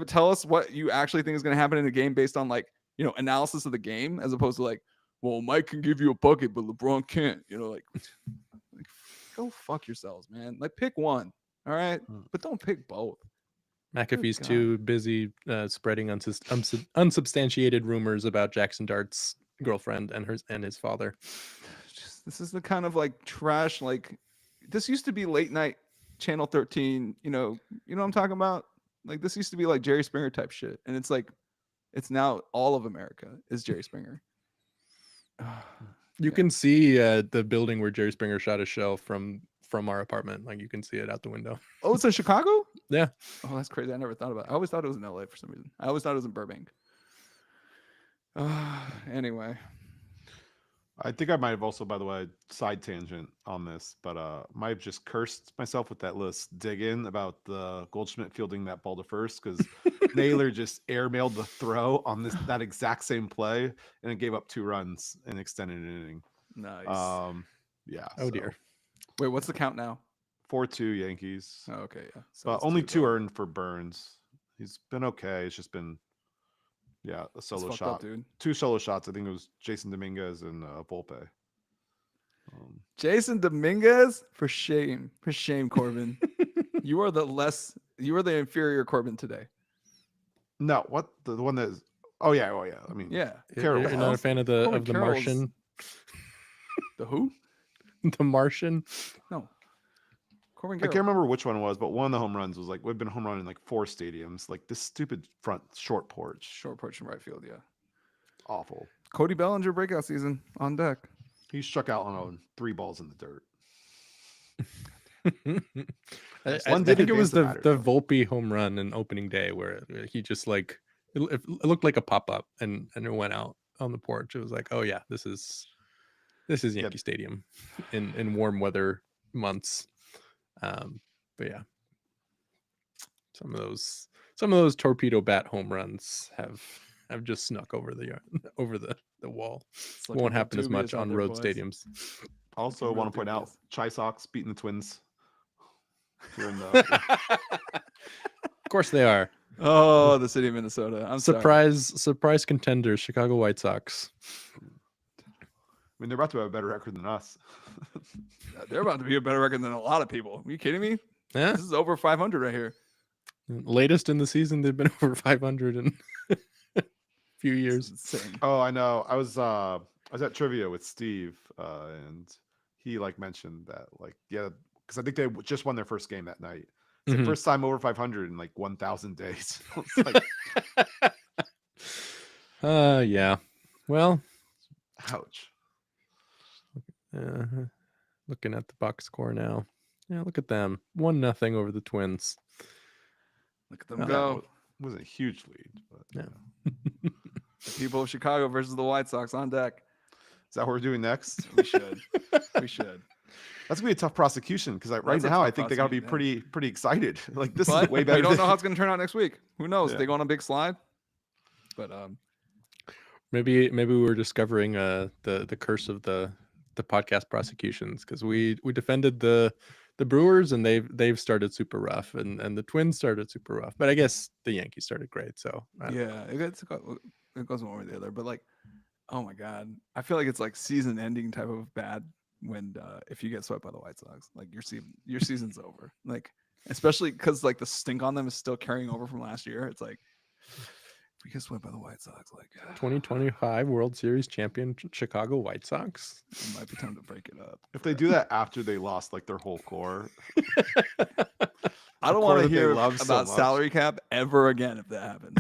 tell us what you actually think is going to happen in a game based on like, analysis of the game, as opposed to like, well, Mike can give you a bucket, but LeBron can't, like go fuck yourselves, man. Like, pick one. All right. But don't pick both. McAfee's too busy spreading unsubstantiated rumors about Jackson Dart's girlfriend and his father. This is the kind of like trash. Like, this used to be late night Channel 13. You know what I'm talking about? Like, this used to be like Jerry Springer type shit, and it's like, it's now all of America is Jerry Springer. You can see the building where Jerry Springer shot his show from our apartment. Like, you can see it out the window. Oh, it's in Chicago? Yeah. Oh, that's crazy. I never thought about it. I always thought it was in LA for some reason. I always thought it was in Burbank. Anyway. I think I might have also, by the way, side tangent on this, but might have just cursed myself with that list dig in about the Goldschmidt fielding that ball to first, because Naylor just airmailed the throw on that exact same play, and it gave up 2 runs and extended an inning. Nice. Yeah. Oh, dear. Wait, what's the count now? 4-2 Yankees. Oh, okay, yeah. So but only 2 earned for Burns. He's been okay. It's just been, a solo shot. Up, dude. 2 solo shots. I think it was Jason Dominguez and Volpe. Jason Dominguez? For shame, Corbin. You are the inferior Corbin today. No, what the one that is? Oh yeah. I mean, You're not a fan of the Martian. The who? The Martian? No. Corbin I can't remember which one it was, but one of the home runs was like, we've been home run in like 4 stadiums. Like this stupid front short porch in right field. Yeah. Awful. Cody Bellinger breakout season on deck. He struck out on 3 balls in the dirt. I think it was the Volpe home run in opening day where he just like, it looked like a pop-up and it went out on the porch. It was like, oh yeah, this is Yankee Stadium in warm weather months. But yeah, some of those torpedo bat home runs have just snuck over the wall. Won't happen as much on road stadiums. Also, want to point out Chi Sox beating the Twins here in the. Of course they are. Oh, the city of Minnesota. I'm surprise contenders, Chicago White Sox. I mean, they're about to have a better record than us. They're about to be a better record than a lot of people. Are you kidding me? Yeah. This is over 500 right here. Latest in the season, they've been over 500 in a few years. It's insane. Oh, I know. I was at trivia with Steve, and he like mentioned that because I think they just won their first game that night. It's the first time over 500 in like 1,000 days. It's like, yeah. Well, ouch. Looking at the box score now. Yeah, look at them. 1-0 over the Twins. Look at them Yeah, go. it wasn't a huge lead, but Yeah. The people of Chicago versus the White Sox on deck. Is that what we're doing next? We should. We should. That's gonna be a tough prosecution because right now I think they gotta be pretty excited. Like this is way better. We don't know how it's gonna turn out next week. Who knows? Yeah. They go on a big slide. But Maybe we were discovering the curse of the podcast prosecutions, because we defended the Brewers and they've started super rough, and the Twins started super rough. But I guess the Yankees started great. So yeah, it goes one way or the other. But like, oh my god, I feel like it's like season ending type of bad when if you get swept by the White Sox, like your season's over. Like, especially because like the stink on them is still carrying over from last year. It's like, if we get swept by the White Sox, like 2025 World Series champion Chicago White Sox. it might be time to break it up. If they do that after they lost like their whole core, I don't want to hear about salary cap ever again if that happens.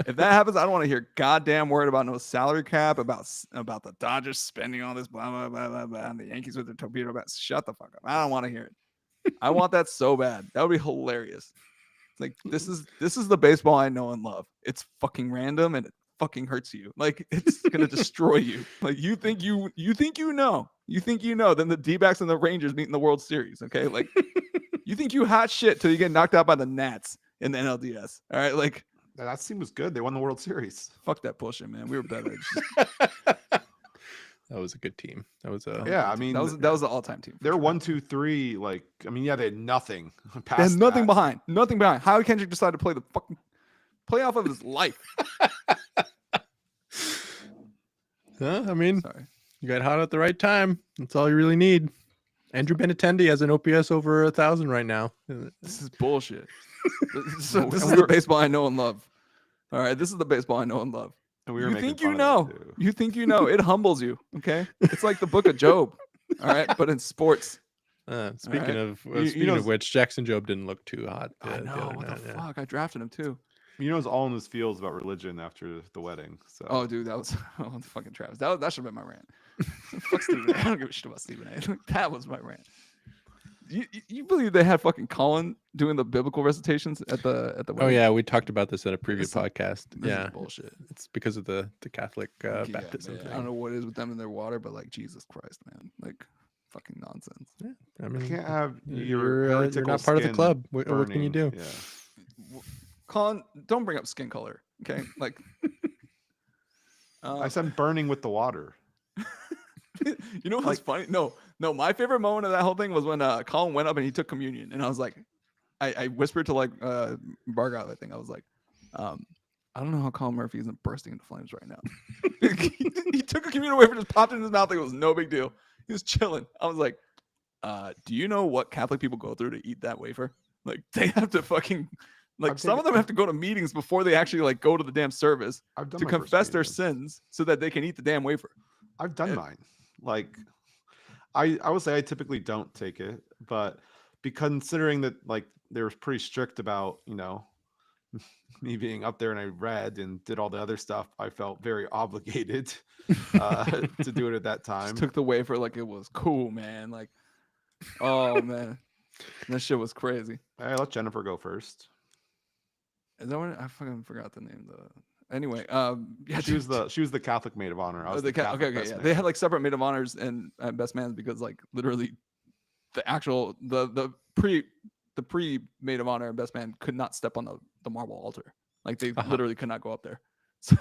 If that happens, I don't want to hear goddamn word about no salary cap, about the Dodgers spending all this blah blah blah blah blah, and the Yankees with their torpedo bats. Shut the fuck up. I don't want to hear it. I want that so bad. That would be hilarious. Like this is the baseball I know and love. It's fucking random and it fucking hurts you. Like it's gonna destroy you. Like you think you know. Then the D-backs and the Rangers meet in the World Series. Okay, like you think you hot shit till you get knocked out by the Nats in the NLDS. All right, like that team was good. They won the World Series. Fuck that bullshit, man. We were better. That was a good team. That was I mean that was the all-time team. They're 1, 2, 3. Like I mean, yeah, they had nothing. They had nothing behind. Nothing behind. Howie Kendrick decided to play the fucking playoff of his life. I mean, Sorry. You got hot at the right time. That's all you really need. Andrew Benintendi has an OPS over 1,000 right now. This is bullshit. This is the baseball I know and love. All right, this is the baseball I know and love. And you think you know. You think you know. It humbles you. Okay, it's like the Book of Job. All right, but in sports. Speaking of which, Jackson Job didn't look too hot. I know. What the fuck? I drafted him too. You know, it's all in his feels about religion after the wedding. So. Oh, dude, that was fucking Travis. That should have been my rant. Fuck Stephen A. I don't give a shit about Stephen A. That was my rant. You believe they had fucking Collin doing the biblical recitations at the wedding? Oh yeah, we talked about this in a previous podcast. This is bullshit. It's because of the Catholic baptism thing. I don't know what it is with them in their water, but like Jesus Christ, man, like fucking nonsense. Yeah, I mean, you can't have you're not part of the club. What can you do? Yeah. Collin, don't bring up skin color, okay? Like, I said burning with the water. You know what's funny? No. My favorite moment of that whole thing was when Collin went up and he took communion, and I was like, I whispered to like Bargot, I think I was like, I don't know how Colin Murphy isn't bursting into flames right now. He took a communion wafer, just popped it in his mouth like it was no big deal. He was chilling. I was like, do you know what Catholic people go through to eat that wafer? Like they have to fucking. Like some of them have to go to meetings before they actually like go to the damn service to confess their sins so that they can eat the damn wafer. I've done mine. Like I would say I typically don't take it, but considering that like they were pretty strict about, you know, me being up there and I read and did all the other stuff, I felt very obligated to do it at that time. Just took the wafer like it was cool, man. Like, oh man. That shit was crazy. I let Jennifer go first. Is that what I fucking forgot the name? Anyway, yeah, she was the Catholic maid of honor. I was okay, yeah. They had like separate maid of honors and best mans because like literally, the actual the pre maid of honor and best man could not step on the marble altar. Like they literally could not go up there. So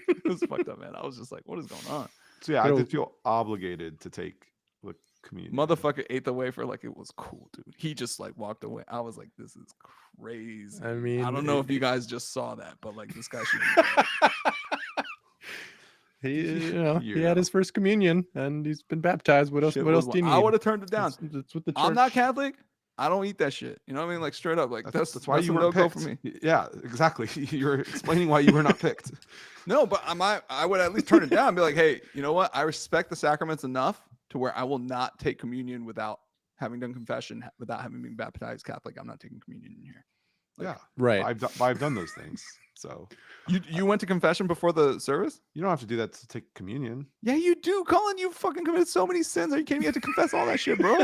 it was fucked up, man. I was just like, what is going on? So yeah, I did feel obligated to take the communion. Motherfucker ate the wafer like it was cool, dude. He just like walked away. I was like, this is crazy. I mean, I don't know if you guys just saw that, but like this guy should be he had his first communion and he's been baptized. What else do you need? I would have turned it down. That's what the church... I'm not Catholic, I don't eat that shit. You know what I mean? Like straight up. Like that's why you a weren't no-go picked for me. Yeah, exactly. You're explaining why you were not picked. No, but I would at least turn it down and be like, hey, you know what? I respect the sacraments enough to where I will not take communion without having done confession, without having been baptized Catholic. I'm not taking communion in here. Like, Yeah, Right. I've done those things. So you went to confession before the service? you don't have to do that to take communion. Yeah, you do, Colin. You fucking committed so many sins. Are you kidding me? You have to confess all that shit, bro.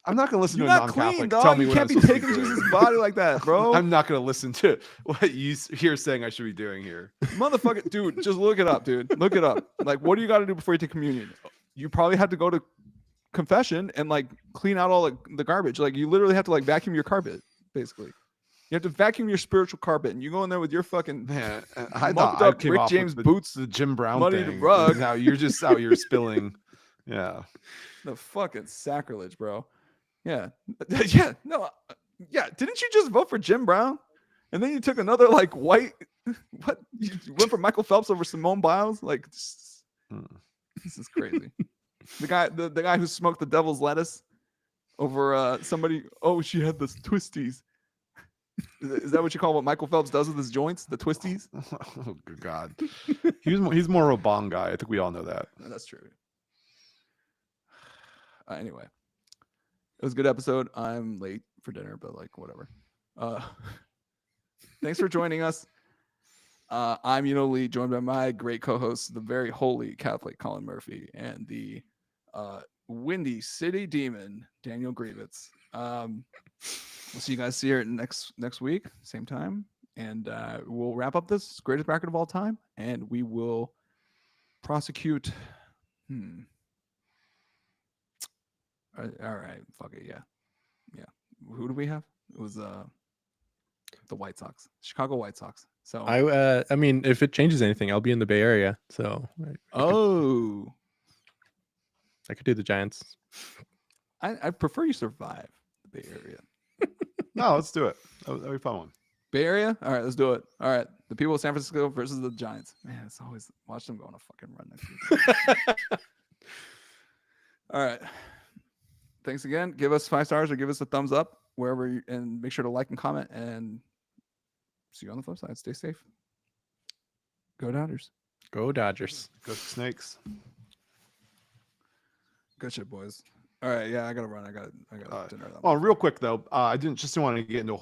I'm not going to listen You're to a not non-Catholic clean, tell dog. me You what can't I'm be supposed to taking be doing. Jesus' body like that, bro. I'm not going to listen to what you're saying I should be doing here. Motherfucker, dude, just look it up, dude. Look it up. Like, what do you got to do before you take communion? You probably have to go to confession and like clean out all the garbage. Like, you literally have to like vacuum your carpet, basically. You have to vacuum your spiritual carpet, and you go in there with your fucking Man, I mucked thought I up came Rick off James with boots, the Jim Brown muddied thing. rug. Now you're just out here spilling. Yeah. the fucking sacrilege, bro. Yeah, yeah, no, yeah. Didn't you just vote for Jim Brown, and then you took another like white? What you went for Michael Phelps over Simone Biles? Like, this is crazy. the guy who smoked the devil's lettuce over somebody. Oh, she had the twisties. Is that what you call what Michael Phelps does with his joints? The twisties? Oh, good God. He's more of a bong guy. I think we all know that. That's true. Anyway, it was a good episode. I'm late for dinner, but like whatever. Thanks for joining us. I'm Euno Lee, joined by my great co-host, the very holy Catholic Colin Murphy, and the Windy City Demon, Daniel Grievitz. We'll see you guys here next week, same time, and we'll wrap up this greatest bracket of all time, and we will prosecute. All right, fuck it, yeah. Who do we have? It was the White Sox, Chicago White Sox. So I mean, if it changes anything, I'll be in the Bay Area, so I could do the Giants. I prefer you survive the Bay Area. No, let's do it. That'll be a fun one. Bay Area? All right, let's do it. All right. The people of San Francisco versus the Giants. Man, it's always watch them go on a fucking run next week. All right. Thanks again. Give us 5 stars or give us a thumbs up wherever you, and make sure to like and comment, and see you on the flip side. Stay safe. Go Dodgers. Go Dodgers. Go Snakes. Good shit, boys. All right. Yeah, I gotta run. I got dinner. Well, real quick though, I didn't want to get into a